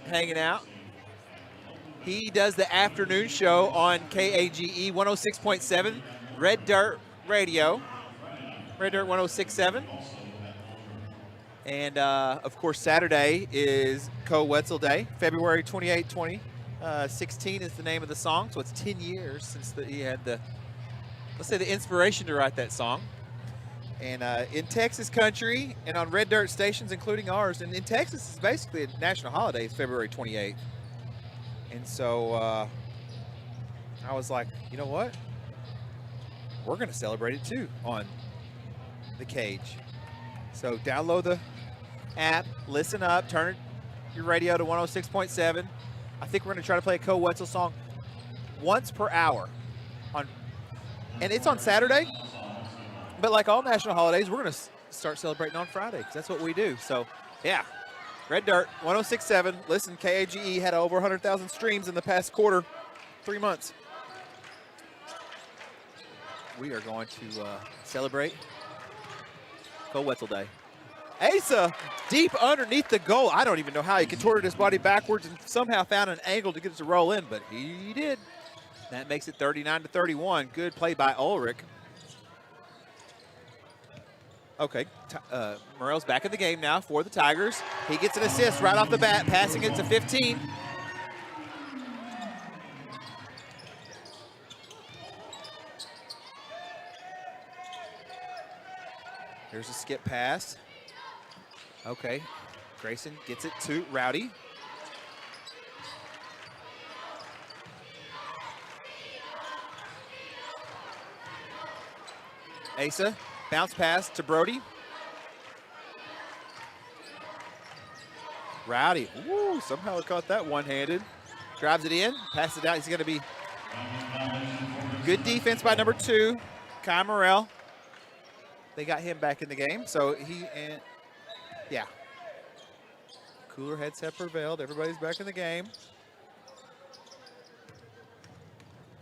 hanging out. He does the afternoon show on KAGE 106.7, Red Dirt Radio, Red Dirt 106.7. And, of course, Saturday is Co Wetzel Day, February 28, 2016 is the name of the song. So it's 10 years since he had the, let's say, the inspiration to write that song. And in Texas country and on Red Dirt stations, including ours, and in Texas, it's basically a national holiday. It's February 28th. And so I was like, you know what? We're going to celebrate it too on the Cage. So download the app, listen up, turn your radio to 106.7. I think we're going to try to play a Co Wetzel song once per hour. And it's on Saturday. But like all national holidays, we're going to start celebrating on Friday because that's what we do. So, yeah. Red Dirt 106.7. Listen, KAGE had over 100,000 streams in the past quarter, 3 months. We are going to celebrate Co Wetzel Day. Asa deep underneath the goal. I don't even know how he contorted his body backwards and somehow found an angle to get it to roll in, but he did. That makes it 39-31. Good play by Ulrich. Okay, Morrell's back in the game now for the Tigers. He gets an assist right off the bat, passing it to 15. Here's a skip pass. Okay, Grayson gets it to Rowdy. Asa, bounce pass to Brody. Rowdy, ooh, somehow he caught that one-handed. Drives it in, passes it out. He's going to be good defense by number 2. Kai Morrell. They got him back in the game, so yeah. Cooler heads have prevailed. Everybody's back in the game.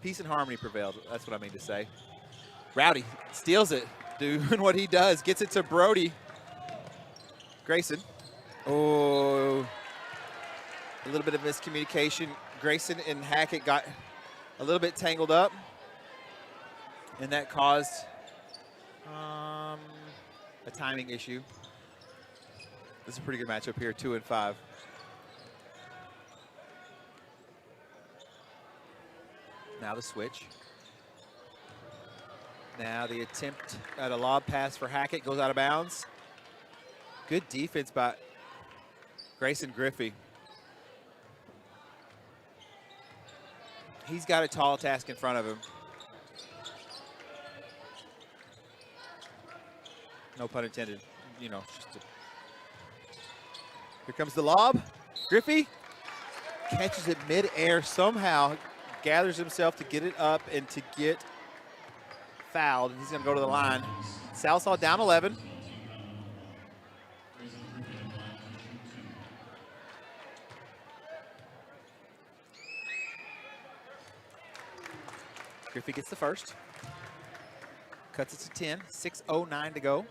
Peace and harmony prevailed. That's what I mean to say. Rowdy steals it, doing what he does. Gets it to Brody. Grayson. Oh, a little bit of miscommunication. Grayson and Hackett got a little bit tangled up, and that caused a timing issue. This is a pretty good matchup here, 2 and 5. Now the switch. Now the attempt at a lob pass for Hackett goes out of bounds. Good defense by Grayson Griffey. He's got a tall task in front of him. No pun intended. You know, here comes the lob. Griffey catches it mid-air somehow, gathers himself to get it up and to get fouled. He's going to go to the line. Sallisaw down 11. Griffey gets the first. Cuts it to 10. 6:09 to go.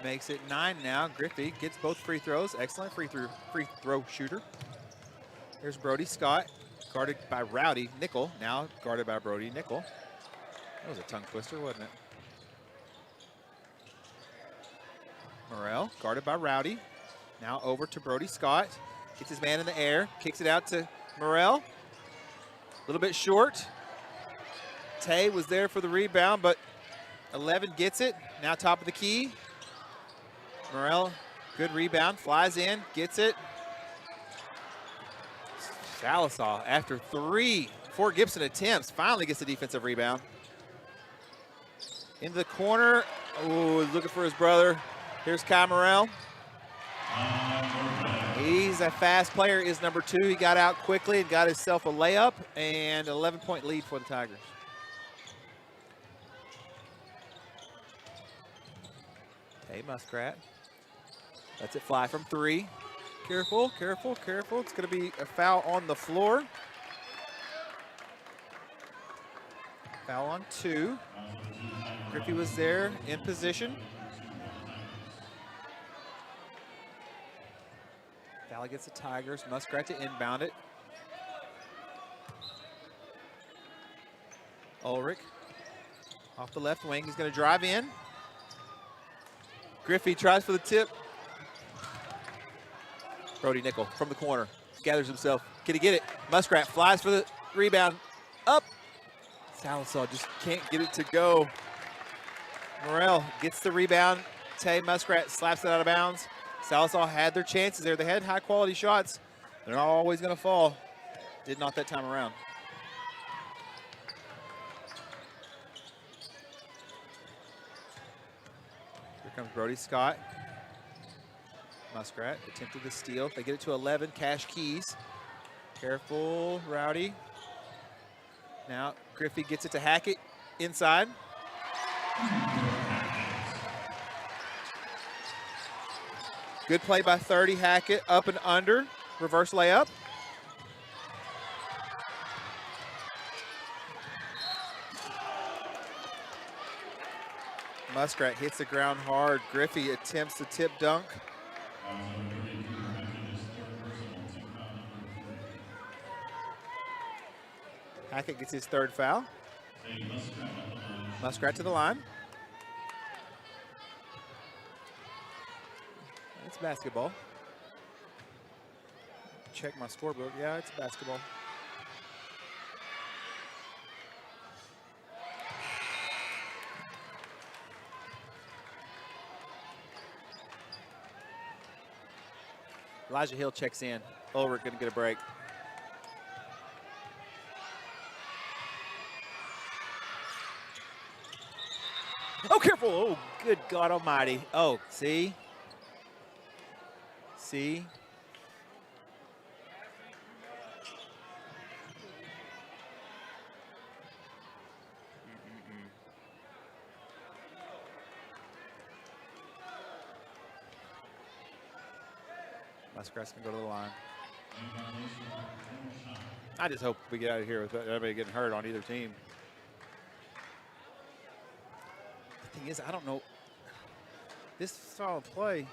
Makes it 9 now. Griffey gets both free throws. Excellent free throw shooter. There's Brody Scott, guarded by Rowdy Nickel. Now guarded by Brody Nickel. That was a tongue twister, wasn't it? Morrell, guarded by Rowdy. Now over to Brody Scott. Gets his man in the air. Kicks it out to Morrell. A little bit short. Tay was there for the rebound, but 11 gets it. Now top of the key. Morrell, good rebound, flies in, gets it. Sallisaw, after 3 Fort Gibson attempts, finally gets the defensive rebound. Into the corner. Oh, looking for his brother. Here's Kai Morrell. He's a fast player, is number 2. He got out quickly and got himself a layup, and an 11-point lead for the Tigers. Hey, Muskrat. Lets it fly from 3. Careful, careful, careful. It's going to be a foul on the floor. Foul on 2. Griffey was there in position. Foul against the Tigers. Muskrat to inbound it. Ulrich off the left wing. He's going to drive in. Griffey tries for the tip. Brody Nickel from the corner. Gathers himself. Can he get it? Muskrat flies for the rebound. Up. Sallisaw just can't get it to go. Morrell gets the rebound. Tay Muskrat slaps it out of bounds. Sallisaw had their chances there. They had high-quality shots. They're not always going to fall. Did not that time around. Here comes Brody Scott. Muskrat attempted the steal. They get it to 11. Cash Keys. Careful, Rowdy. Now Griffey gets it to Hackett inside. Good play by 30. Hackett up and under. Reverse layup. Muskrat hits the ground hard. Griffey attempts the tip dunk. Hackett gets his 3rd foul. Muskrat to the line. It's basketball. Check my scorebook. Yeah, it's basketball. Elijah Hill checks in. Ulrich going to get a break. Oh, careful. Oh, good God almighty. Oh, see? See? Muskrat's going to go to the line. I just hope we get out of here with everybody getting hurt on either team. The thing is, I don't know. This style of play,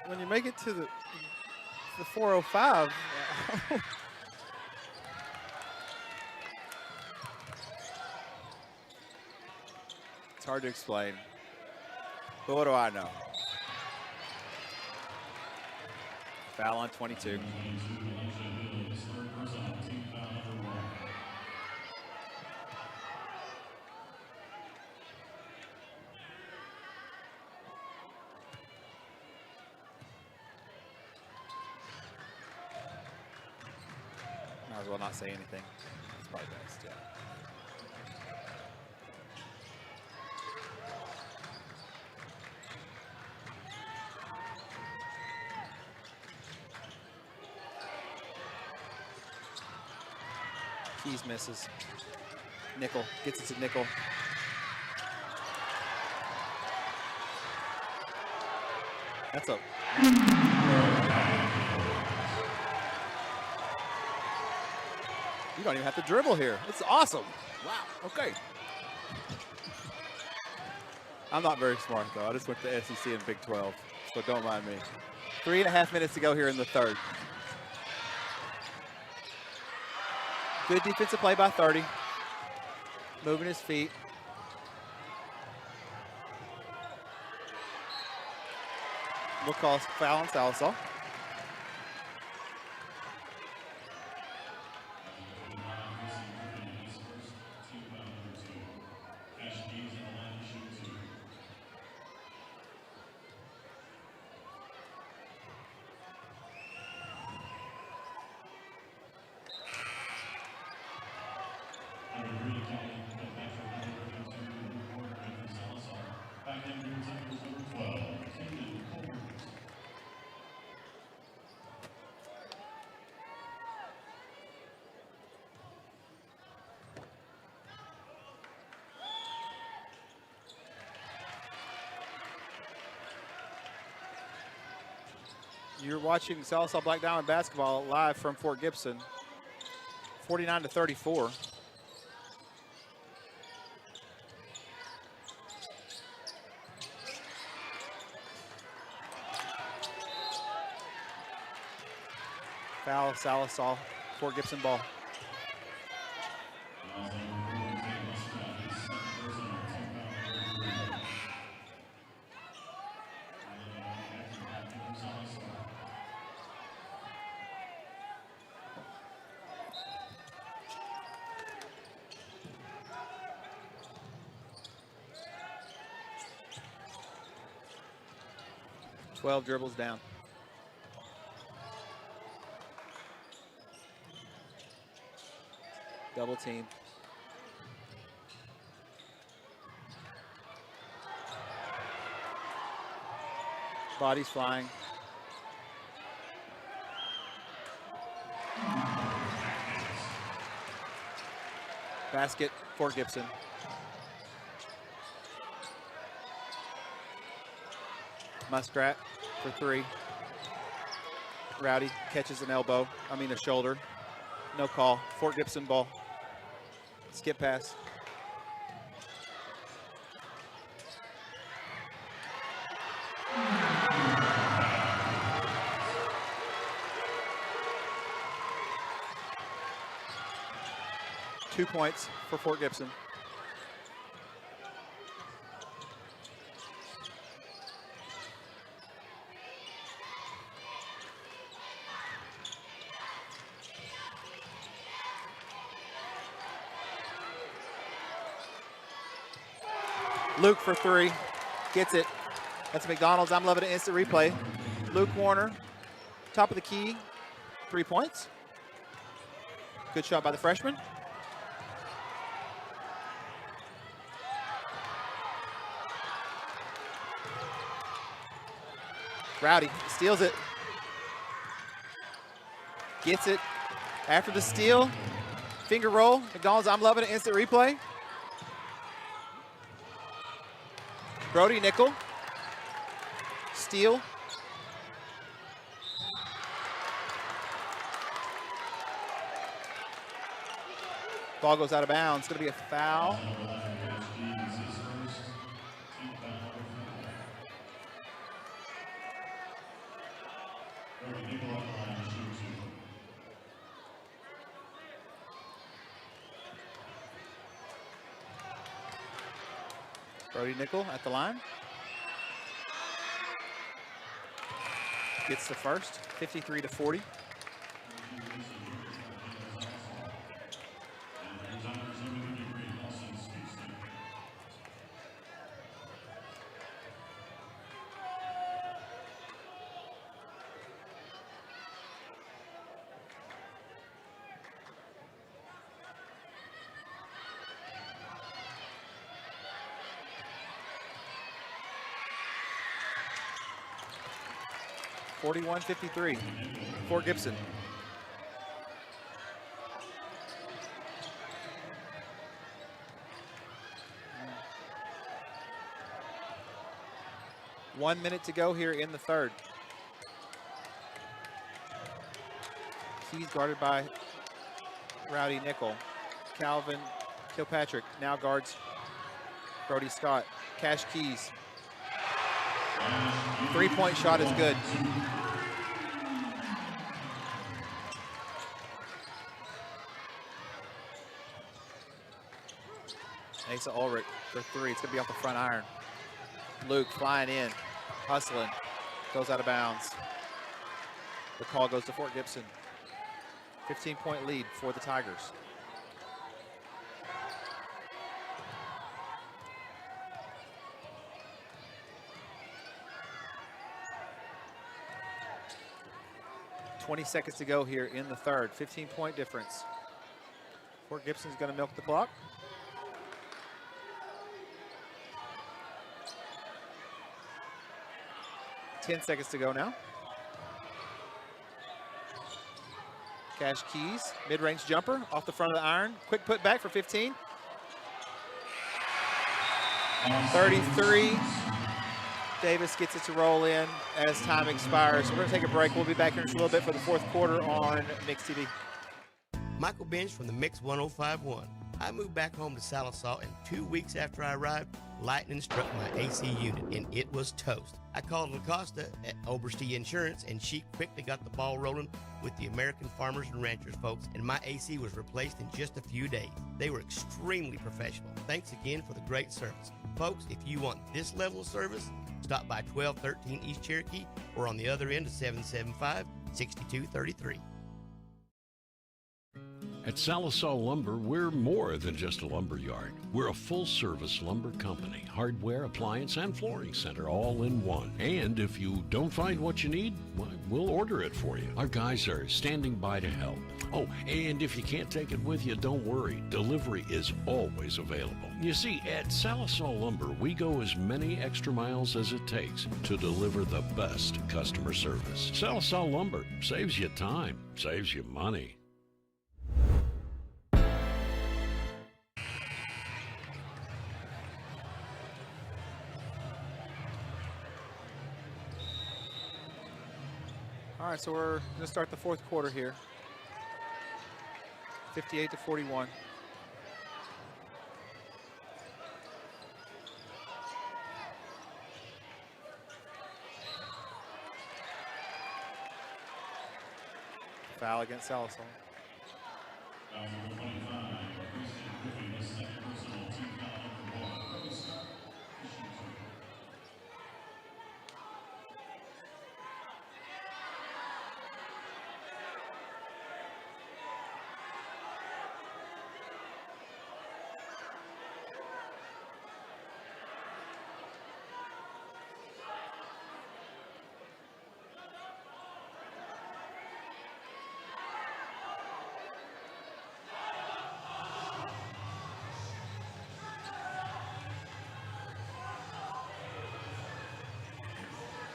when you make it to the 405, it's hard to explain. But what do I know? Foul on 22. Might as well not say anything. It's probably best, yeah. Keys misses. Nickel gets it to Nickel. That's a. You don't even have to dribble here. It's awesome. Wow. Okay. I'm not very smart though. I just went to SEC and Big 12, so don't mind me. 3.5 minutes to go here in the third. Good defensive play by 30. Moving his feet. We'll call foul on Sallisaw. You're watching Sallisaw Black Diamond basketball live from Fort Gibson, 49-34. Foul, Sallisaw, Fort Gibson ball. Twelve dribbles down. Double team. Bodies flying. Basket, Fort Gibson. Muskrat for three. Rowdy catches an elbow, a shoulder. No call. Fort Gibson ball. Skip pass. Two points for Fort Gibson. Luke for three, gets it. That's McDonald's. I'm loving it. Instant replay. Luke Warner, top of the key, 3 points. Good shot by the freshman. Rowdy steals it. Gets it. After the steal, finger roll. McDonald's. I'm loving it. Instant replay. Brody Nickel, steal. Ball goes out of bounds. It's going to be a foul. Brody Nickel at the line. Gets the first, 53-40. (41-53), Fort Gibson. One minute to go here in the third. He's guarded by Rowdy Nickel. Calvin Kilpatrick now guards Brody Scott. Cash Keys. Three-point shot is good. Asa Ulrich for three. It's going to be off the front iron. Luke flying in, hustling, goes out of bounds. The call goes to Fort Gibson. 15-point lead for the Tigers. .20 seconds to go here in the third. 15-point difference. Fort Gibson's going to milk the clock. .10 seconds to go now. Cash Keys, mid-range jumper off the front of the iron. Quick put back for 15. 33. Davis gets it to roll in as time expires. We're going to take a break. We'll be back here in just a little bit for the fourth quarter on Mix TV. Michael Bench from the Mix 1051. I moved back home to Sallisaw, and 2 weeks after I arrived, lightning struck my AC unit, and it was toast. I called LaCosta at Oberste Insurance, and she quickly got the ball rolling with the American Farmers and Ranchers folks, and my AC was replaced in just a few days. They were extremely professional. Thanks again for the great service. Folks, if you want this level of service, stop by 1213 East Cherokee or on the other end of 775-6233. At Sallisaw Lumber, we're more than just a lumber yard. We're a full-service lumber company, hardware, appliance, and flooring center all in one. And if you don't find what you need, well, we'll order it for you. Our guys are standing by to help. Oh, and if you can't take it with you, don't worry. Delivery is always available. You see, at Sallisaw Lumber, we go as many extra miles as it takes to deliver the best customer service. Sallisaw Lumber saves you time, saves you money. All right, so we're going to start the fourth quarter here. 58-41. Foul against Sallisaw.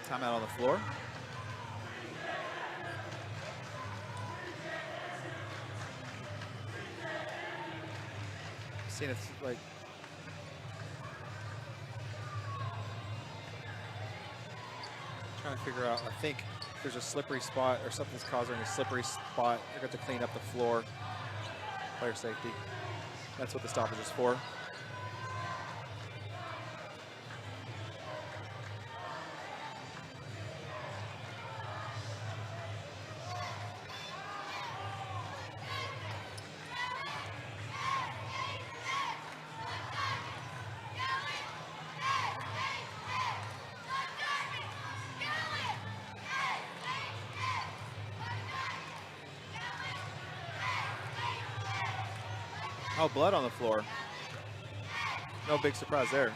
Timeout on the floor. Seeing if like trying to figure out. I think there's a slippery spot or something's causing a slippery spot. They're going to clean up the floor. Player safety. That's what the stoppage is for. Oh, blood on the floor. No big surprise there.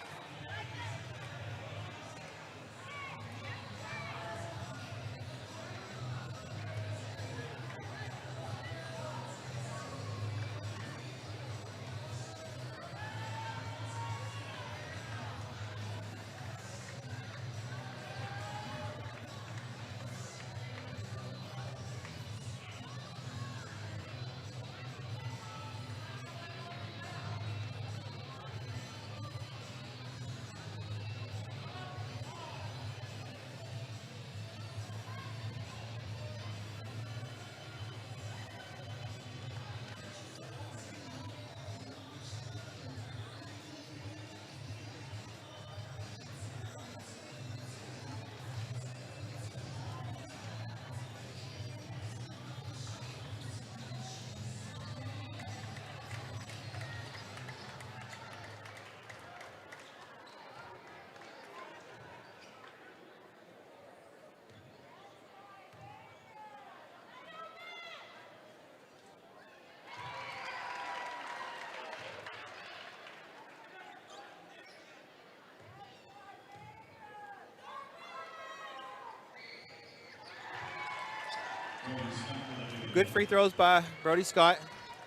Good free throws by Brody Scott.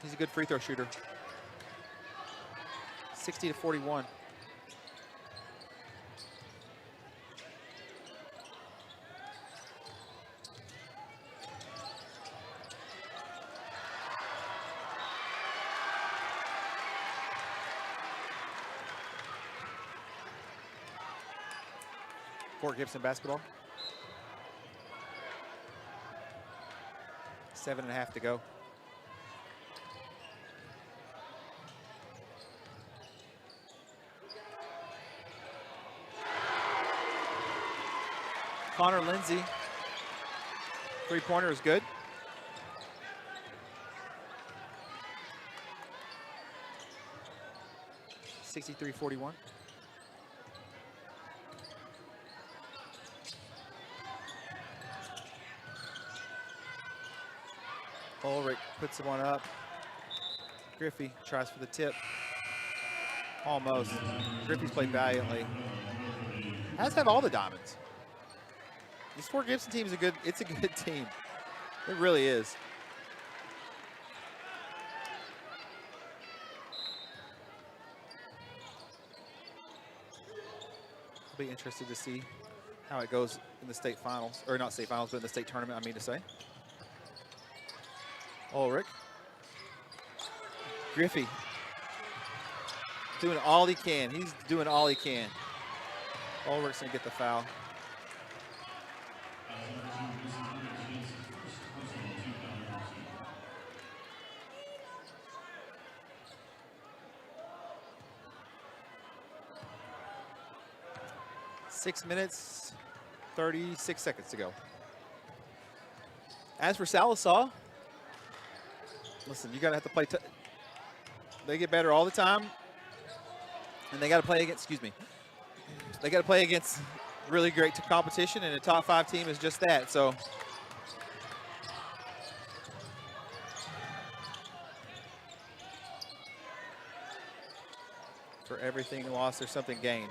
He's a good free throw shooter. 60-41. Fort Gibson basketball. 7.5 to go. Connor Lindsay, three-pointer is good. (63-41). Ulrich puts the one up. Griffey tries for the tip. Almost. Griffey's played valiantly. Has to have all the diamonds. This Fort Gibson team is a good team. It really is. I'll be interested to see how it goes in the state finals, or not state finals, but in the state tournament, I mean to say. Ulrich. Griffey. Doing all he can. He's doing all he can. Ulrich's going to get the foul. Six minutes, 36 seconds to go. As for Sallisaw, listen, you gotta have to play. They get better all the time, and they got to play against. Excuse me. They got to play against really great competition, and a top 5 team is just that. So, for everything lost, there's something gained.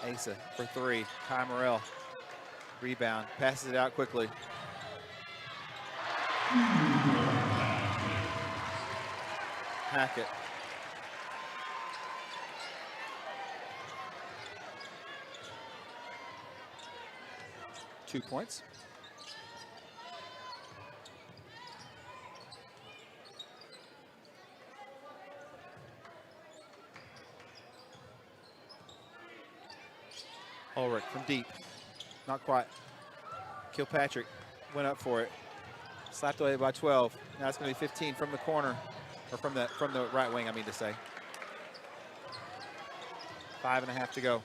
Asa for 3. Ty Morrell. Rebound. Passes it out quickly. Hackett. Two points. Ulrich from deep. Not quite. Kilpatrick went up for it. Slapped away by 12. Now it's going to be 15 from the corner, or from the right wing, I mean to say. 5.5 to go.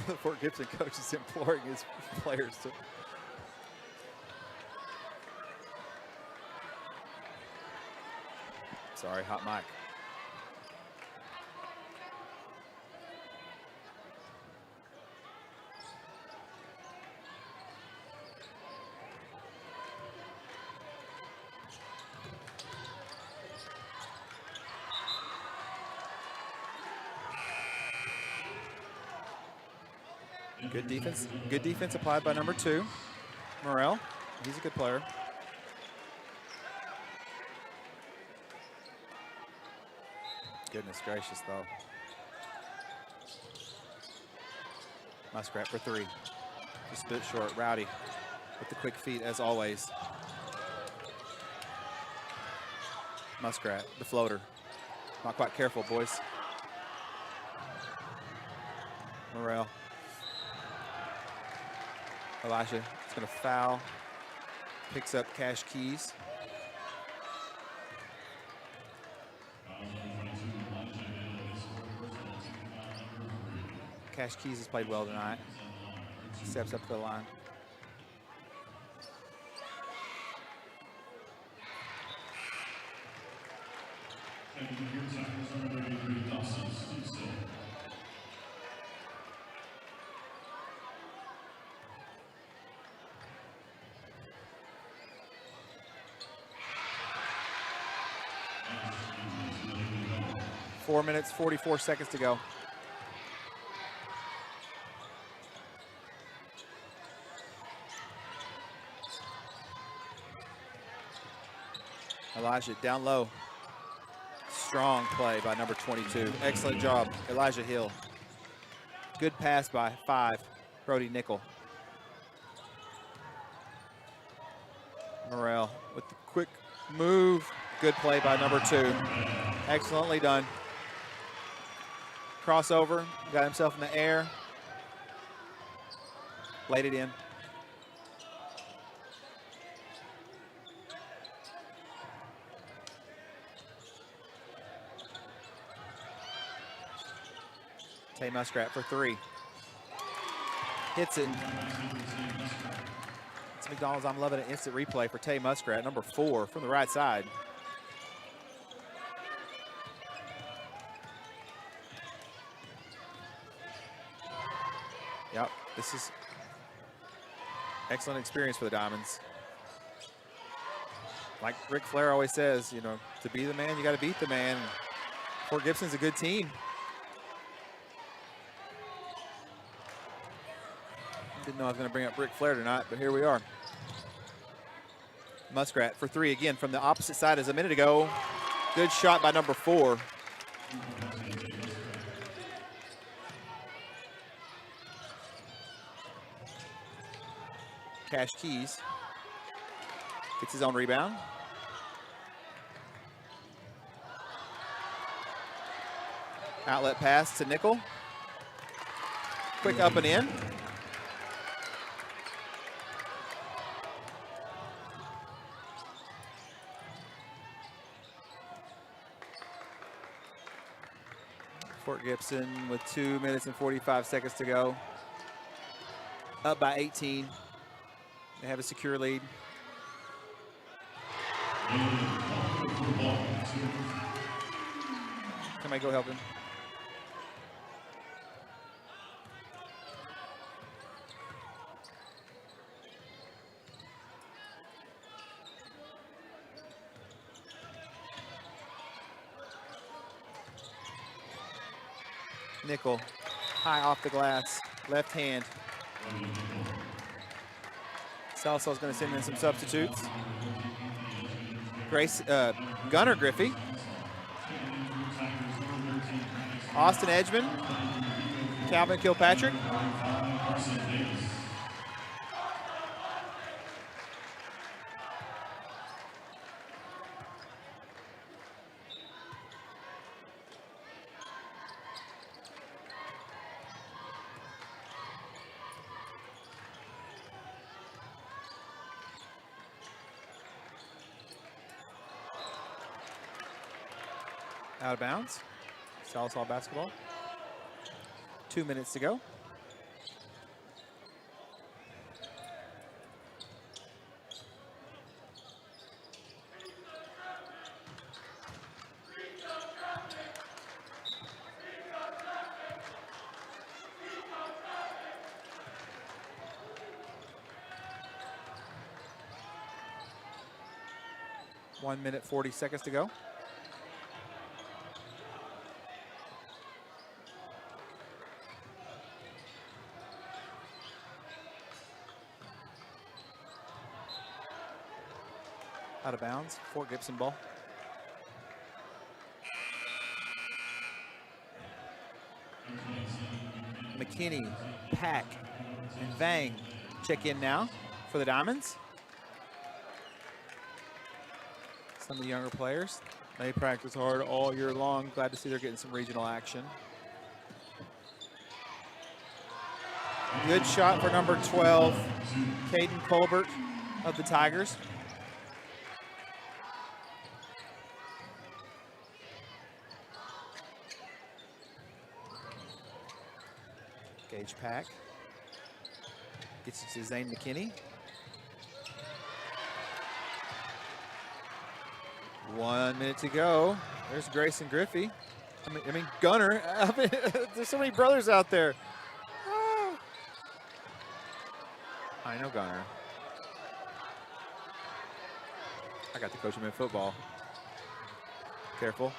The Fort Gibson coach is imploring his players to. Sorry, hot mic. Good defense applied by number 2, Morrell. He's a good player. Goodness gracious, though. Muskrat for 3. Just a bit short. Rowdy with the quick feet, as always. Muskrat, the floater. Not quite careful, boys. Morrell. Elijah is going to foul. Picks up Cash Keys. Cash Keys has played well tonight. Steps up to the line. Four minutes, 44 seconds to go. Elijah down low. Strong play by number 22. Excellent job, Elijah Hill. Good pass by 5, Brody Nickel. Morrell with the quick move. Good play by number 2. Excellently done. Crossover, got himself in the air. Laid it in. Tay Muskrat for 3. Hits it. It's McDonald's. I'm loving an instant replay for Tay Muskrat, number 4 from the right side. Yep, this is excellent experience for the Diamonds. Like Ric Flair always says, you know, to be the man, you got to beat the man. Fort Gibson's a good team. Didn't know I was going to bring up Ric Flair tonight, but here we are. Muskrat for 3 again from the opposite side as a minute ago. Good shot by number 4. Cash Keys gets his own rebound. Outlet pass to Nickel. Quick up and in. Fort Gibson with 2 minutes and 45 seconds to go. Up by 18. They have a secure lead. Somebody go help him. Nickel, high off the glass, left hand. Sallisaw's going to send in some substitutes. Gunnar Griffey. Austin Edgman. Calvin Kilpatrick. Out of bounds. Sallisaw basketball. 2 minutes to go. One minute, 40 seconds to go. Out of bounds, Fort Gibson ball. McKinney, Pack, and Vang check in now for the Diamonds. Some of the younger players, they practice hard all year long. Glad to see they're getting some regional action. Good shot for number 12, Caden Colbert of the Tigers. Gage Pack gets it to Zane McKinney. 1 minute to go. There's Grayson Griffey. I mean Gunner. There's so many brothers out there. Ah. I know Gunner. I got to coach him in football. Careful.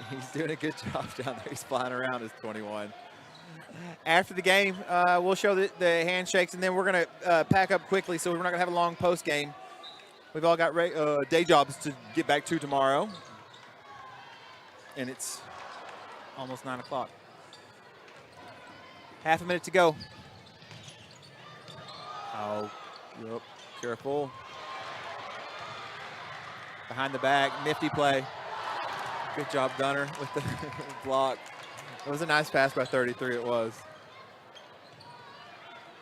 He's doing a good job down there. He's flying around as 21. After the game, we'll show the handshakes, and then we're going to pack up quickly, so we're not going to have a long post game. We've all got day jobs to get back to tomorrow, and it's almost 9 o'clock. Half a minute to go. Oh, yep, careful. Behind the back, nifty play. Good job, Gunner, with the block. It was a nice pass by 33, it was.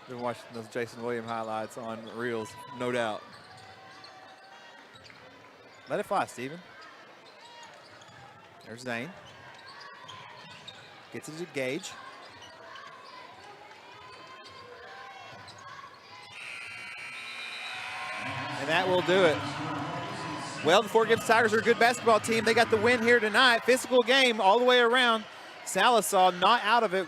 Been watching those Jason Williams highlights on reels, no doubt. Let it fly, Steven. There's Zane. Gets it to Gage. And that will do it. Well, the Fort Gibson Tigers are a good basketball team. They got the win here tonight. Physical game all the way around. Sallisaw not out of it.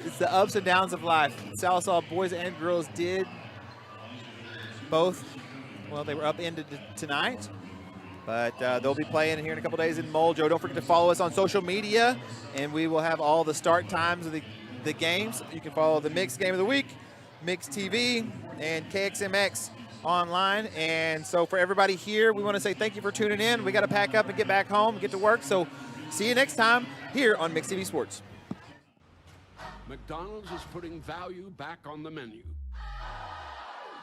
It's the ups and downs of life. Sallisaw boys and girls did both. Well, they were upended tonight, but they'll be playing here in a couple days in Mojo. Don't forget to follow us on social media, and we will have all the start times of the games. You can follow the Mixed Game of the Week, Mixed TV, and KXMX online. And so for everybody here, we want to say thank you for tuning in. We got to pack up and get back home, get to work. So see you next time here on Mixed TV Sports. McDonald's is putting value back on the menu,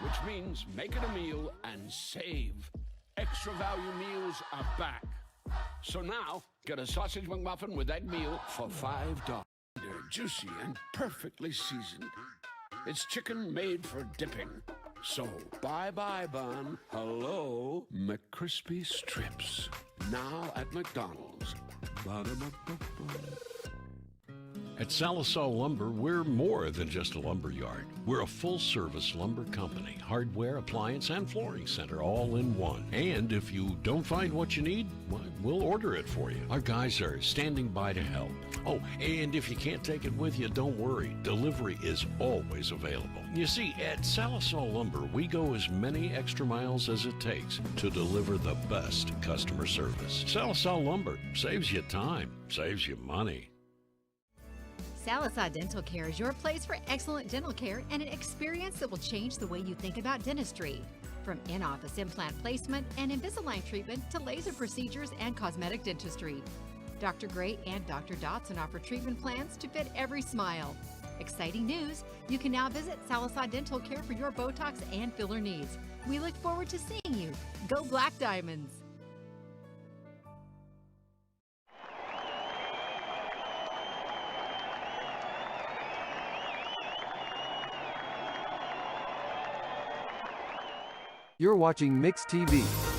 which means make it a meal and save. Extra value meals are back. So now, get a sausage McMuffin with egg meal for $5. They're juicy and perfectly seasoned. It's chicken made for dipping. So, bye-bye bun, hello, McCrispy strips. Now at McDonald's. Ba-da-ba-ba-ba. At Sallisaw Lumber, we're more than just a lumber yard. We're a full-service lumber company, hardware, appliance, and flooring center all in one. And if you don't find what you need, well, we'll order it for you. Our guys are standing by to help. Oh, and if you can't take it with you, don't worry. Delivery is always available. You see, at Sallisaw Lumber, we go as many extra miles as it takes to deliver the best customer service. Sallisaw Lumber saves you time, saves you money. Sallisaw Dental Care is your place for excellent dental care and an experience that will change the way you think about dentistry. From in-office implant placement and Invisalign treatment to laser procedures and cosmetic dentistry. Dr. Gray and Dr. Dotson offer treatment plans to fit every smile. Exciting news! You can now visit Sallisaw Dental Care for your Botox and filler needs. We look forward to seeing you. Go Black Diamonds! You're watching Mix TV.